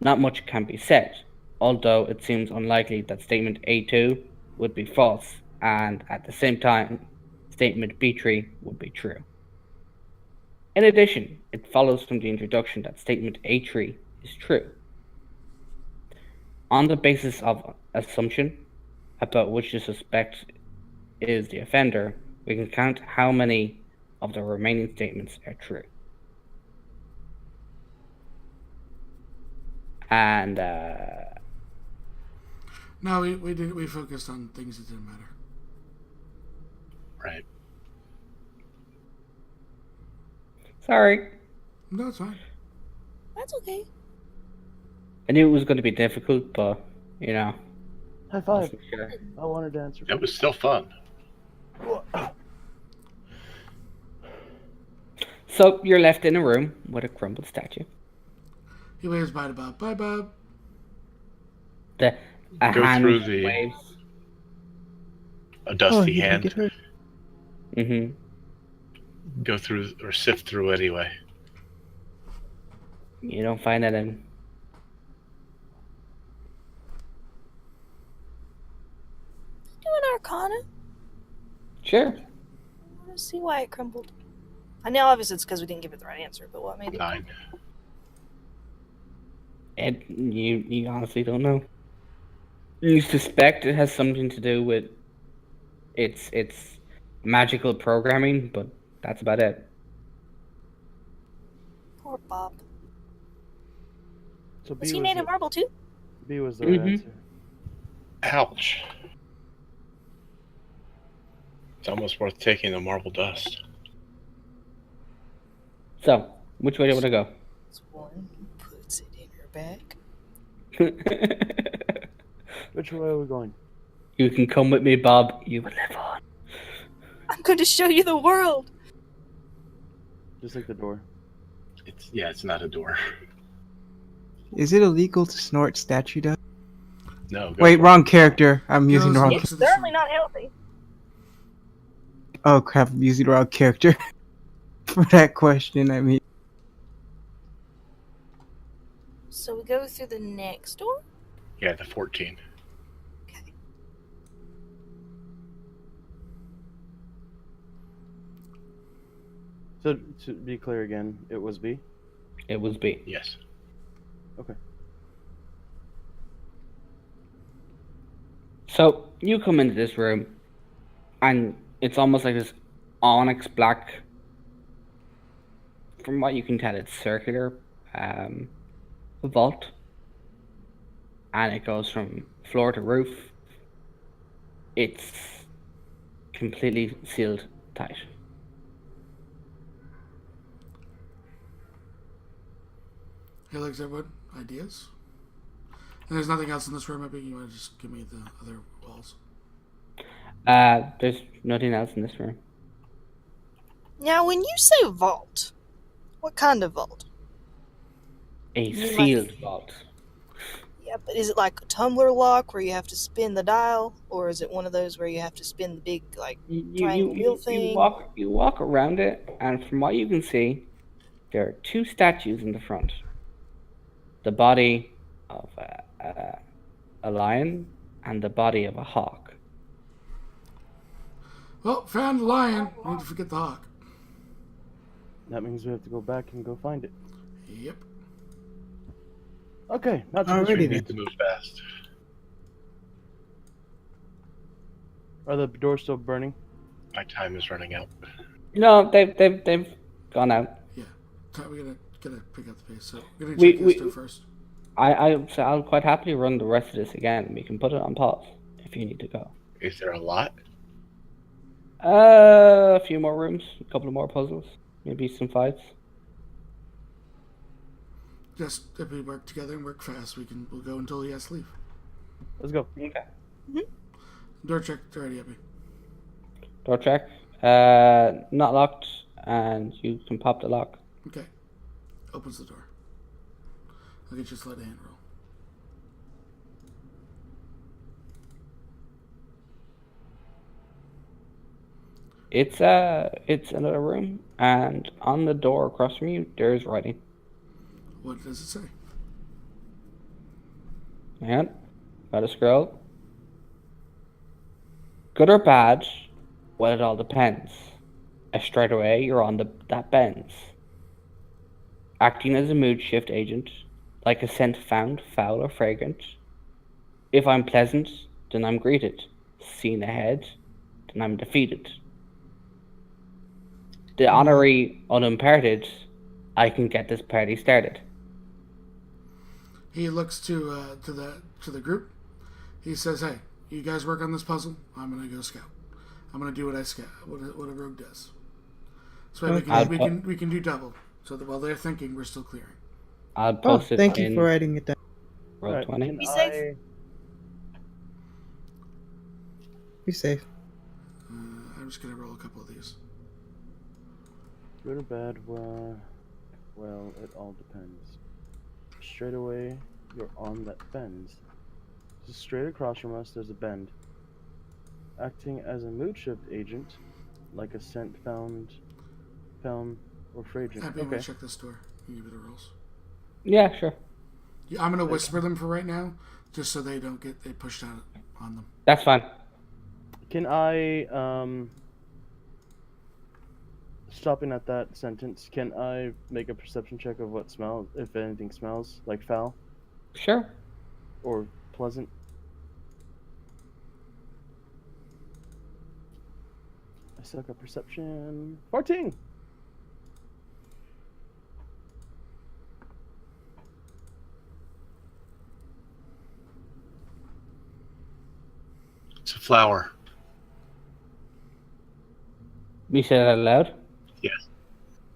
not much can be said. although it seems unlikely that statement A2 would be false, and at the same time, statement B3 would be true. In addition, it follows from the introduction that statement A3 is true. On the basis of assumption about which the suspect is the offender, we can count how many of the remaining statements are true. And No, we focused on things that didn't matter. Right. sorry, No, it's fine. That's okay. I knew it was going to be difficult, but you know, High five. wasn't sure. I wanted to answer. It was still fun. So you're left in a room with a crumbled statue. He waves bye to Bob. Bye, Bob. A Go hand through the- waves. A dusty you didn't hand. get hurt? Go through or sift through anyway. You don't find anything. Do an Arcana. Sure. I want to see why it crumbled. I know, obviously, it's because we didn't give it the right answer, but what made it? 9. You honestly don't know. You suspect it has something to do with its magical programming, but that's about it. Poor Bob. So Was he made of marble too? B was the right Mhm. answer. Ouch. It's almost worth taking the marble dust. So, which way do you want to go? This one puts it in her back. Which way are we going? You can come with me, Bob. You will live on. I'm going to show you the world. Just like the door. It's not a door. Is it illegal to snort statue dust? No. Go Wait, for it. wrong character. I'm using the Goes wrong. next It's to the certainly sun. not healthy. Oh crap! I'm using the wrong character for that question. I mean, So we go through the next door? Yeah, the 14. Okay. So to be clear again, it was B. It was B. Yes. Okay. So you come into this room, and it's almost like this onyx black. From what you can tell, it's circular vault, and it goes from floor to roof. It's completely sealed tight. Hey, Alex, everyone, ideas? And there's nothing else in this room. Maybe you want to just give me the other walls. There's nothing else in this room. Now, when you say vault, what kind of vault? A You like- sealed vault. Yeah, but is it like a tumbler lock where you have to spin the dial? Or is it one of those where you have to spin the big, like, triangle wheel thing? You walk around it, and from what you can see, there are two statues in the front. The body of a lion and the body of a hawk. Well, found the lion. We need to forget the hawk. That means we have to go back and go find it. Yep. Okay, not too Alrighty much. We then. need to move fast. Are the doors still burning? My time is running out. No, they've gone out. Yeah. We gotta pick up the pace. So we're gonna We- check this we- door first. I'll quite happily run the rest of this again. We can put it on pause if you need to go. Is there a lot? A few more rooms, a couple of more puzzles, maybe some fights. Just if we work together and work fast, we'll go until he has to leave. Let's go. Okay. Door check already, Abby. Door check. Not locked, and you can pop the lock. Okay. Opens the door. I'll get you a sleight of hand roll. It's another room, and on the door across from you, there's writing. What does it say? Hang on. Gotta scroll. Good or bad? Well, it all depends. Straight away, you're on that bends. Acting as a mood shift agent, like a scent found, foul, or fragrant. If I'm pleasant, then I'm greeted. Seen ahead, then I'm defeated. The honorary unimparted, I can get this party started. He looks to the group. He says, "Hey, you guys work on this puzzle. I'm gonna go scout. I'm gonna do what a rogue does. So we can do double. So that while they're thinking, we're still clearing." I'll post it thank in you for writing it down. roll Alright, 20. can Be safe. Be safe. I'm just gonna roll a couple of these. Good or bad? Well, it all depends. Straight away, you're on that bend. Just straight across from us, there's a bend. Acting as a mood shift agent, like a scent found, or fragrant. I'm gonna Okay. check this door. You give it the rolls. Yeah, sure. Yeah, I'm gonna whisper them for right now, just so they don't get pushed out on them. That's fine. Can I, stopping at that sentence, can I make a perception check of what smells, if anything smells like foul Sure. or pleasant? I suck at perception. 14! It's a flower. You said it out loud? Yes.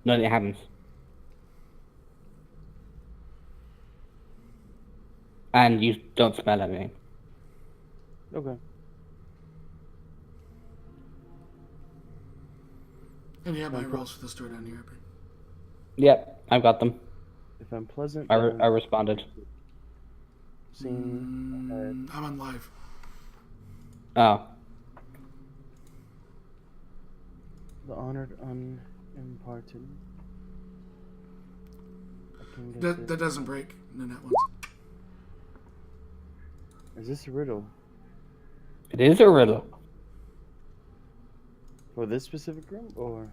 No, it happens. And you don't smell anything. Okay. And you have my rolls for this door down here. Yep, I've got them. If I'm pleasant, I then responded. seen I'm on live. Oh. the honored unimparted. I can get That it. doesn't break. No net ones. Is this a riddle It is a riddle. for this specific room, or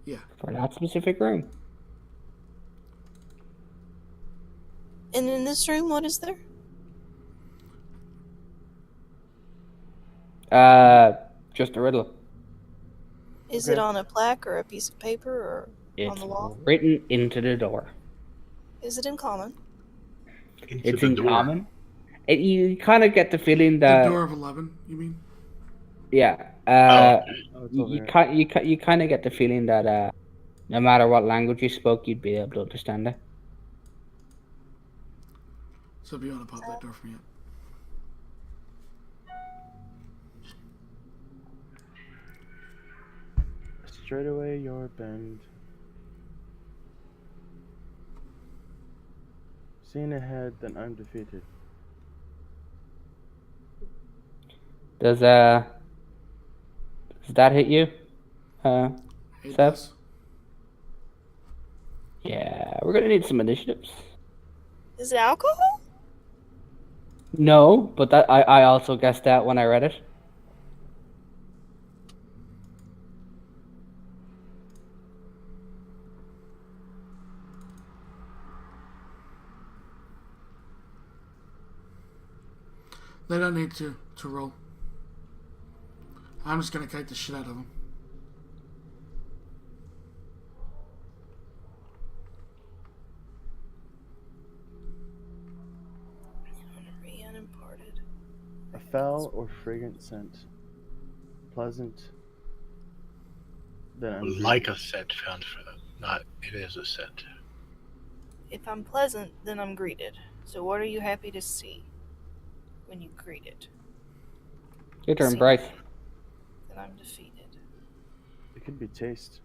Yeah. For that specific room. And in this room, what is there? Just a riddle. Is Okay. it on a plaque or a piece of paper or on It's the wall? written into the door. Is it in common? Into It's the in door. common. You kind of get the feeling The that door of 11. You mean? yeah. Oh, oh, it's You over you, here. you kind of get the feeling that no matter what language you spoke, you'd be able to understand it. So if you want to pop that door for me up. Straight away, your bend. Seeing ahead, then I'm defeated. Does that hit you? It Seth? does. Yeah, we're gonna need some initiatives. Is it alcohol? No, but that I also guessed that when I read it. They don't need to roll. I'm just gonna kite the shit out of them. Honorary unimparted. A foul or fragrant scent. Pleasant. Then I'm like a scent found for them. Not, it is a scent. If I'm pleasant, then I'm greeted. So what are you happy to see when you greet it? Your turn, See. Bryce. Then I'm defeated. It could be taste.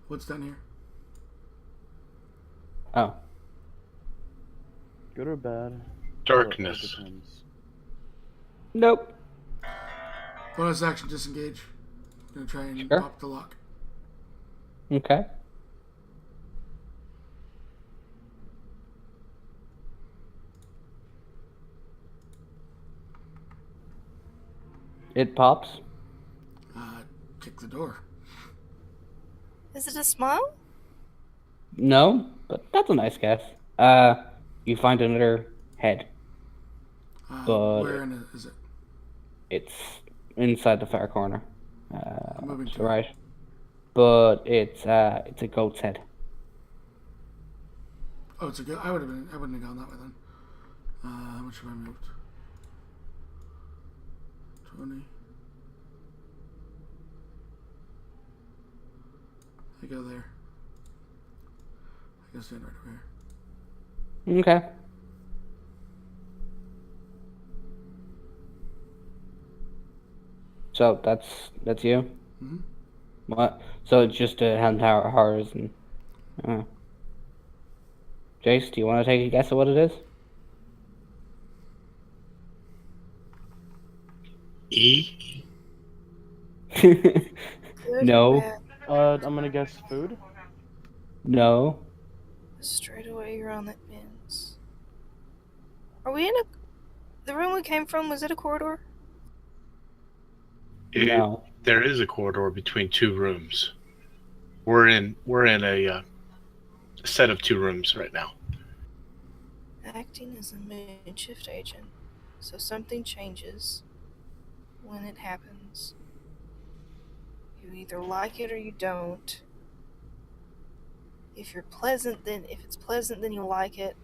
What's down here? Oh, Good or bad? Darkness. Well, it all depends. nope. Bonus action disengage. Gonna try and Sure. pop the lock. Okay. It pops. Kick the door. Is it a smile? No, but that's a nice guess. You find another head, but Where in it is it? it's inside the far corner. I'm moving To to the it. right. But it's a goat's head. Oh, it's a good. I wouldn't have gone that way then. How much have I moved? 20. I go there. I go stand right over here. Okay. So that's you. Mhm. What? So it's just a hand tower horrors and. Jace, do you want to take a guess at what it is? E? Good No. or bad? I'm gonna guess food. No. Straight away you're on that fence. Are we in the room we came from, was it a corridor? No. There is a corridor between two rooms. We're in a set of two rooms right now. Acting as a mood shift agent. So something changes when it happens. You either like it or you don't. If it's pleasant, then you'll like it.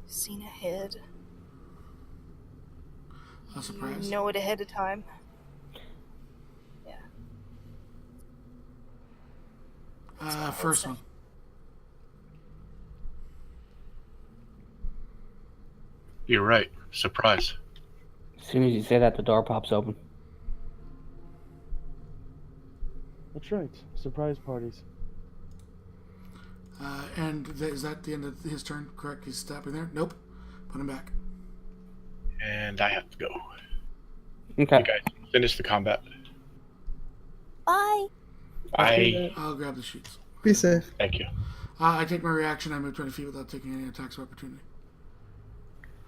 You've seen ahead. A surprise. You know it ahead of time. First one. You're right. Surprise. As soon as you say that, the door pops open. That's right. Surprise parties. And is that the end of his turn? Correct. He's stopping there. Nope. Put him back. And I have to go. Okay. You guys finish the combat. Bye. I'll grab the sheets. Be safe. Thank you. I take my reaction. I move 20 feet without taking any attacks of opportunity.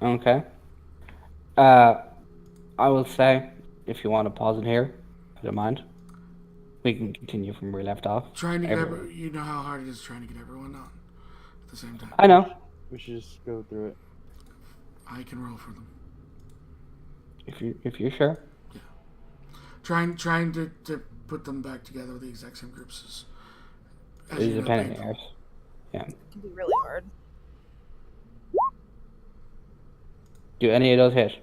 Okay. I will say, if you want to pause it here, I don't mind. We can continue from where we left off. Trying to get you know how hard it is trying to get everyone on at the same time. I know. We should just go through it. I can roll for them. If you're sure. Trying to put them back together with the exact same groups as It is a pain in the painful. arse. Yeah. It can be really hard. Do any of those hit?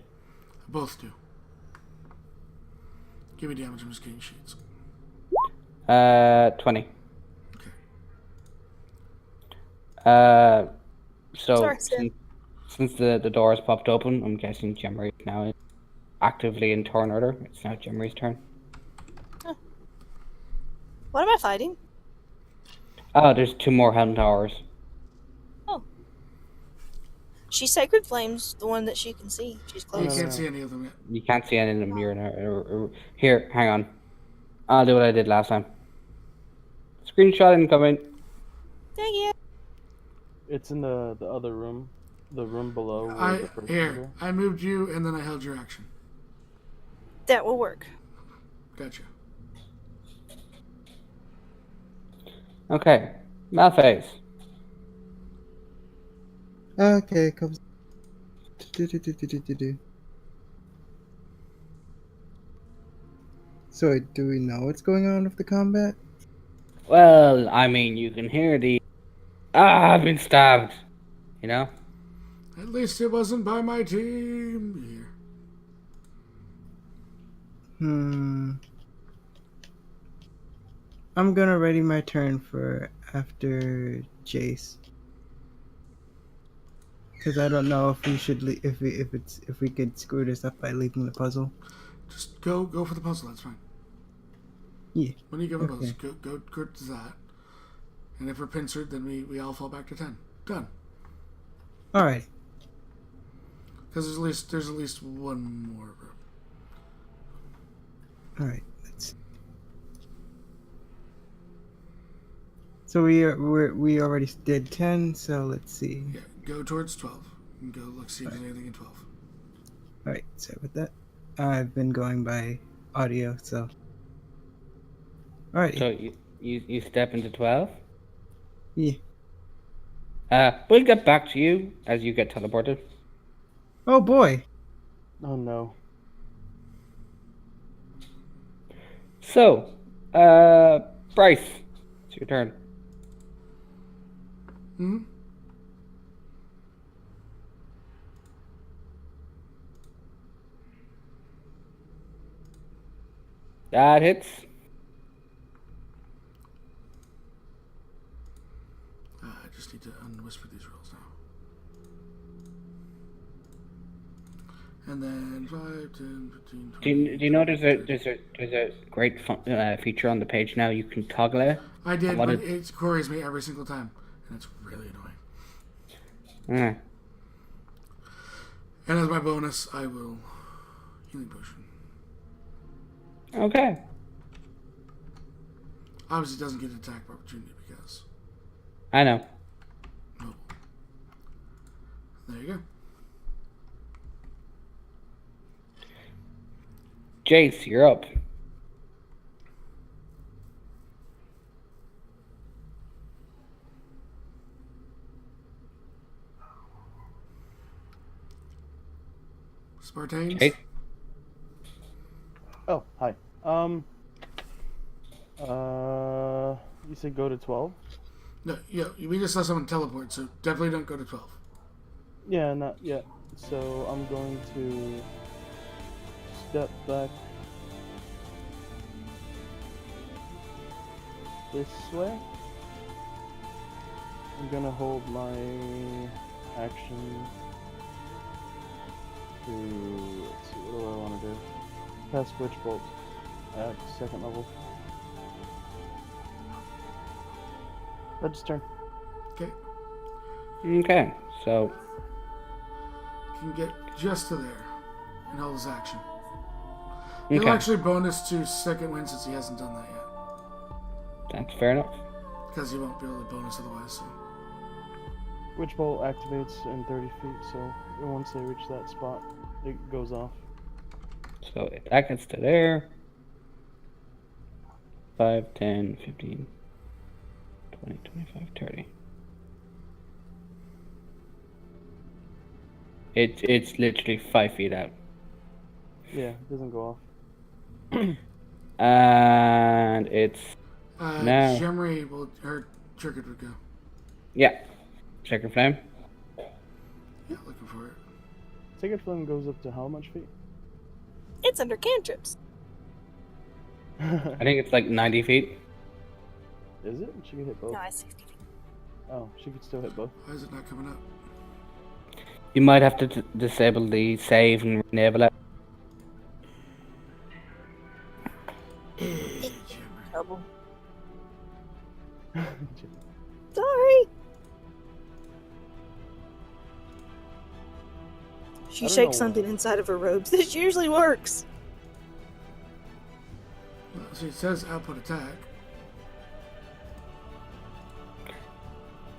Both do. Give me damage. I'm just getting sheets. 20. Okay. So Sorry, Sid. since the door has popped open, I'm guessing Gemry is now actively in turn order. It's now Gemry's turn. What am I fighting? Oh, there's 2 more Helm Towers. She's Sacred Flames, the one that she can see. She's You close. can't see any of them yet. You can't see any of them. You're in a, here, hang on. I'll do what I did last time. Screenshot incoming. Dang it. It's in the other room. The room below. where the first Here. window. I moved you, and then I held your action. That will work. Gotcha. Okay. Malphase. Okay, comes. Do. So, do we know what's going on with the combat? Well, I mean, you can hear the... I've been stabbed. You know? At least it wasn't by my team. Here. I'm gonna ready my turn for after Jace. Because I don't know if we should if we could screw this up by leaving the puzzle. Just go for the puzzle. That's fine. Yeah. When you give a Okay. puzzle, go to that. And if we're pincered, then we all fall back to 10. Done. All right. Because there's at least one more room. All right. So we already did 10. So let's see. Yeah, go towards 12. And go look see if there's anything in 12. All right. Sorry about that. I've been going by audio, so. Alrighty. So you step into 12. Yeah. We'll get back to you as you get teleported. Oh boy. Oh no. So, Bryce, it's your turn. Hmm? That hits. I just need to unwhisper these rolls now. And then 5, 10, 15, 20. Do you know there's a great feature on the page now? You can toggle it. I did, What but it- it queries me every single time. And it's really annoying. Mm. And as my bonus, I will healing potion. Okay. Obviously, it doesn't get attack of opportunity because I know. mobile. There you go. Jace, you're up. Spartanes. Jace? Oh, hi. You said go to 12? No, yeah, we just saw someone teleport, so definitely don't go to 12. Yeah, not yet. So I'm going to step back this way. I'm gonna hold my action to, let's see, what do I want to do? Cast Witch Bolt at 2nd level. That's turn. Okay. Okay, so Can get just to there and hold his action. He'll okay, actually bonus to second win since he hasn't done that yet. that's fair enough. Because he won't be able to bonus otherwise. So. Witch Bolt activates in 30 feet, so once they reach that spot, it goes off. So if that gets to there, 5, 10, 15, 20, 25, 30. It's literally 5 feet out. Yeah, it doesn't go off. And it's No. Gemry will, her trigger would go. yeah. Checker flame. Yeah, looking for it. Sacred Flame goes up to how much feet? It's under cantrips. I think it's like 90 feet. Is it? She could hit both. No, it's 60 feet. Oh, she could still hit both. Why is it not coming up? You might have to disable the save and enable it. Trouble. Sorry. She I don't shakes know something why. inside of her robes. This usually works. Well, see, it says output attack.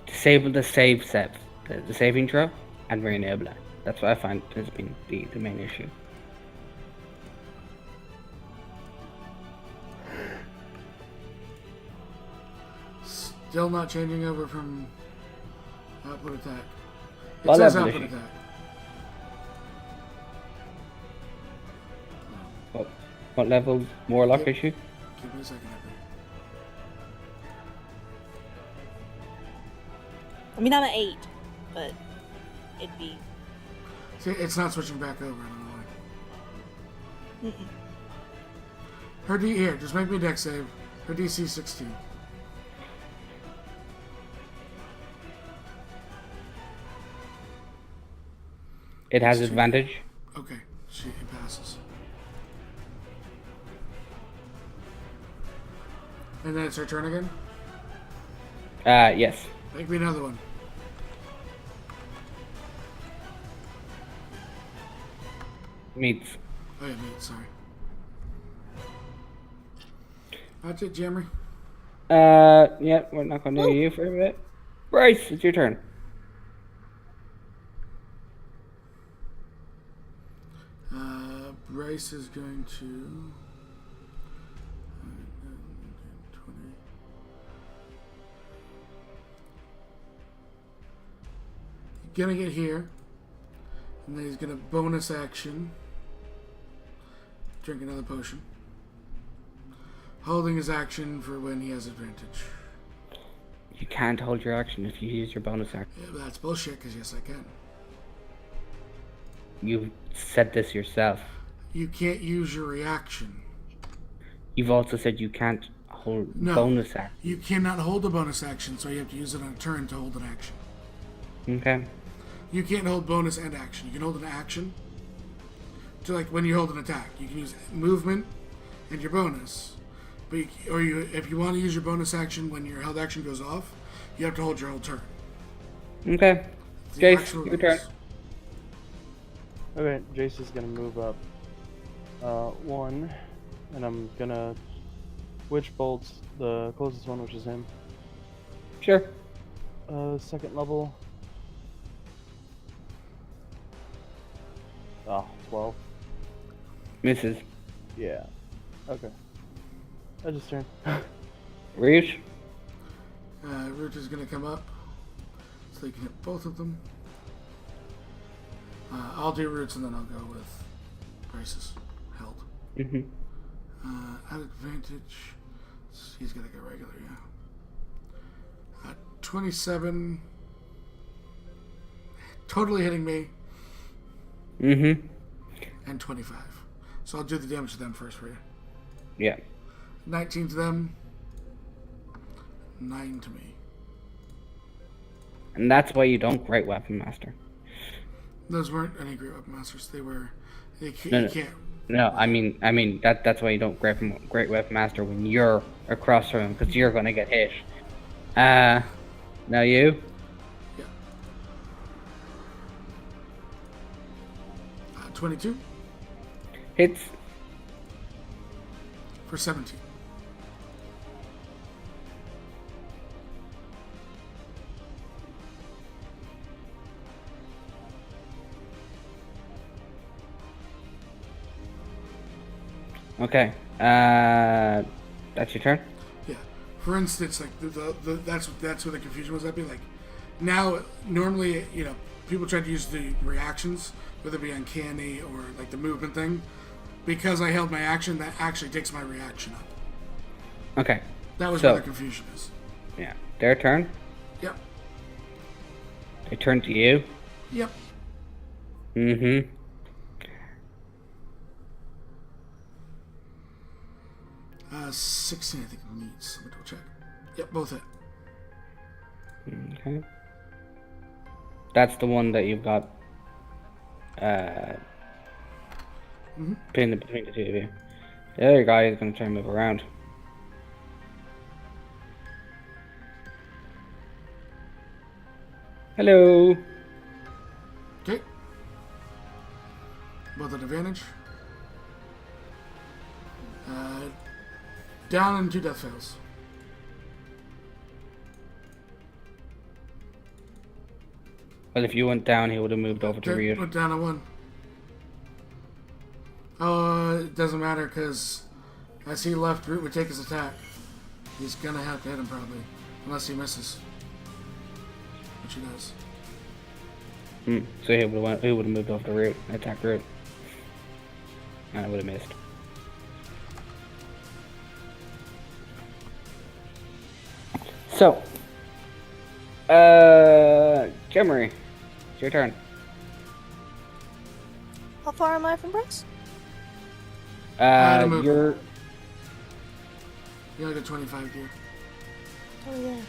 Disable the save set, the saving throw, and re-enable it. That's what I find has been the main issue. Still not changing over from output attack. It What says level is output she? attack. What level Warlock Yep. issue? Give me a second. I mean, I'm at 8, but it'd be. See, it's not switching back over. I don't know why. Her D here, just make me dex save. Her DC 16. It has advantage. Okay, it passes. And then it's her turn again. Yes. Make me another one. Meets. Oh yeah, me. Sorry. That's it, Jammer. Yeah, we're not gonna do you for a bit. Bryce, it's your turn. Bryce is going to... 20. Gonna get here. And then he's gonna bonus action. Drink another potion. Holding his action for when he has advantage. You can't hold your action if you use your bonus action. Yeah, but that's bullshit, because yes, I can. You said this yourself. You can't use your reaction. You've also said you can't hold bonus action. You cannot hold a bonus action, so you have to use it on a turn to hold an action. Okay. You can't hold bonus and action. You can hold an action to, like, when you hold an attack. You can use movement and your bonus. But if you want to use your bonus action when your held action goes off, you have to hold your whole turn. Okay. Jace, your turn. Okay, Jace is gonna move up 1, and I'm gonna witch bolts the closest one, which is him. Sure. Second level. 12. Misses. Yeah. Okay. I just turned. Reach. Root is going to come up, so they can hit both of them. I'll do Roots, and then I'll go with Bryce's held. Mm-hmm. At advantage, he's going to go regular, yeah. 27. Totally hitting me. Mm-hmm. And 25. So I'll do the damage to them first for you. Yeah. 19 to them. 9 to me. And that's why you don't Great Weapon Master. Those weren't any Great Weapon Masters. They were... You No. can't... No, I mean that's why you don't Great Weapon Master when you're across from him, because you're gonna get hit. Now you? Yeah. 22 Hits. for 17. Okay. That's your turn? Yeah. For instance, like that's where the confusion was. I'd be like, now normally, you know, people try to use the reactions, whether it be uncanny or like the movement thing. Because I held my action, that actually takes my reaction up. Okay. That was So- where the confusion is. Yeah. Their turn? Yep. They turn to you? Yep. Mm-hmm. 16, I think, meets. Let me double check. Yep, both hit. Okay. That's the one that you've got pinned between the two of you. The other guy is going to try and move around. Hello. Okay. Both at advantage. Down and 2 death fails. Well, if you went down, he would have moved over to Okay, rear. put down a 1. Oh, it doesn't matter because as he left, Root would take his attack. He's gonna have to hit him probably, unless he misses, which he does. So he would have moved over to rear and attacked Root. And I would have missed. So, Jemery, it's your turn. How far am I from Bryce? move. You're You only got 25 here. Oh yeah.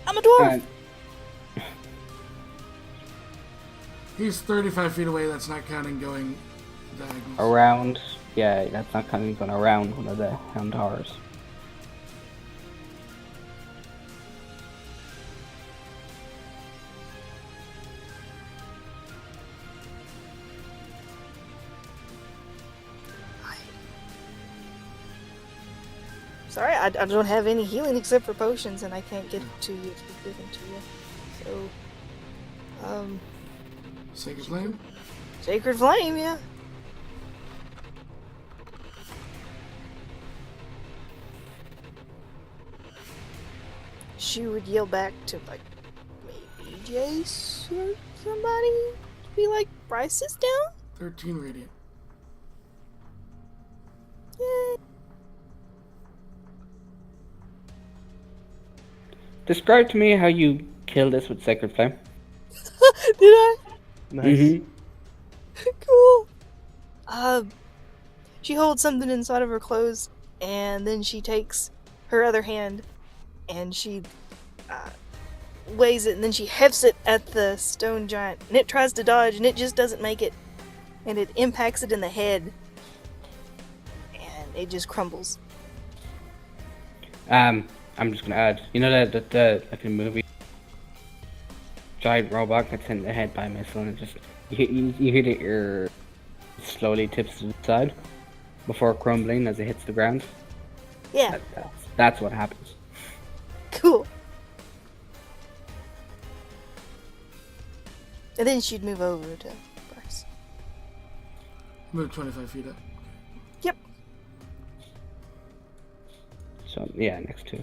I'm a dwarf. He's 35 feet away. That's not counting going diagonals. around. Yeah, that's not kind of going around one of the Hound Horrors. Sorry, I don't have any healing except for potions, and I can't get to you if it's given to you. So, Sacred Flame. Sacred Flame, yeah. she would yell back to, like, maybe Jace or somebody to be like, Bryce is down? 13 radiant. Yay. Describe to me how you kill this with Sacred Flame. Did I? Nice. Cool. She holds something inside of her clothes, and then she takes her other hand, and she weighs it, and then she hefts it at the stone giant, and it tries to dodge, and it just doesn't make it, and it impacts it in the head, and it just crumbles. I'm just gonna add, you know that like in the movie, giant robot gets hit in the head by a missile, and it just you hear that it slowly tips to the side before crumbling as it hits the ground. Yeah, That's what happens. cool. And then she'd move over to Bryce. Move 25 feet up. Yep. So yeah, next two.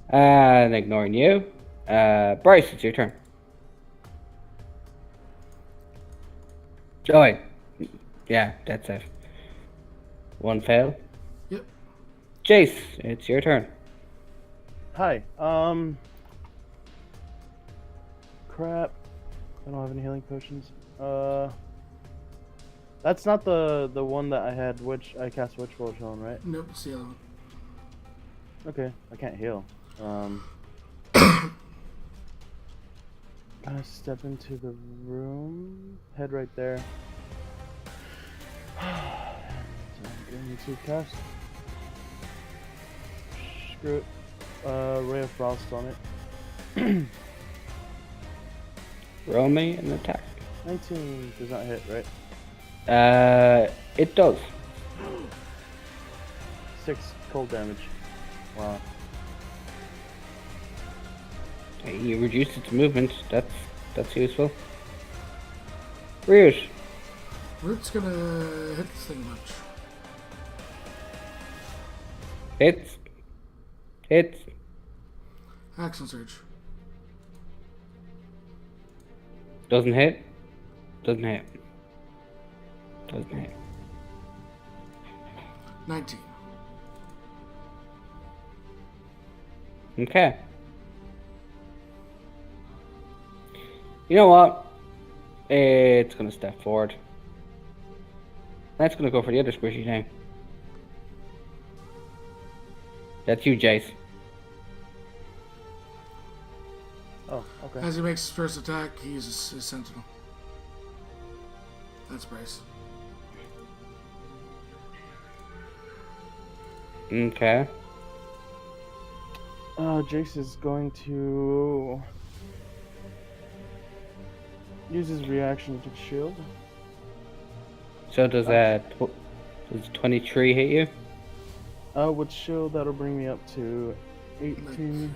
And ignoring you, Bryce, it's your turn. Oh wait, yeah, that's it. One fail. Yep. Jace, it's your turn. Hi. Crap. I don't have any healing potions. That's not the one that I had. I cast Witch Forge on, right? Nope, it's the other one. Okay, I can't heal. I step into the room. Head right there. And I'm going to cast. Screw it. Ray of Frost on it. Roll me an attack. 19 does not hit, right? It does. 6 cold damage. Wow. You reduced its movement. That's useful. Rouge. Root's gonna hit this thing much. Hits. Action surge. Doesn't hit. 19. Okay. You know what? It's gonna step forward. That's gonna go for the other squishy thing. That's you, Jace. Oh, okay. As he makes his first attack, he uses his sentinel. That's Bryce. Okay. Jace is going to use his reaction to shield. So does does 23 hit you? With shield, that'll bring me up to 18.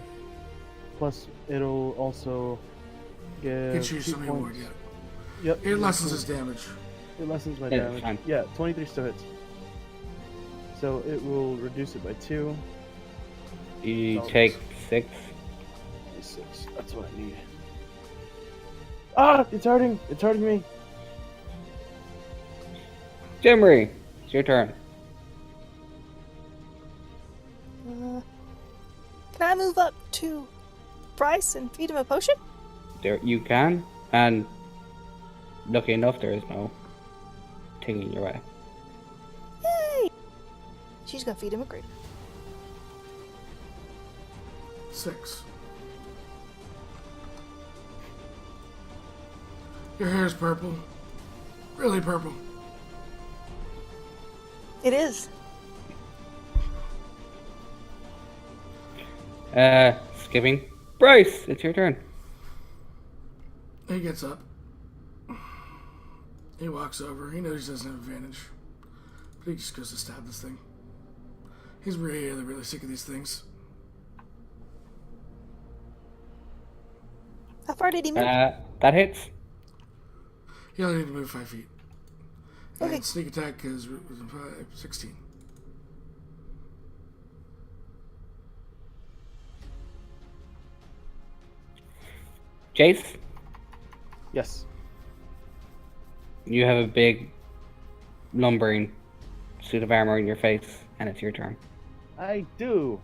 Plus, it'll also give Get you 2 some points. reward, yeah. Yep. It lessens his damage. It lessens my Yeah, damage. fine. Yeah, 23 still hits. So it will reduce it by 2. You So- take 6. 6. That's what I need. Ah! It's hurting! It's hurting me! Jimry, it's your turn. Can I move up to Bryce and feed him a potion? There you can, and lucky enough, there is no thing in your way. Yay! She's gonna feed him a grape. 6. Your hair's purple. Really purple. It is. Skipping. Bryce, it's your turn. He gets up. He walks over. He knows he doesn't have advantage. But he just goes to stab this thing. He's really sick of these things. How far did he move? That hits. He only needs to move 5 feet. Okay. And sneak attack is 16. Jace, Yes. you have a big lumbering suit of armor in your face, and it's your turn. I do.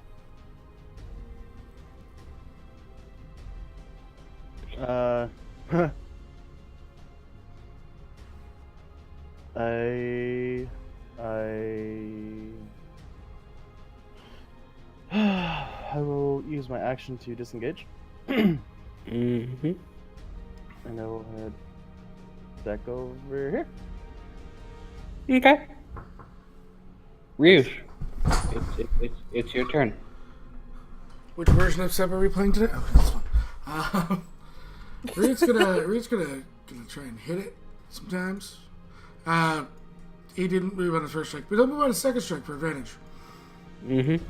I I will use my action to disengage. Mm-hmm. And I will head back over here. Okay. Ryush, it's your turn. Which version of Seb are we playing today? Oh, this one. Reed's gonna try and hit it sometimes. He didn't move on his first strike, but he'll move on his second strike for advantage. Mm-hmm.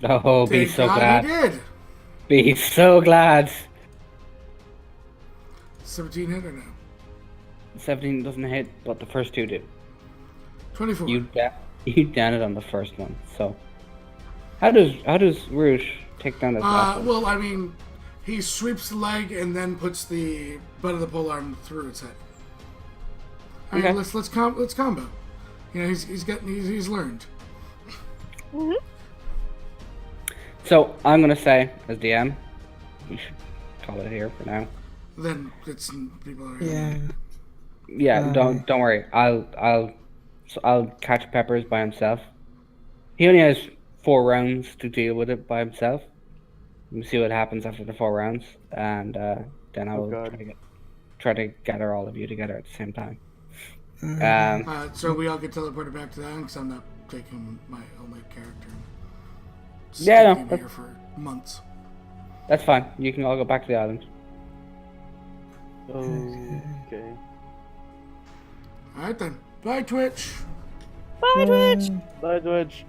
Oh, be Thank so God glad. he did. Be so glad. 17 hit or no? 17 doesn't hit, but the first two do. 24. You down it on the first one. So, how does Rouge take down this last one? Well, I mean, he sweeps the leg and then puts the butt of the polearm through its head. I mean, Okay. let's combo. You know, he's learned. So I'm gonna say, as DM, we should call it here for now. Then it's people are. Yeah. Yeah, don't worry. I'll catch Peppers by himself. He only has 4 rounds to deal with it by himself. We'll see what happens after the 4 rounds, and then I Oh, will God. try to gather all of you together at the same time. So we all get teleported back to the island because I'm not taking my only character. Yeah, no, Sticking him here for months. That's fine. You can all go back to the island. Okay. All right then. Bye, Twitch. Bye, Twitch. Bye, Twitch.